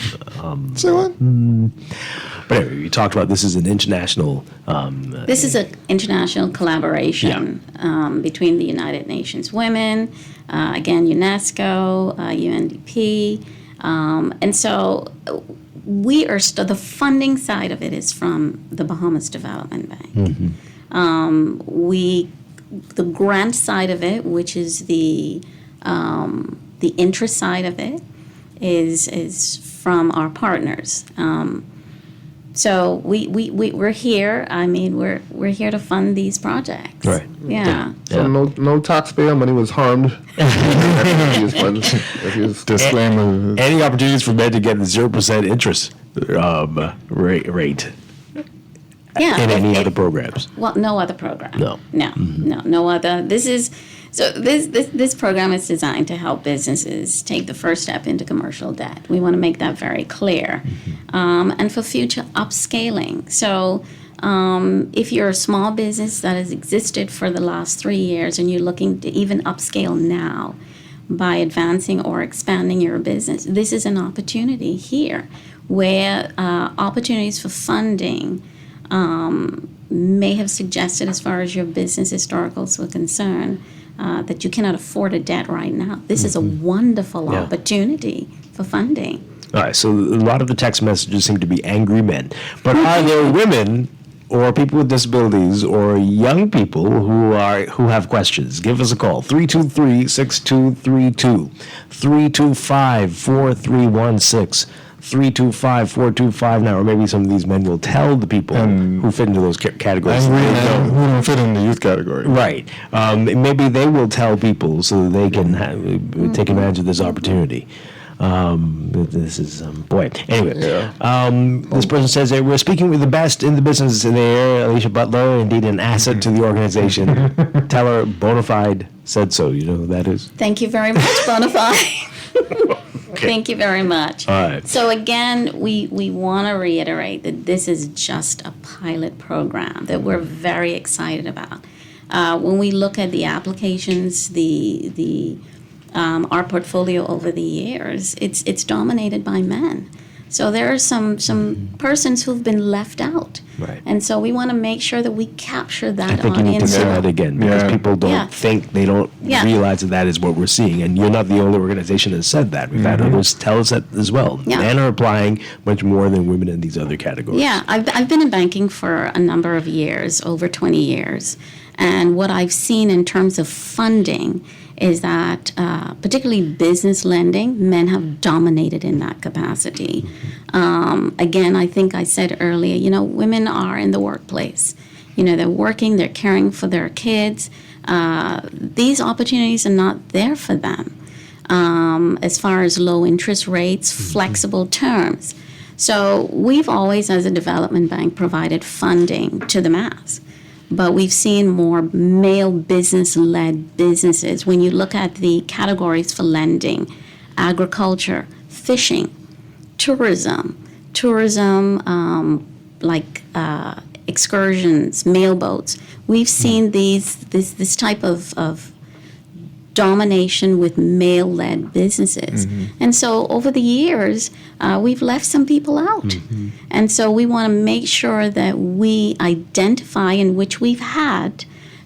Say what? But anyway, we talked about this is an international. This is an international collaboration between the United Nations Women, again, UNESCO, UNDP. And so we are the funding side of it is from the Bahamas Development Bank. The grant side of it, which is the interest side of it, is from our partners. So we're here. I mean, we're here to fund these projects. Right. Yeah. So no taxpayer money was harmed. Disclaimer. Any opportunities for men to get the 0% interest rate Yeah. in any other programs? Well, no other program. No. No other. This program is designed to help businesses take the first step into commercial debt. We want to make that very clear, and for future upscaling. So, if you're a small business that has existed for the last 3 years and you're looking to even upscale now by advancing or expanding your business, this is an opportunity here where opportunities for funding may have suggested, as far as your business historicals were concerned, that you cannot afford a debt right now. This is a wonderful opportunity for funding. All right, so a lot of the text messages seem to be angry men. But are there women or people with disabilities or young people who have questions? Give us a call, 323-6232, 325-4316. 325-425 now, or maybe some of these men will tell the people who fit into those categories. Angry men who don't fit in the youth category. Right. Maybe they will tell people so that they can take advantage of this opportunity. This is, boy. Anyway, this person says that we're speaking with the best in the business in the area, Alicia Butler, indeed an asset to the organization. Tell her Bonafide said so. You know who that is? Thank you very much, Bonafide. Thank you very much. All right. So again, we want to reiterate that this is just a pilot program that we're very excited about. When we look at the applications, our portfolio over the years, it's dominated by men. So there are some persons who've been left out. Right. And so we want to make sure that we capture that I think you need to say that again because people don't think, they don't realize that is what we're seeing. And you're not the only organization that said that. We've had others tell us that as well. Yeah. Men are applying much more than women in these other categories. Yeah, I've been in banking for a number of years, over 20 years. And what I've seen in terms of funding is that particularly business lending, men have dominated in that capacity. Again, I think I said earlier, women are in the workplace. They're working, they're caring for their kids. These opportunities are not there for them as far as low interest rates, flexible terms. So we've always, as a development bank, provided funding to the mass. But we've seen more male business-led businesses. When you look at the categories for lending, agriculture, fishing, tourism, like excursions, mailboats, we've seen this type of domination with male-led businesses. And so over the years, we've left some people out. And so we want to make sure that we identify, in which we've had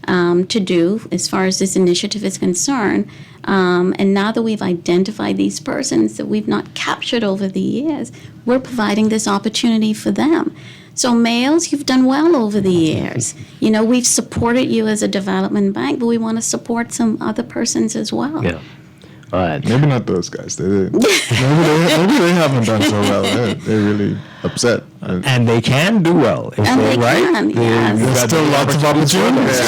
to do as far as this initiative is concerned. And now that we've identified these persons that we've not captured over the years, we're providing this opportunity for them. So males, you've done well over the years. We've supported you as a development bank, but we want to support some other persons as well. Yeah. All right. Maybe not those guys. Maybe they haven't done so well. They're really upset. And they can do well. And they can, yes. There's still lots of opportunities.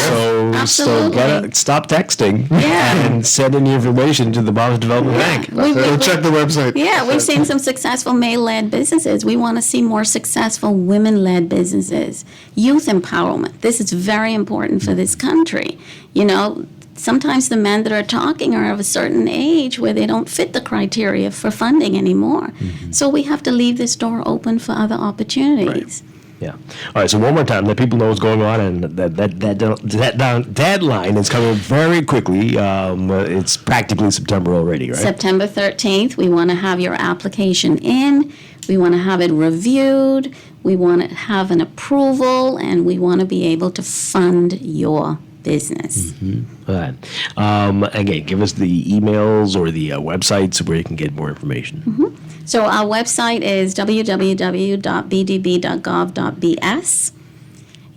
So stop texting and send in your information to the Bahamas Development Bank. Go check the website. Yeah, we've seen some successful male-led businesses. We want to see more successful women-led businesses. Youth empowerment. This is very important for this country. sometimes the men that are talking are of a certain age where they don't fit the criteria for funding anymore. So we have to leave this door open for other opportunities. Yeah. All right. So one more time, let people know what's going on, and that deadline is coming very quickly. It's practically September already, right? September 13th, we want to have your application in. We want to have it reviewed. We want to have an approval, and we want to be able to fund your business. All right. Again, give us the emails or the websites where you can get more information. So our website is www.bdb.gov.bs.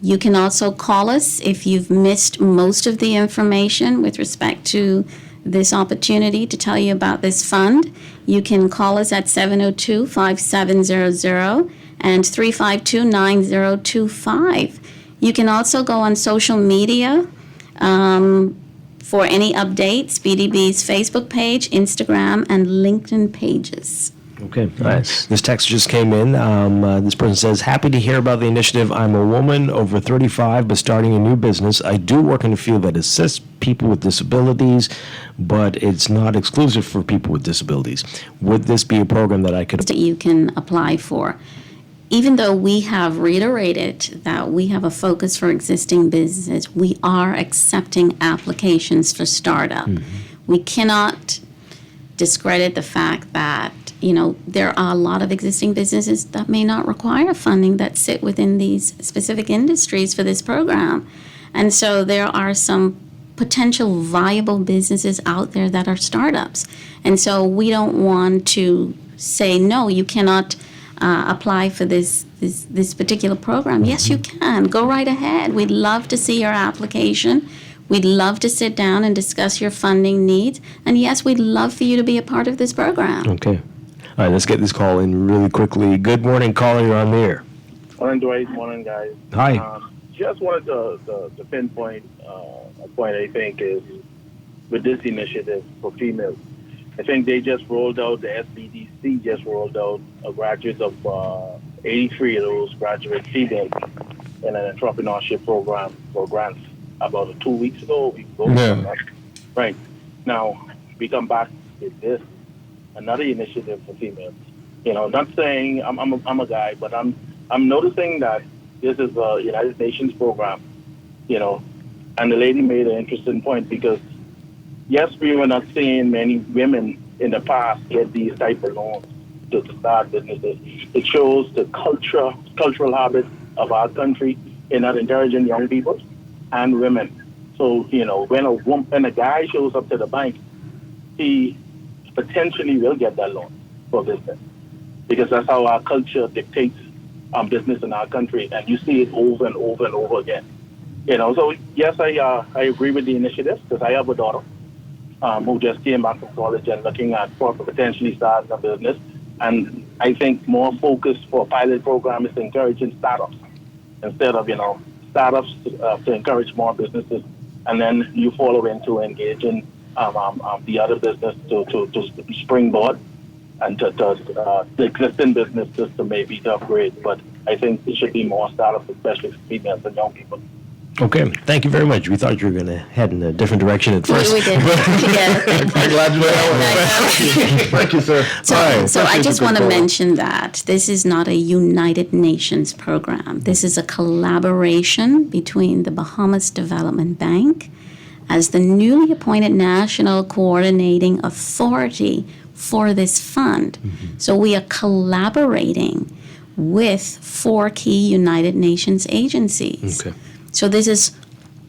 You can also call us if you've missed most of the information with respect to this opportunity to tell you about this fund. You can call us at 702-5700 and 352-9025. You can also go on social media for any updates, BDB's Facebook page, Instagram, and LinkedIn pages. Okay. All right. This text just came in. This person says, happy to hear about the initiative. I'm a woman over 35, but starting a new business. I do work in a field that assists people with disabilities, but it's not exclusive for people with disabilities. Would this be a program that I could... That you can apply for. Even though we have reiterated that we have a focus for existing businesses, we are accepting applications for startup. We cannot discredit the fact that there are a lot of existing businesses that may not require funding that sit within these specific industries for this program. And so there are some potential viable businesses out there that are startups. And so we don't want to say, no, you cannot apply for this particular program. Yes, you can. Go right ahead. We'd love to see your application. We'd love to sit down and discuss your funding needs. And yes, we'd love for you to be a part of this program. Okay. All right, let's get this call in really quickly. Good morning, caller. You're on the air. Morning, Dwight. Morning, guys. Hi. Just wanted to pinpoint a point I think is with this initiative for females. I think they just rolled out, the SBDC just rolled out a graduate of 83 of those graduate females in an entrepreneurship program for grants about 2 weeks ago. Right. Now, we come back with this, another initiative for females. Not saying I'm a guy, but I'm noticing that this is a United Nations program, and the lady made an interesting point because, yes, we were not seeing many women in the past get these type of loans to start businesses. It shows the cultural habits of our country in not encouraging young people and women. So, when a guy shows up to the bank, he potentially will get that loan for business because that's how our culture dictates business in our country, and you see it over and over and over again. So yes, I agree with the initiative because I have a daughter who just came back from college and looking at for potentially starting a business. And I think more focus for a pilot program is encouraging startups instead of startups to encourage more businesses, and then you follow into engaging the other business to springboard and to the existing businesses to maybe to upgrade. But I think it should be more startups, especially for females and young people. Okay, thank you very much. We thought you were going to head in a different direction at first. We did. I'm glad you went that way. Thank you, sir. So I just want to mention that this is not a United Nations program. This is a collaboration between the Bahamas Development Bank as the newly appointed national coordinating authority for this fund. So we are collaborating with 4 key United Nations agencies. Okay. So this is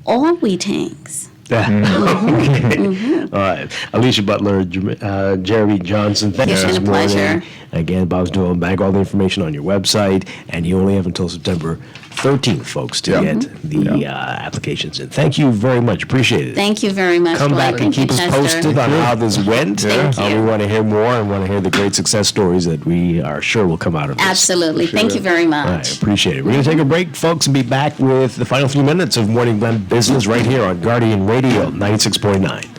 all we tanks. Okay. All right. Alicia Butler, Jeremy Johnson, thank you this morning. Pleasure. Again, Bob's Development Bank, all the information on your website, and you only have until September 13th, folks, to get the applications in. Thank you very much. Appreciate it. Thank you very much. Come Dwight. back and keep us posted on how this went. Thank you. We want to hear more and want to hear the great success stories that we are sure will come out of this. Absolutely. Thank you very much. All right, appreciate it. We're going to take a break, folks, and be back with the final few minutes of Morning Blend Business right here on Guardian Radio 96.9.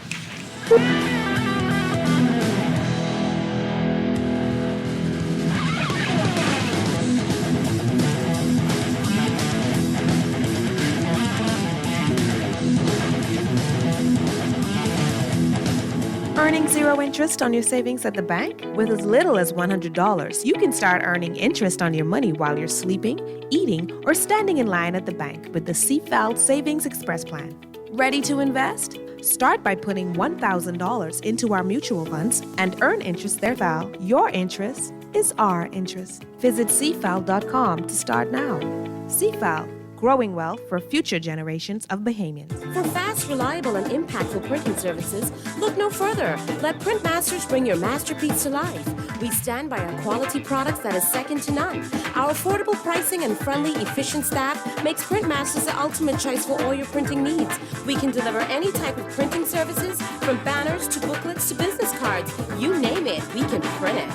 Earning zero interest on your savings at the bank? With as little as $100, you can start earning interest on your money while you're sleeping, eating, or standing in line at the bank with the CFAL Savings Express Plan. Ready to invest? Start by putting $1,000 into our mutual funds and earn interest there. CFAL, your interest is our interest. Visit cfal.com to start now. CFAL, growing wealth for future generations of Bahamians. For fast, reliable, and impactful printing services, look no further. Let Printmasters bring your masterpiece to life. We stand by our quality products that is second to none. Our affordable pricing and friendly, efficient staff makes Printmasters the ultimate choice for all your printing needs. We can deliver any type of printing services, from banners to booklets to business cards. You name it, we can print it.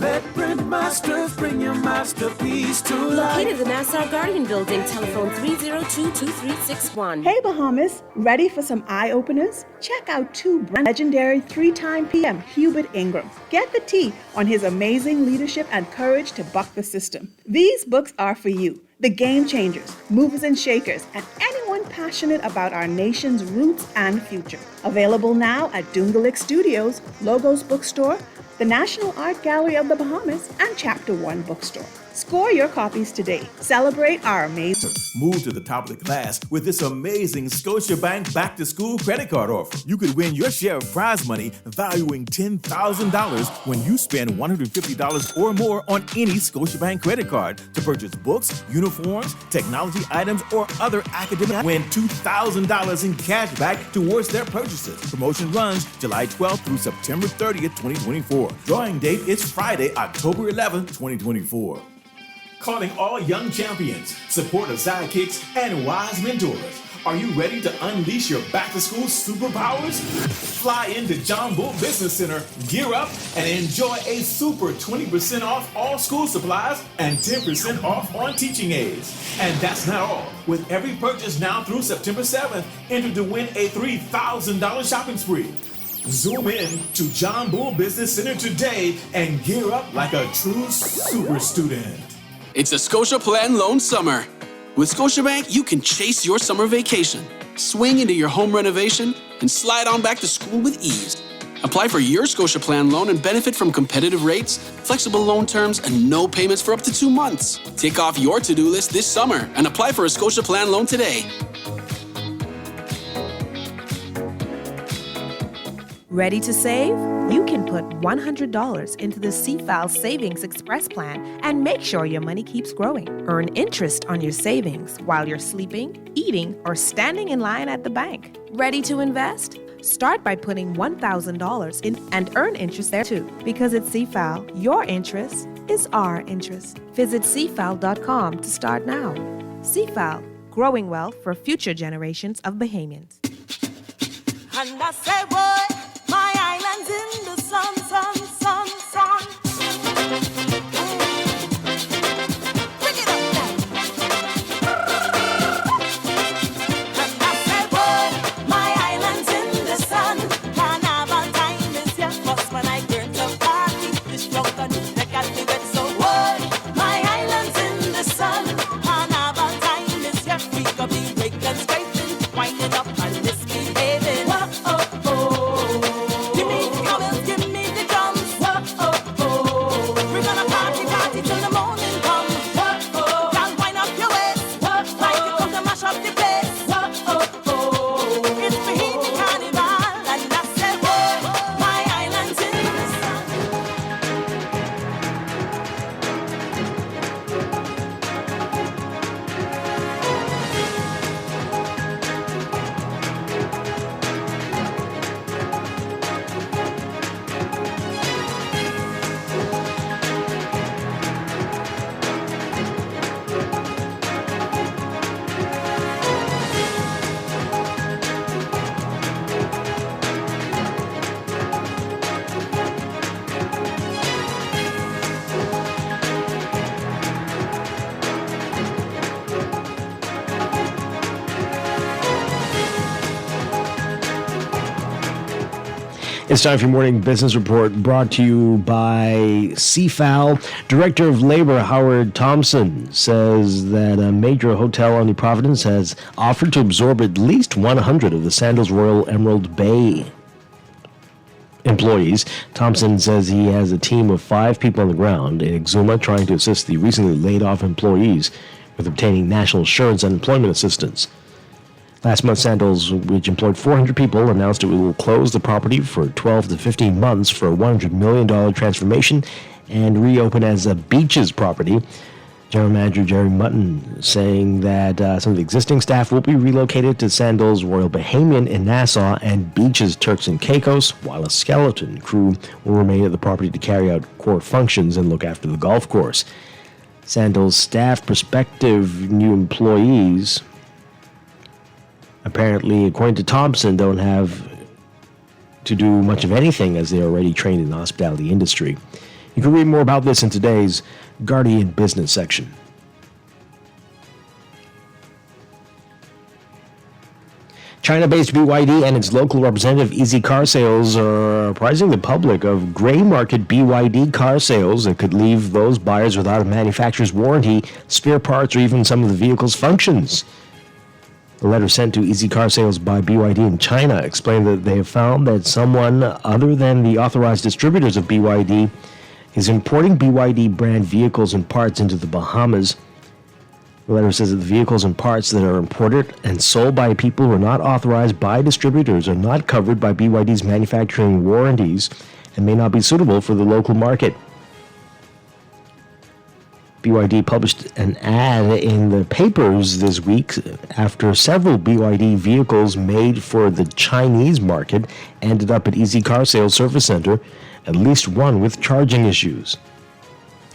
Let Printmasters bring your masterpiece to life. Located in the Nassau Guardian Building, telephone 302-2361. Hey Bahamas, ready for some eye-openers? Check out two legendary 3-time PM Hubert Ingram. Get the tea on his amazing leadership and courage to buck the system. These books are for you, the game changers, movers and shakers, and anyone passionate about our nation's roots and future. Available now at Dungalik Studios, Logos Bookstore, the National Art Gallery of the Bahamas, and Chapter One Bookstore. Score your copies today. Celebrate our amazing... Move to the top of the class with this amazing Scotiabank back-to-school credit card offer. You could win your share of prize money valuing $10,000 when you spend $150 or more on any Scotiabank credit card to purchase books, uniforms, technology items, or other academic. Win $2,000 in cash back towards their purchases. Promotion runs July 12th through September 30th, 2024. Drawing date is Friday, October 11th, 2024. Calling all young champions, supportive sidekicks, and wise mentors. Are you ready to unleash your back-to-school superpowers? Fly into John Bull Business Center, gear up, and enjoy a super 20% off all school supplies and 10% off on teaching aids. And that's not all. With every purchase now through September 7th, enter to win a $3,000 shopping spree. Zoom in to John Bull Business Center today and gear up like a true super student. It's a Scotia Plan Loan Summer. With Scotiabank, you can chase your summer vacation, swing into your home renovation, and slide on back to school with ease. Apply for your Scotia Plan loan and benefit from competitive rates, flexible loan terms, and no payments for up to 2 months. Tick off your to-do list this summer and apply for a Scotia Plan loan today. Ready to save? You can put $100 into the CFAL Savings Express Plan and make sure your money keeps growing. Earn interest on your savings while you're sleeping, eating, or standing in line at the bank. Ready to invest? Start by putting $1,000 in and earn interest there too. Because at CFAL, your interest is our interest. Visit cfal.com to start now. CFAL, growing wealth for future generations of Bahamians. And I say, boy, my island's in the sun, sun, sun, sun. Bring it up now. And I say, boy, my island's in the sun. Carnival time is here. Cause when I turn to party, this drunk and they got me wet. So, boy, my island's in the sun. Carnival time is here. We could be breaking, scraping, winding up and misbehaving. It's time for your morning business report brought to you by CFAL. Director of Labor Howard Thompson says that a major hotel on the Providence has offered to absorb at least 100 of the Sandals Royal Emerald Bay. employees. Thompson says he has a team of 5 people on the ground in Exuma trying to assist the recently laid off employees with obtaining national insurance and employment assistance. Last month, Sandals, which employed 400 people, announced it will close the property for 12 to 15 months for a $100 million transformation and reopen as a beaches property. General Manager Jerry Mutton saying that some of the existing staff will be relocated to Sandals Royal Bahamian in Nassau and Beaches Turks and Caicos, while a skeleton crew will remain at the property to carry out core functions and look after the golf course. Sandals staff prospective new employees, apparently, according to Thompson, don't have to do much of anything as they are already trained in the hospitality industry. You can read more about this in today's Guardian Business section. China-based BYD and its local representative Easy Car Sales are apprising the public of gray market BYD car sales that could leave those buyers without a manufacturer's warranty, spare parts, or even some of the vehicle's functions. The letter sent to Easy Car Sales by BYD in China explained that they have found that someone other than the authorized distributors of BYD is importing BYD brand vehicles and parts into the Bahamas. The letter says that the vehicles and parts that are imported and sold by people who are not authorized by distributors are not covered by BYD's manufacturing warranties and may not be suitable for the local market. BYD published an ad in the papers this week after several BYD vehicles made for the Chinese market ended up at Easy Car Sales Service Center, at least one with charging issues.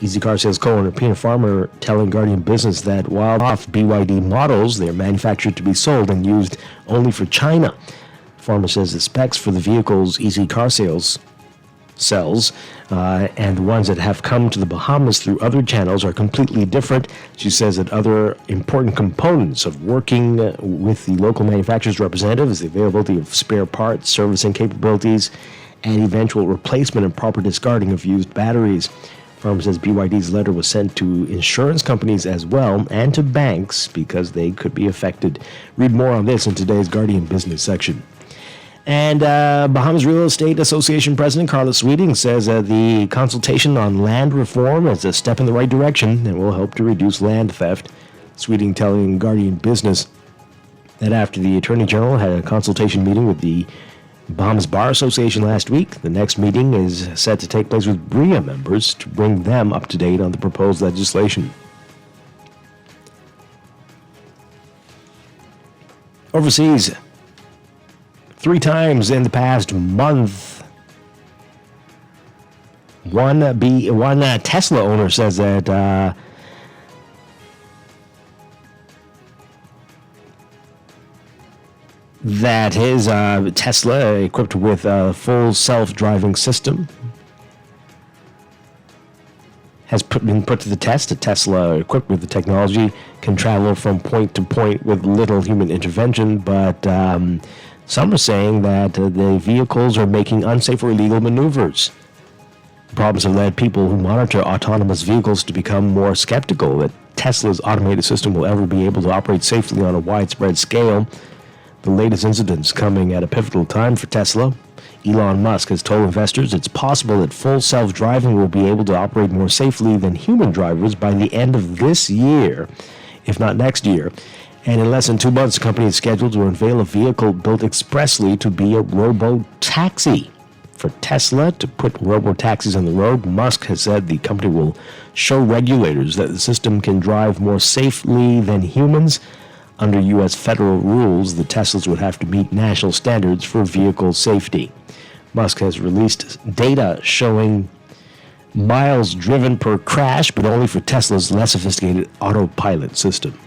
Easy Car Sales co-owner Peter Farmer telling Guardian Business that while off BYD models, they are manufactured to be sold and used only for China. Farmer says the specs for the vehicles Easy Car Sales sells and ones that have come to the Bahamas through other channels are completely different. She says that other important components of working with the local manufacturer's representative is the availability of spare parts, servicing capabilities, and eventual replacement and proper discarding of used batteries. Farmer says BYD's letter was sent to insurance companies as well and to banks because they could be affected. Read more on this in today's Guardian Business section. And Bahamas Real Estate Association President Carlos Sweeting says the consultation on land reform is a step in the right direction and will help to reduce land theft. Sweeting telling Guardian Business that after the Attorney General had a consultation meeting with the Bahamas Bar Association last week, the next meeting is set to take place with BRIA members to bring them up to date on the proposed legislation. Overseas, 3 times in the past month, one Tesla owner says that that his Tesla, equipped with a full self-driving system, has been put to the test. A Tesla equipped with the technology can travel from point to point with little human intervention, but some are saying that the vehicles are making unsafe or illegal maneuvers. Problems have led people who monitor autonomous vehicles to become more skeptical that Tesla's automated system will ever be able to operate safely on a widespread scale. The latest incidents coming at a pivotal time for Tesla. Elon Musk has told investors it's possible that full self-driving will be able to operate more safely than human drivers by the end of this year, if not next year. And in less than 2 months, the company is scheduled to unveil a vehicle built expressly to be a robo-taxi. For Tesla to put robo-taxis on the road, Musk has said the company will show regulators that the system can drive more safely than humans. Under U.S. federal rules, the Teslas would have to meet national standards for vehicle safety. Musk has released data showing miles driven per crash, but only for Tesla's less sophisticated autopilot system.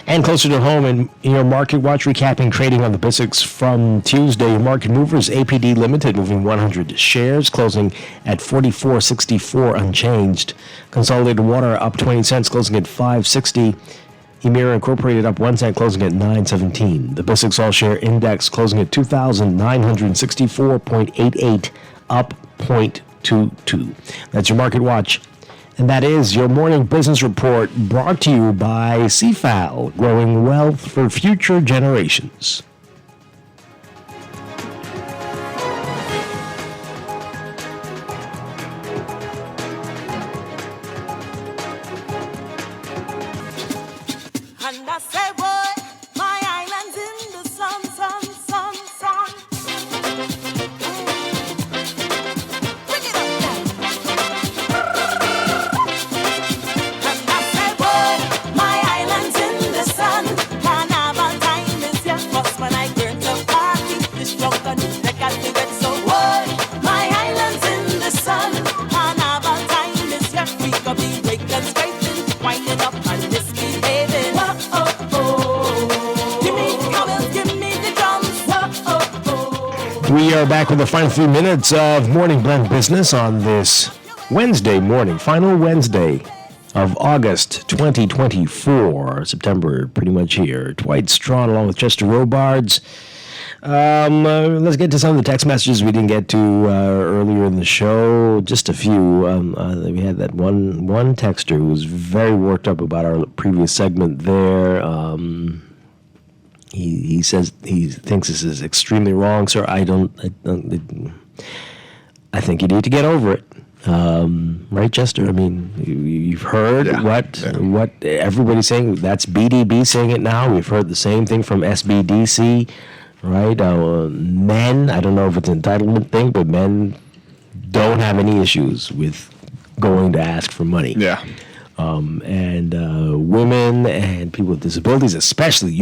And closer to home in your Market Watch, recapping trading on the BISX from Tuesday. Your market movers, APD Limited moving 100 shares, closing at 44.64 unchanged. Consolidated Water up 20 cents, closing at 5.60. Emira Incorporated up 1 cent, closing at 917. The BISX All Share Index closing at 2,964.88, up 0.22. That's your Market Watch. And that is your morning business report, brought to you by CFAL, growing wealth for future generations. And I say, boy, my island's in the sun, sun, sun, sun. Bring it up now. And I say, boy, my island's in the sun. Carnival time is here. Cause when I turn to party, this drunk and they got me wet. So, boy, my island's in the sun. Carnival time is here. We could be breaking, scraping, winding up and misbehaving. We are back with the final few minutes of Morning Blend Business on this Wednesday morning, final Wednesday of August 2024. September pretty much here. Dwight Strachan along with Chester Robards. Let's get to some of the text messages we didn't get to earlier in the show. Just a few. We had that one texter who was very worked up about our previous segment there. He says he thinks this is extremely wrong, sir. I think you need to get over it. Right, Chester? I mean, you've heard what everybody's saying. That's BDB saying it now. We've heard the same thing from SBDC, right? Men, I don't know if it's an entitlement thing, but men don't have any issues with going to ask for money. Yeah. And women and people with disabilities especially,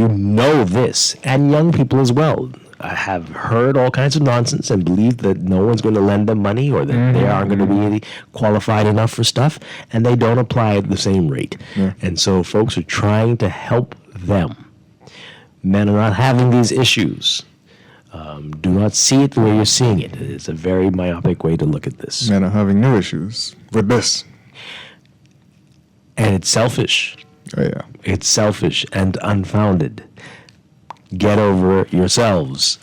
this, and young people as well, have heard all kinds of nonsense and believe that no one's going to lend them money or that they aren't going to be qualified enough for stuff, and they don't apply at the same rate. Yeah. And so folks are trying to help them. Men are not having these issues. Do not see it the way you're seeing it. It's a very myopic way to look at this. Men are having no issues with this. And it's selfish. Oh, yeah. It's selfish and unfounded. Get over it yourselves.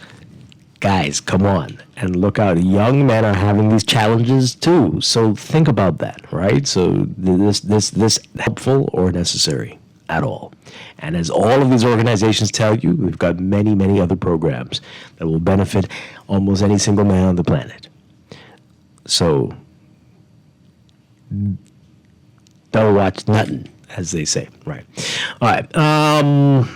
Guys, come on. And look out. Young men are having these challenges too. So think about that, right? So this helpful or necessary at all? And as all of these organizations tell you, we've got many, many other programs that will benefit almost any single man on the planet. So don't watch nothing, as they say. Right. All right. I'm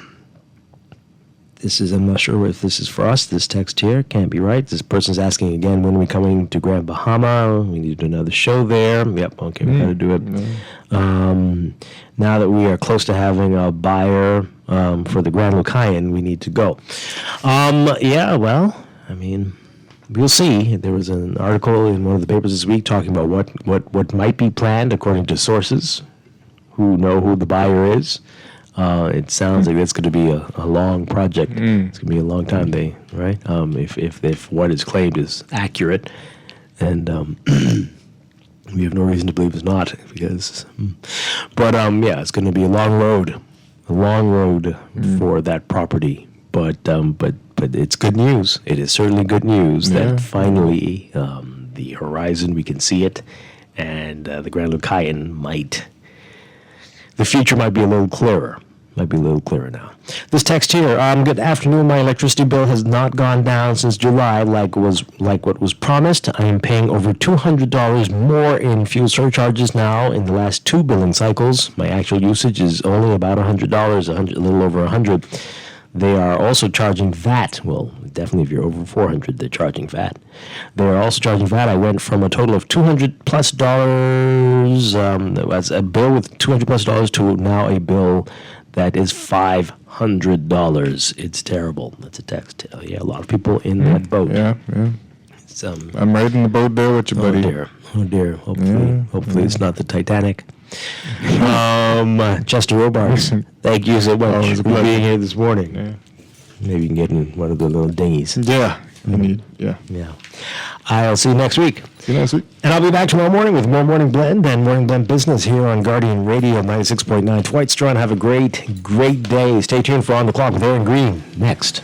not sure if this is for us. This text here can't be right. This person's asking again, when are we coming to Grand Bahama? We need to do another show there. Yep. Okay. We got to do it. Now that we are close to having a buyer for the Grand Lucayan, we need to go. Yeah. Well, I mean, we'll see. There was an article in one of the papers this week talking about what might be planned according to sources who know who the buyer is. It sounds like it's going to be a long project. It's going to be a long time. Right? If what is claimed is accurate, and we have no reason to believe it's not, because. But yeah, it's going to be a long road for that property. But it's good news. It is certainly good news that finally the horizon, we can see it, and the Grand Lucayan the future might be a little clearer. Now. This text here, good afternoon. My electricity bill has not gone down since July like what was promised. I am paying over $200 more in fuel surcharges now in the last 2 billing cycles. My actual usage is only about $100, a little over $100. They are also charging VAT. Well, definitely if you're over $400, they're charging VAT. They are also charging VAT. I went from a total of $200+ as a bill with $200+ to now a bill that is $500. It's terrible. That's a text. Yeah, a lot of people in that boat. Yeah. It's, I'm right in the boat there with you, buddy. Oh dear. Hopefully it's not the Titanic. Chester Robards, thank you so much for being here this morning. Yeah. Maybe you can get in one of the little dinghies. Yeah, you need. Yeah. Yeah. I'll see you next week. See you next week. And I'll be back tomorrow morning with more Morning Blend and Morning Blend Business here on Guardian Radio 96.9. Dwight Strachan, have a great day. Stay tuned for On the Clock with Aaron Green next.